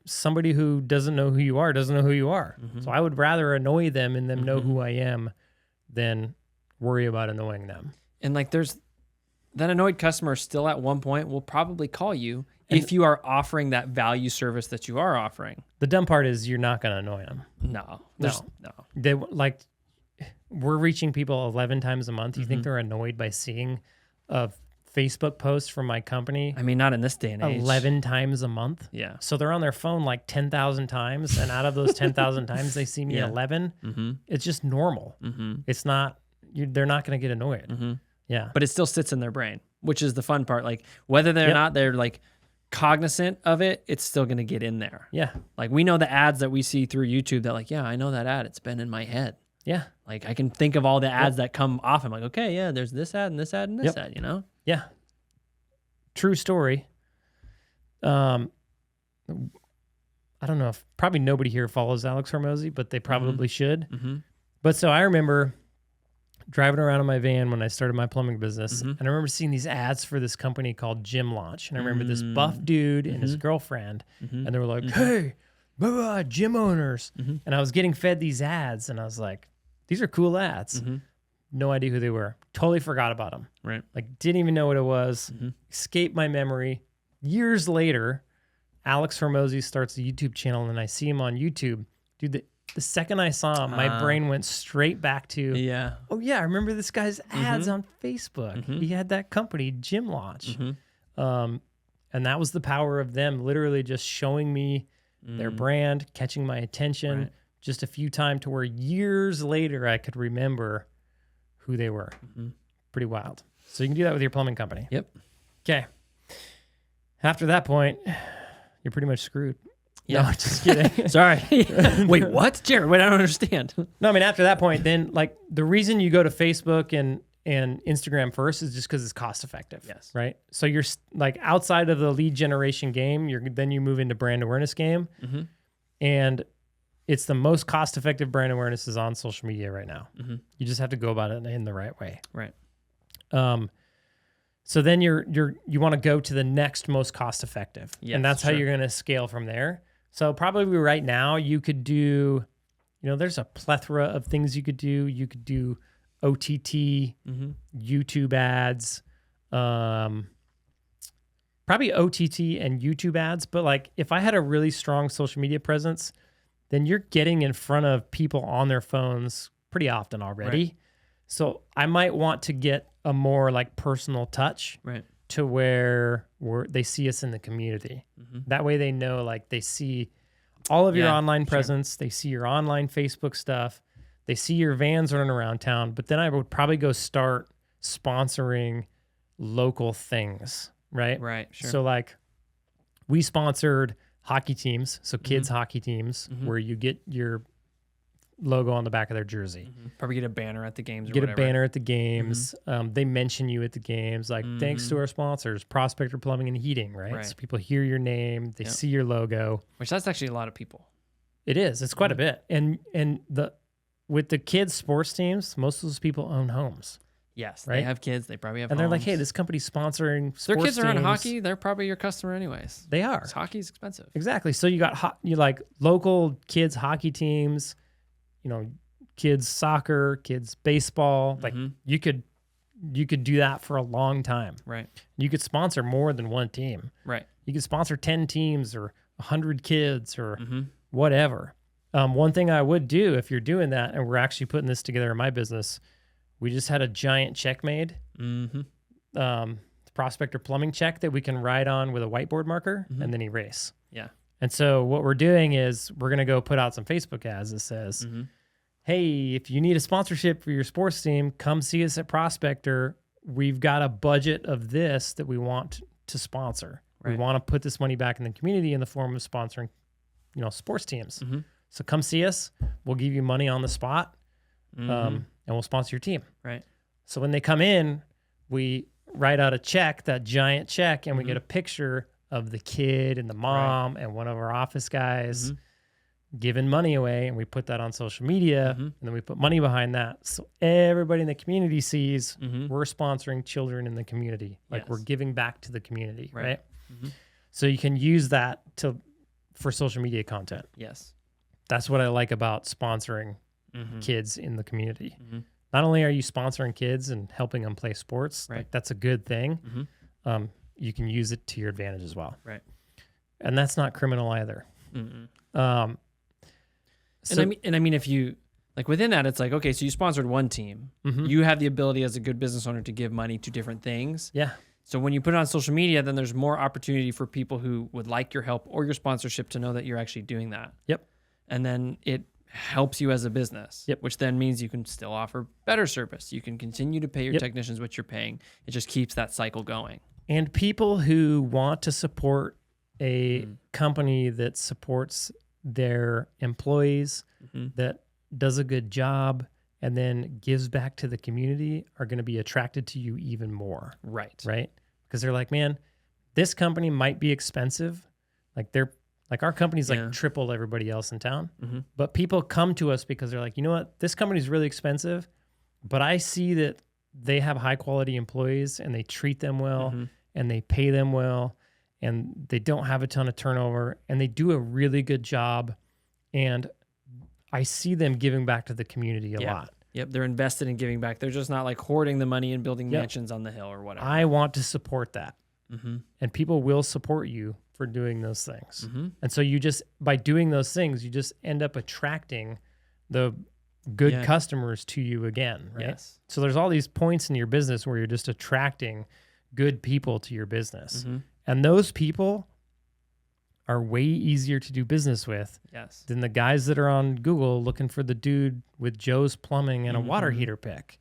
Somebody who doesn't know who you are doesn't know who you are. So I would rather annoy them and them know who I am than worry about annoying them. And like there's that annoyed customer still at one point will probably call you if you are offering that value service that you are offering. The dumb part is you're not going to annoy them. No. They we're reaching people 11 times a month. You think they're annoyed by seeing a Facebook posts from my company I mean, not in this day and age. 11 times a month. Yeah. So they're on their phone like 10,000 times. And out of those 10,000 times they see me Yeah. 11, Mm-hmm. it's just normal. Mm-hmm. It's not, they're not going to get annoyed. Mm-hmm. Yeah. But it still sits in their brain, which is the fun part. Like whether they're not, they're like cognizant of it, it's still going to get in there. Yeah. Like we know the ads that we see through YouTube that like, yeah, I know that ad. It's been in my head. Yeah. Like I can think of all the ads that come off. I'm like, okay, yeah, there's this ad and this ad and this ad, you know? Yeah. True story. I don't know if probably nobody here follows Alex Hormozy, but they probably should. Mm-hmm. But so I remember driving around in my van when I started my plumbing business, Mm-hmm. and I remember seeing these ads for this company called Gym Launch. And I remember this buff dude and his girlfriend, and they were like, hey, gym owners. And I was getting fed these ads, and I was like, these are cool ads. No idea who they were. Totally forgot about them. Right. Like, didn't even know what it was. Escaped my memory. Years later, Alex Hormozy starts a YouTube channel, and I see him on YouTube. Dude, the second I saw him, my brain went straight back to, oh, yeah, I remember this guy's ads on Facebook. He had that company, Gym Launch. And that was the power of them literally just showing me their brand, catching my attention just a few times to where years later I could remember who they were. Pretty wild. So you can do that with your plumbing company. Yep. Okay. After that point, you're pretty much screwed. Yeah. No, just kidding. Sorry. Wait, what? Jared, wait, I don't understand. No, I mean, after that point, then like the reason you go to Facebook and Instagram first is just because it's cost effective. Yes. Right. So you're like outside of the lead generation game, then you move into brand awareness game. And it's the most cost effective brand awareness is on social media right now. You just have to go about it in the right way. Right. So then you want to go to the next most cost effective. Yes, and that's how you're going to scale from there. So probably right now you could do, there's a plethora of things you could do. You could do OTT, YouTube ads, probably OTT and YouTube ads. But like if I had a really strong social media presence, then you're getting in front of people on their phones pretty often already. Right. So I might want to get a more like personal touch to where they see us in the community. That way they know, like they see all of your online presence. They see your online Facebook stuff. They see your vans running around town. But then I would probably go start sponsoring local things, right? Right, sure. So like we sponsored hockey teams, so kids hockey teams, where you get your logo on the back of their jersey. Probably get a banner at the games or get whatever. a banner at the games. They mention you at the games, like thanks to our sponsors, Prospector Plumbing and Heating, right? So people hear your name, they see your logo. Which that's actually a lot of people. It is. It's quite a bit. And with the kids sports teams, most of those people own homes. Yes, right? They have kids. They probably have and they're like, homes. hey, this company's sponsoring sports their kids are on teams. hockey. They're probably your customer anyways. They are. 'Cause hockey's expensive. Exactly. So you got you like local kids hockey teams, kids soccer, kids baseball. Like you could do that for a long time. Right. You could sponsor more than one team. Right. You could sponsor 10 teams or 100 kids or whatever. One thing I would do if you're doing that, and we're actually putting this together in my business, we just had a giant check made. Prospector Plumbing check that we can write on with a whiteboard marker and then erase. Yeah. And so what we're doing is we're going to go put out some Facebook ads that says, hey, if you need a sponsorship for your sports team, come see us at Prospector. We've got a budget of this that we want to sponsor. Right. We want to put this money back in the community in the form of sponsoring, sports teams. So come see us. We'll give you money on the spot, and we'll sponsor your team. Right. So when they come in, we write out a check, that giant check, and we get a picture of the kid and the mom and one of our office guys giving money away, and we put that on social media, and then we put money behind that. So everybody in the community sees we're sponsoring children in the community. Like we're giving back to the community, right? So you can use that for social media content. Yes. That's what I like about sponsoring kids in the community. Not only are you sponsoring kids and helping them play sports, like that's a good thing. You can use it to your advantage as well. Right. And that's not criminal either. So, and I mean, if you like within that, it's like, okay, so you sponsored one team. You have the ability as a good business owner to give money to different things. Yeah. So when you put it on social media, then there's more opportunity for people who would like your help or your sponsorship to know that you're actually doing that. Yep. And then it helps you as a business, yep. which then means you can still offer better service. You can continue to pay your technicians what you're paying. It just keeps that cycle going. And people who want to support a company that supports their employees, that does a good job, and then gives back to the community are going to be attracted to you even more. Right. Right? Because they're like, man, this company might be expensive. Like our company's like triple everybody else in town. But people come to us because they're like, you know what? This company's really expensive, but I see that they have high quality employees and they treat them well and they pay them well and they don't have a ton of turnover and they do a really good job. And I see them giving back to the community a lot. Yep, they're invested in giving back. They're just not like hoarding the money and building mansions on the hill or whatever. I want to support that. And people will support you for doing those things. And so you just, by doing those things, you just end up attracting the good customers to you again, right? Yes. So there's all these points in your business where you're just attracting good people to your business. And those people are way easier to do business with than the guys that are on Google looking for the dude with Joe's Plumbing and a water heater pick.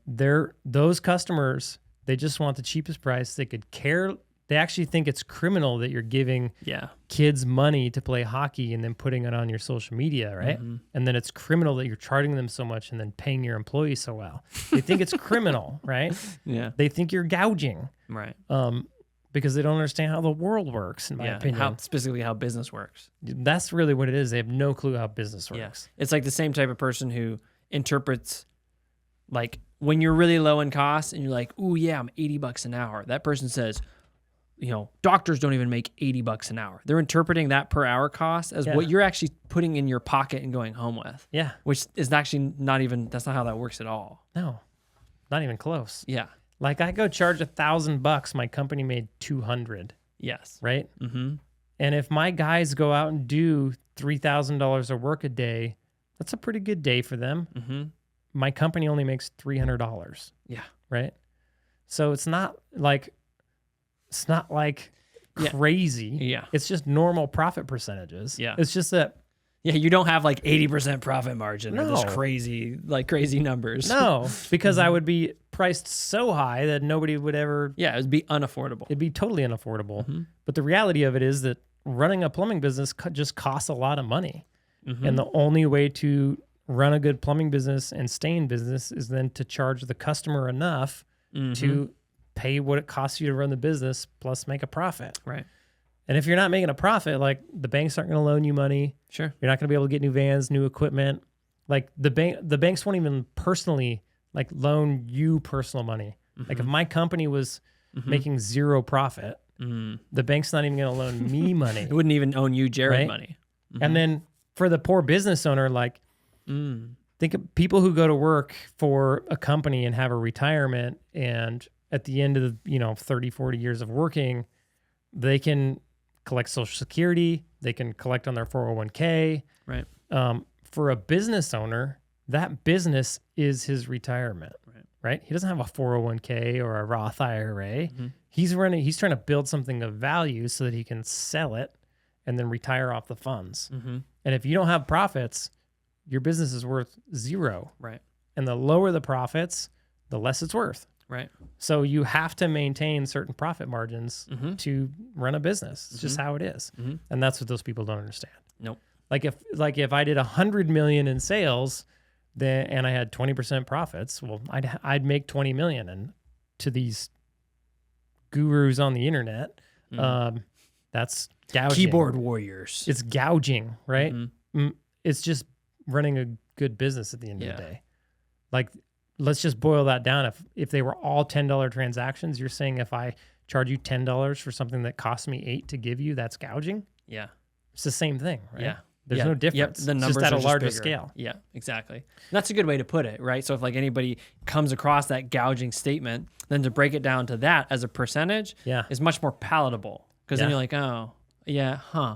Those customers, they just want the cheapest price. They could care. They actually think it's criminal that you're giving kids money to play hockey and then putting it on your social media, right? And then it's criminal that you're charging them so much and then paying your employees so well. They think it's criminal, right? Yeah. They think you're gouging. Right. Because they don't understand how the world works, in my opinion. Specifically how business works. That's really what it is. They have no clue how business works. It's like the same type of person who interprets, like, when you're really low in cost and you're like, ooh, yeah, I'm $80 an hour. That person says, you know, doctors don't even make $80 an hour. They're interpreting that per hour cost as what you're actually putting in your pocket and going home with. Yeah. Which is actually not even, that's not how that works at all. No, not even close. Yeah. Like I go charge $1,000, my company made 200. Yes. Right? And if my guys go out and do $3,000 of work a day, that's a pretty good day for them. My company only makes $300. Yeah. Right? So it's not like crazy. Yeah. It's just normal profit percentages. Yeah. It's just that. Yeah, you don't have like 80% profit margin or this No. crazy numbers. No, because I would be priced so high that nobody would ever. Yeah, it would be unaffordable. It'd be totally unaffordable. But the reality of it is that running a plumbing business just costs a lot of money. And the only way to run a good plumbing business and stay in business is then to charge the customer enough to pay what it costs you to run the business plus make a profit. Right. And if you're not making a profit, like the banks aren't going to loan you money. Sure. You're not going to be able to get new vans, new equipment. Like the banks won't even personally like loan you personal money. Like if my company was making zero profit, the bank's not even going to loan me money. It wouldn't even own you, Jared, money. And then for the poor business owner, like think of people who go to work for a company and have a retirement, and at the end of the 30, 40 years of working, they can collect Social Security, they can collect on their 401k. Right. For a business owner, that business is his retirement. Right? He doesn't have a 401k or a Roth IRA. He's trying to build something of value so that he can sell it and then retire off the funds. And if you don't have profits, your business is worth zero. Right. And the lower the profits, the less it's worth. Right. So you have to maintain certain profit margins to run a business. It's just how it is. And that's what those people don't understand. Nope. Like if I did 100 million in sales, and I had 20% profits, well, I'd make 20 million. And to these gurus on the internet, that's gouging. Keyboard warriors. It's gouging, right? It's just running a good business at the end of the day. Like, let's just boil that down. If they were all $10 transactions, you're saying if I charge you $10 for something that cost me $8 to give you, that's gouging? Yeah. It's the same thing, right? Yeah. There's no difference. The numbers it's just at are a larger bigger. scale. Yeah, exactly. And that's a good way to put it, right? So if like anybody comes across that gouging statement, then to break it down to that as a percentage is much more palatable. Because then you're like, oh, yeah, huh.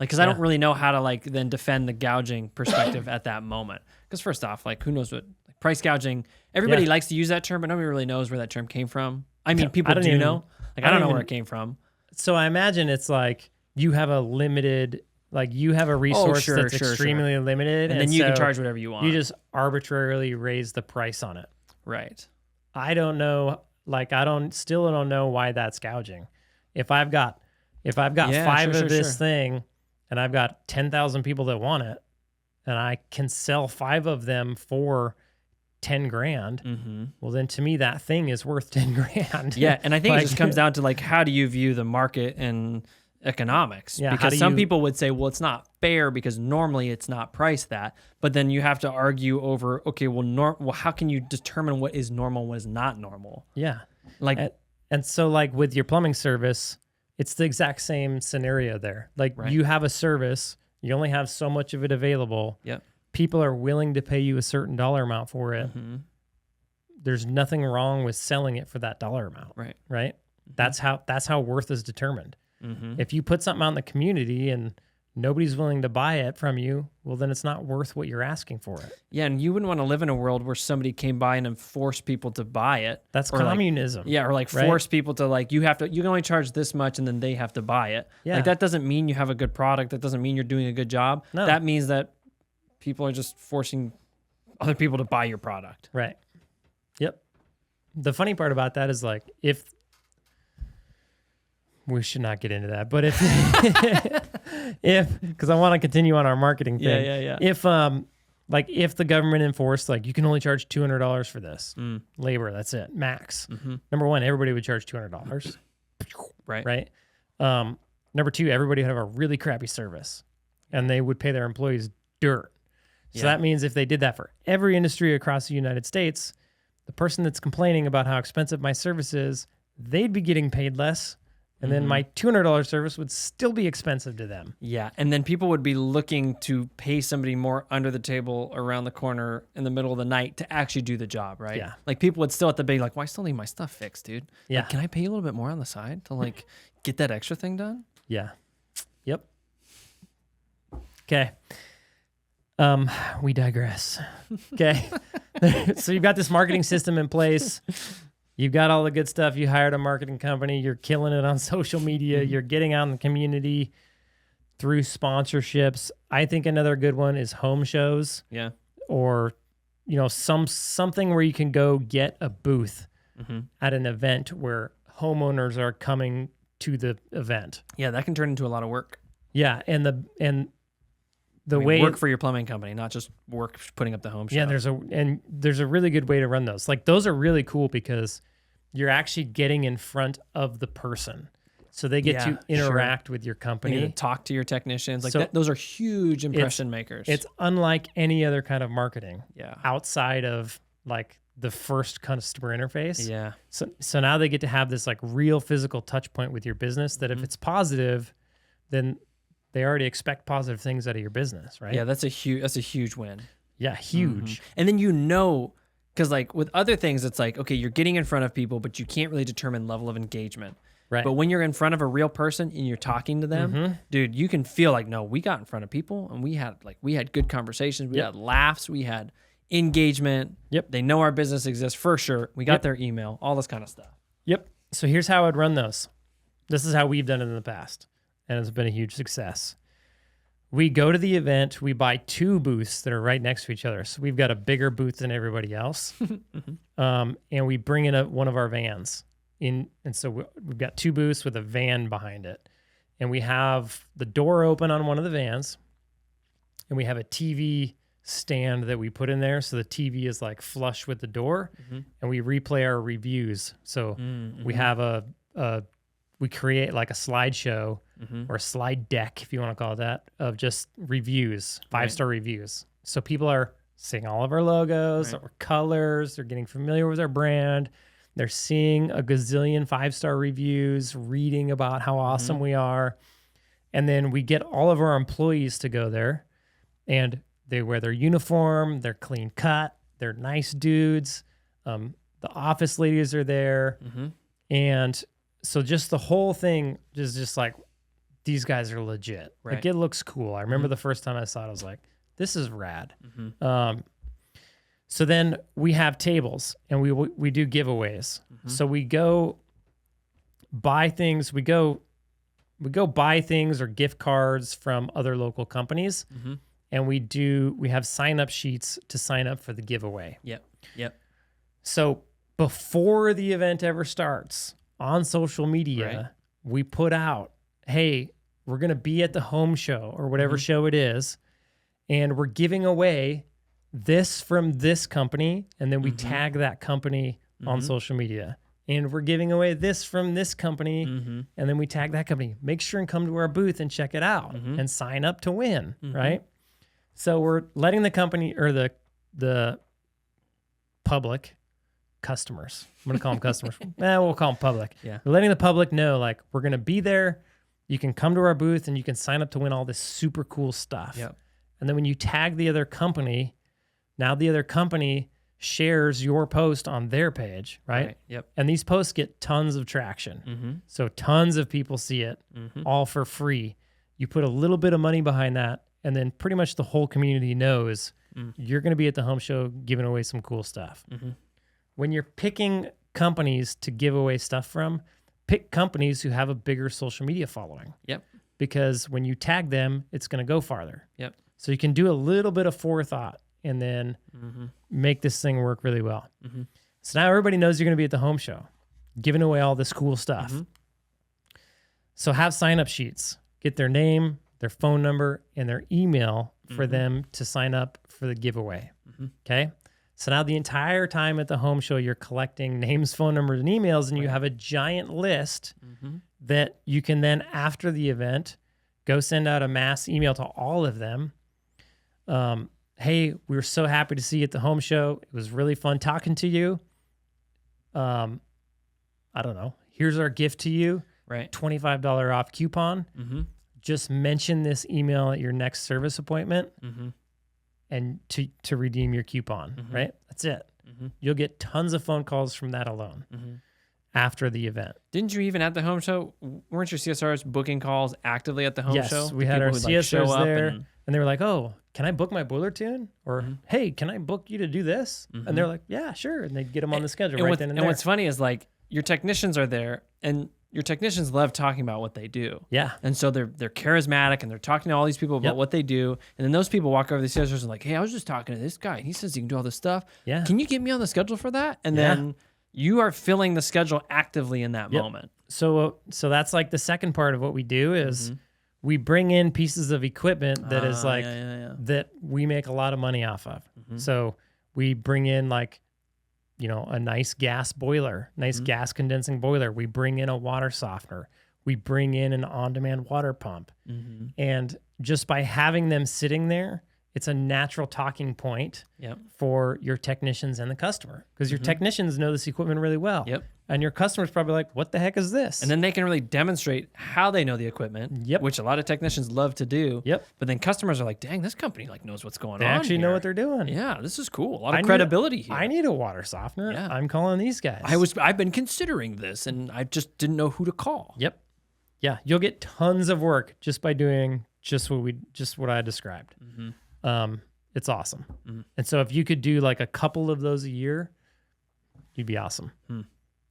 Like, because I don't really know how to like then defend the gouging perspective at that moment. Because first off, like who knows what like price gouging? Everybody likes to use that term, but nobody really knows where that term came from. I mean, people do know. Like, I don't know where it came from. So I imagine it's like you have a limited, like you have a resource that's extremely limited. And then you can charge whatever you want. You just arbitrarily raise the price on it. Right. I don't know. Like, still don't know why that's gouging. If I've got five of this thing and I've got 10,000 people that want it and I can sell 5 of them for 10 grand, well, then to me, that thing is worth 10 grand. Yeah. And I think it just comes down to like, how do you view the market and economics? Yeah, because some people would say, well, it's not fair because normally it's not priced that. But then you have to argue over, okay, well, how can you determine what is normal and what is not normal? Yeah. Like, and so like with your plumbing service, it's the exact same scenario there. Like you have a service, you only have so much of it available. Yep. People are willing to pay you a certain dollar amount for it. There's nothing wrong with selling it for that dollar amount. Right. Right. That's how worth is determined. If you put something out in the community and nobody's willing to buy it from you, well, then it's not worth what you're asking for it. Yeah, and you wouldn't want to live in a world where somebody came by and forced people to buy it. That's communism. Or like force people to like, you can only charge this much and then they have to buy it. Yeah. Like that doesn't mean you have a good product. That doesn't mean you're doing a good job. No. That means that people are just forcing other people to buy your product. Right. Yep. The funny part about that is like, if we should not get into that, but because I want to continue on our marketing thing. Yeah. If the government enforced, like, you can only charge $200 for this labor, that's it, max. Number one, everybody would charge $200. Right. Number two, everybody would have a really crappy service and they would pay their employees dirt. So that means if they did that for every industry across the United States, the person that's complaining about how expensive my service is, they'd be getting paid less. And then my $200 service would still be expensive to them. Yeah, and then people would be looking to pay somebody more under the table, around the corner, in the middle of the night to actually do the job, right? Yeah. Like people would still at the bay like, well, I still need my stuff fixed, dude. Yeah. Like, can I pay you a little bit more on the side to like get that extra thing done? Yeah. Yep. Okay. We digress. Okay. So you've got this marketing system in place. You've got all the good stuff. You hired a marketing company. You're killing it on social media. You're getting out in the community through sponsorships. I think another good one is home shows. Yeah. Or, something where you can go get a booth at an event where homeowners are coming to the event. Yeah, that can turn into a lot of work. Yeah, work for your plumbing company, not just work putting up the home show. Yeah, there's a really good way to run those. Like, those are really cool because you're actually getting in front of the person. So they get to interact with your company. You talk to your technicians. Like those are huge impression makers. It's unlike any other kind of marketing. Yeah. Outside of like the first customer interface. Yeah. So now they get to have this like real physical touch point with your business that if it's positive, then they already expect positive things out of your business, right? Yeah, that's a huge win. Yeah, huge. And then because like with other things, it's like, okay, you're getting in front of people, but you can't really determine level of engagement. Right. But when you're in front of a real person and you're talking to them, dude, you can feel like, no, we got in front of people and we had good conversations, we had laughs, we had engagement. Yep. They know our business exists for sure. We got their email, all this kind of stuff. Yep. So here's how I'd run those. This is how we've done it in the past, and it's been a huge success. We go to the event, we buy 2 booths that are right next to each other. So we've got a bigger booth than everybody else. And we bring in one of our vans. And so we've got 2 booths with a van behind it. And we have the door open on one of the vans. And we have a TV stand that we put in there. So the TV is like flush with the door. And we replay our reviews. So we have we create like a slideshow or a slide deck, if you want to call it that, of just reviews, 5-star reviews. So people are seeing all of our logos, our colors, they're getting familiar with our brand. They're seeing a gazillion 5-star reviews, reading about how awesome we are. And then we get all of our employees to go there, and they wear their uniform, they're clean cut, they're nice dudes. The office ladies are there. And so just the whole thing is just like, these guys are legit. Right. Like, it looks cool. I remember the first time I saw it, I was like, this is rad. So then we have tables and we do giveaways. So we go buy things. We go buy things or gift cards from other local companies, and we have sign up sheets to sign up for the giveaway. Yep. So before the event ever starts on social media, we put out, hey, we're going to be at the home show or whatever show it is, and we're giving away this from this company, and then we tag that company on social media. And we're giving away this from this company, and then we tag that company. Make sure and come to our booth and check it out and sign up to win, right? So we're letting the company or the public customers, I'm going to call them customers. We'll call them public. Yeah. We're letting the public know, like, we're going to be there. You can come to our booth and you can sign up to win all this super cool stuff. Yep. And then when you tag the other company, now the other company shares your post on their page, right? Yep. And these posts get tons of traction. So tons of people see it, all for free. You put a little bit of money behind that, and then pretty much the whole community knows you're going to be at the home show giving away some cool stuff. When you're picking companies to give away stuff from, pick companies who have a bigger social media following. Yep. Because when you tag them, it's going to go farther. Yep. So you can do a little bit of forethought and then make this thing work really well. So now everybody knows you're going to be at the home show, giving away all this cool stuff. So have sign-up sheets. Get their name, their phone number, and their email for them to sign up for the giveaway. Okay? So now the entire time at the home show, you're collecting names, phone numbers, and emails, and you have a giant list that you can then, after the event, go send out a mass email to all of them. Hey, we were so happy to see you at the home show. It was really fun talking to you. I don't know. Here's our gift to you. Right. $25 off coupon. Just mention this email at your next service appointment and to redeem your coupon, right? That's it. You'll get tons of phone calls from that alone after the event. Didn't you even at the home show, weren't your CSRs booking calls actively at the home show? Yes, we had our CSRs there, and they were like, oh, can I book my boiler tune? Or, hey, can I book you to do this? And they're like, yeah, sure. And they'd get them on the schedule right then and there. And what's funny is, like, your technicians are there, and your technicians love talking about what they do. Yeah. And so they're charismatic, and they're talking to all these people about what they do. And then those people walk over to the CSRs and like, hey, I was just talking to this guy, and he says he can do all this stuff. Yeah. Can you get me on the schedule for that? And then you are filling the schedule actively in that moment. So that's like the second part of what we do is we bring in pieces of equipment that is like that we make a lot of money off of. So we bring in, like, you know, a nice gas boiler, nice gas condensing boiler. We bring in a water softener. We bring in an on-demand water pump. And just by having them sitting there, it's a natural talking point for your technicians and the customer, because your technicians know this equipment really well. And your customer's probably like, what the heck is this? And then they can really demonstrate how they know the equipment, which a lot of technicians love to do. But then customers are like, dang, this company like knows what's going on. They actually here. know what they're doing. Yeah, this is cool. A lot of credibility here. I need a water softener. I'm calling these guys. I've been considering this, and I just didn't know who to call. Yeah, you'll get tons of work just by doing just what I described. It's awesome. And so if you could do like a couple of those a year, you'd be awesome.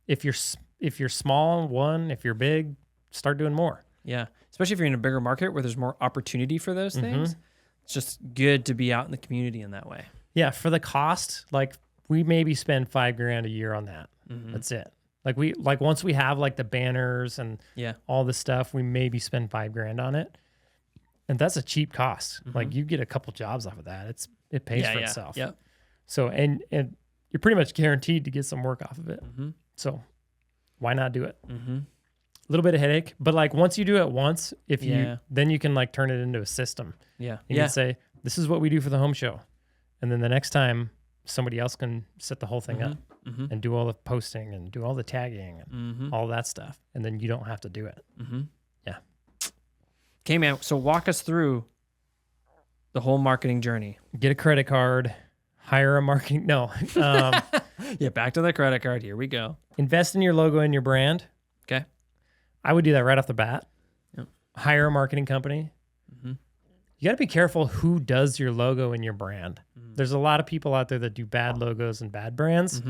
If you're small, one. If you're big, start doing more. Yeah, especially if you're in a bigger market where there's more opportunity for those things. It's just good to be out in the community in that way. Yeah, for the cost, like, we maybe spend $5,000 a year on that. That's it. Like once we have like the banners and all the stuff, we maybe spend $5,000 on it. And that's a cheap cost. Like, you get a couple jobs off of that. It pays for itself. So, and you're pretty much guaranteed to get some work off of it. So why not do it? A little bit of headache, but like once you do it once, then you can like turn it into a system. You can say, this is what we do for the home show. And then the next time somebody else can set the whole thing up and do all the posting and do all the tagging and all that stuff. And then you don't have to do it. Okay, man. So walk us through the whole marketing journey. Get a credit card, hire a marketing. No. Back to the credit card. Here we go. Invest in your logo and your brand. Okay. I would do that right off the bat. Hire a marketing company. you got to be careful who does your logo and your brand. There's a lot of people out there that do bad logos and bad brands.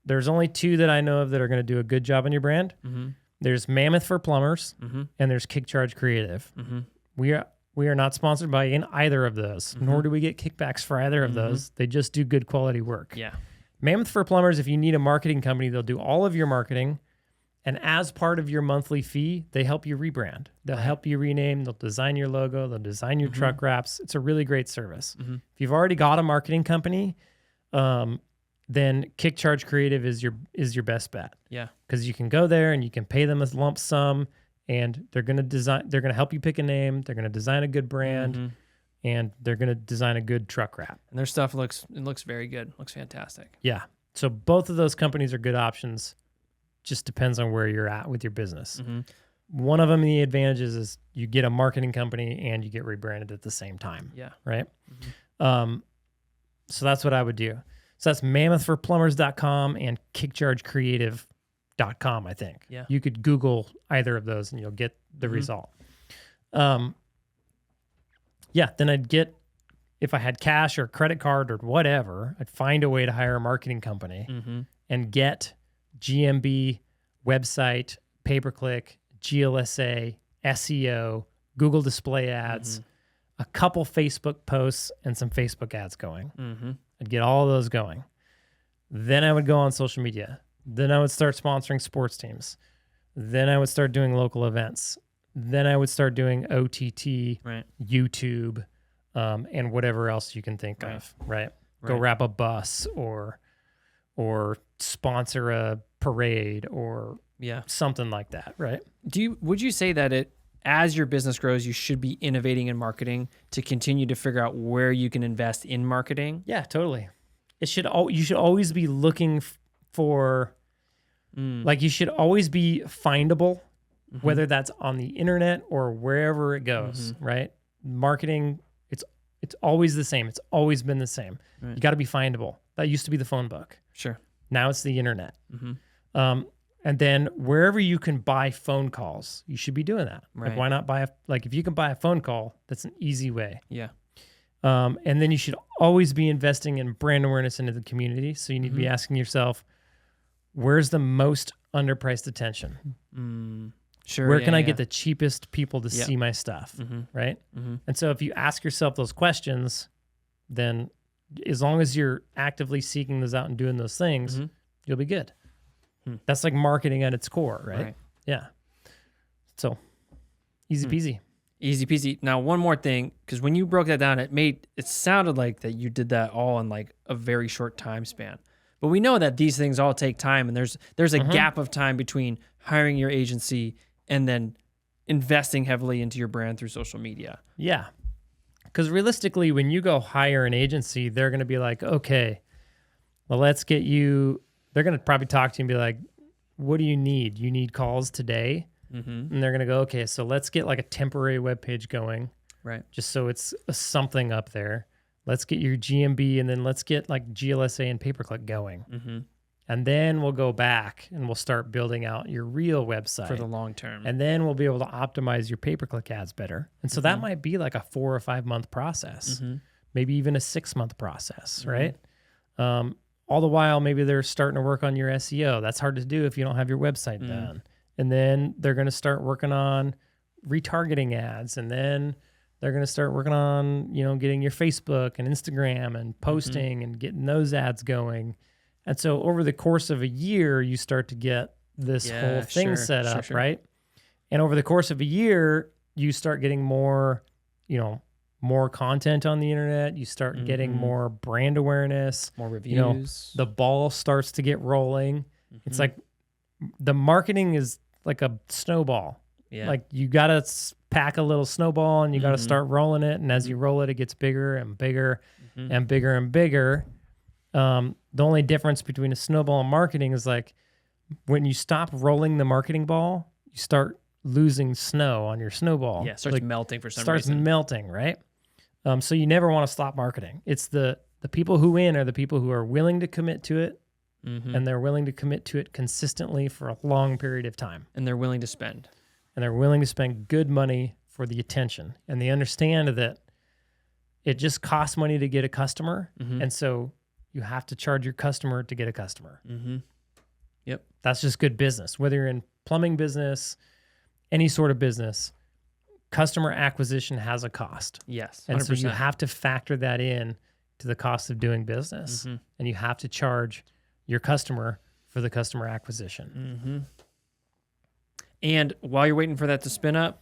There's only 2 that I know of that are going to do a good job on your brand. There's Mammoth for Plumbers, and there's Kickcharge Creative. We are not sponsored by either of those, nor do we get kickbacks for either of those. They just do good quality work. Yeah. Mammoth for Plumbers, if you need a marketing company, they'll do all of your marketing. And as part of your monthly fee, they help you rebrand. They'll help you rename. They'll design your logo. They'll design your truck wraps. It's a really great service. If you've already got a marketing company, then Kickcharge Creative is your best bet. Yeah. Because you can go there and you can pay them a lump sum, and they're gonna help you pick a name. They're gonna design a good brand, and they're gonna design a good truck wrap. And their stuff looks very good. Looks fantastic. Yeah. So both of those companies are good options. Just depends on where you're at with your business. One of them, the advantages is you get a marketing company and you get rebranded at the same time. Yeah. Right. So that's what I would do. So that's mammothforplumbers.com and kickchargecreative.com, I think. Yeah. You could Google either of those and you'll get the result. Then I'd get, if I had cash or credit card or whatever, I'd find a way to hire a marketing company and get GMB, website, pay-per-click, GLSA, SEO, Google display ads, a couple Facebook posts, and some Facebook ads going. I'd get all of those going. Then I would go on social media. Then I would start sponsoring sports teams. Then I would start doing local events. Then I would start doing OTT, YouTube, and whatever else you can think of, right? Go wrap a bus or sponsor a parade or something like that, right? Would you say that as your business grows, you should be innovating in marketing to continue to figure out where you can invest in marketing? Yeah, totally. You should always be looking for, like, you should always be findable, whether that's on the internet or wherever it goes, right? Marketing, it's always the same. It's always been the same. You got to be findable. That used to be the phone book. Sure. Now it's the internet. And then wherever you can buy phone calls, you should be doing that. Like, why not if you can buy a phone call, that's an easy way. Yeah. And then you should always be investing in brand awareness into the community. So you need to be asking yourself, where's the most underpriced attention? Sure. Where can I get the cheapest people to see my stuff? Right. And so if you ask yourself those questions, then as long as you're actively seeking those out and doing those things, you'll be good. That's like marketing at its core, right? Yeah. So easy peasy. Easy peasy. Now, one more thing, because when you broke that down, it sounded like that you did that all in like a very short time span. But we know that these things all take time, and there's a gap of time between hiring your agency and then investing heavily into your brand through social media. Yeah. Because realistically, when you go hire an agency, they're going to be like, okay, well, let's get you. They're going to probably talk to you and be like, what do you need? You need calls today? And they're going to go, okay, so let's get like a temporary web page going. Right. Just so it's something up there. Let's get your GMB, and then let's get like GLSA and pay-per-click going. And then we'll go back and we'll start building out your real website. For the long term. And then we'll be able to optimize your pay-per-click ads better. And so that might be like a 4 or 5 month process, maybe even a 6 month process, right? All the while, maybe they're starting to work on your SEO. That's hard to do if you don't have your website done. And then they're going to start working on retargeting ads. And then they're going to start working on, getting your Facebook and Instagram and posting and getting those ads going. And so over the course of a year, you start to get this whole thing set up, right? And over the course of a year, you start getting more content on the internet. You start getting more brand awareness, more reviews. The ball starts to get rolling. It's like the marketing is like a snowball. Yeah. Like you got to pack a little snowball and you got to start rolling it. And as you roll it, it gets bigger and bigger and bigger and bigger. The only difference between a snowball and marketing is like when you stop rolling the marketing ball, you start losing snow on your snowball. Yeah, it starts melting for some reason. Starts melting, right? So you never want to stop marketing. It's the people who win are the people who are willing to commit to it, and they're willing to commit to it consistently for a long period of time. And they're willing to spend. And they're willing to spend good money for the attention, and they understand that it just costs money to get a customer. And so you have to charge your customer to get a customer. Yep. That's just good business. Whether you're in plumbing business, any sort of business, customer acquisition has a cost. Yes. 100%. And so you have to factor that in to the cost of doing business. And you have to charge your customer for the customer acquisition. And while you're waiting for that to spin up,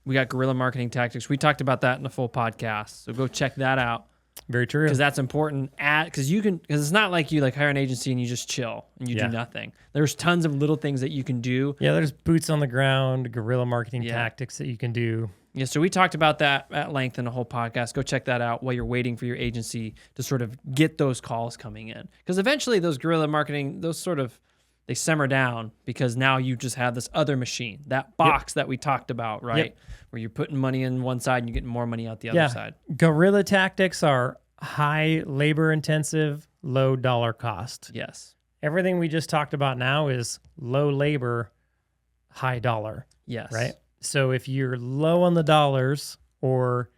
we got guerrilla marketing tactics. We talked about that in a full podcast. So go check that out. Very true. Because that's important. Because it's not like you like hire an agency and you just chill and you do nothing. There's tons of little things that you can do. Yeah, there's boots on the ground, guerrilla marketing tactics that you can do. Yeah, so we talked about that at length in a whole podcast. Go check that out while you're waiting for your agency to sort of get those calls coming in. Because eventually those guerrilla marketing, they simmer down because now you just have this other machine, that box that we talked about, right? Where you're putting money in one side and you're getting more money out the other side. Guerrilla tactics are high labor intensive, low dollar cost. Yes. Everything we just talked about now is low labor, high dollar. Yes. Right? So if you're low on the dollars, or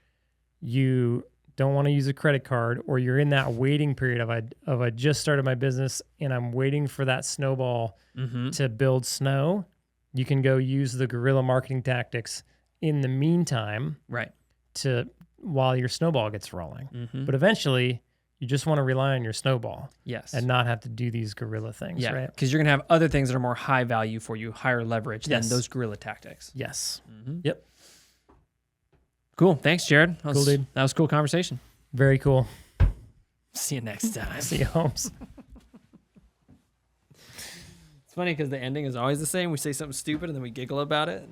you don't want to use a credit card, or you're in that waiting period of I just started my business and I'm waiting for that snowball to build snow, you can go use the guerrilla marketing tactics in the meantime, right, while your snowball gets rolling. But eventually you just want to rely on your snowball. Yes. And not have to do these guerrilla things, right? Because you're going to have other things that are more high value for you, higher leverage than those guerrilla tactics. Yes. Yep. Cool. Thanks, Jared. Cool, dude. That was a cool conversation. Very cool. See you next time. See you, Holmes. It's funny because the ending is always the same. We say something stupid and then we giggle about it.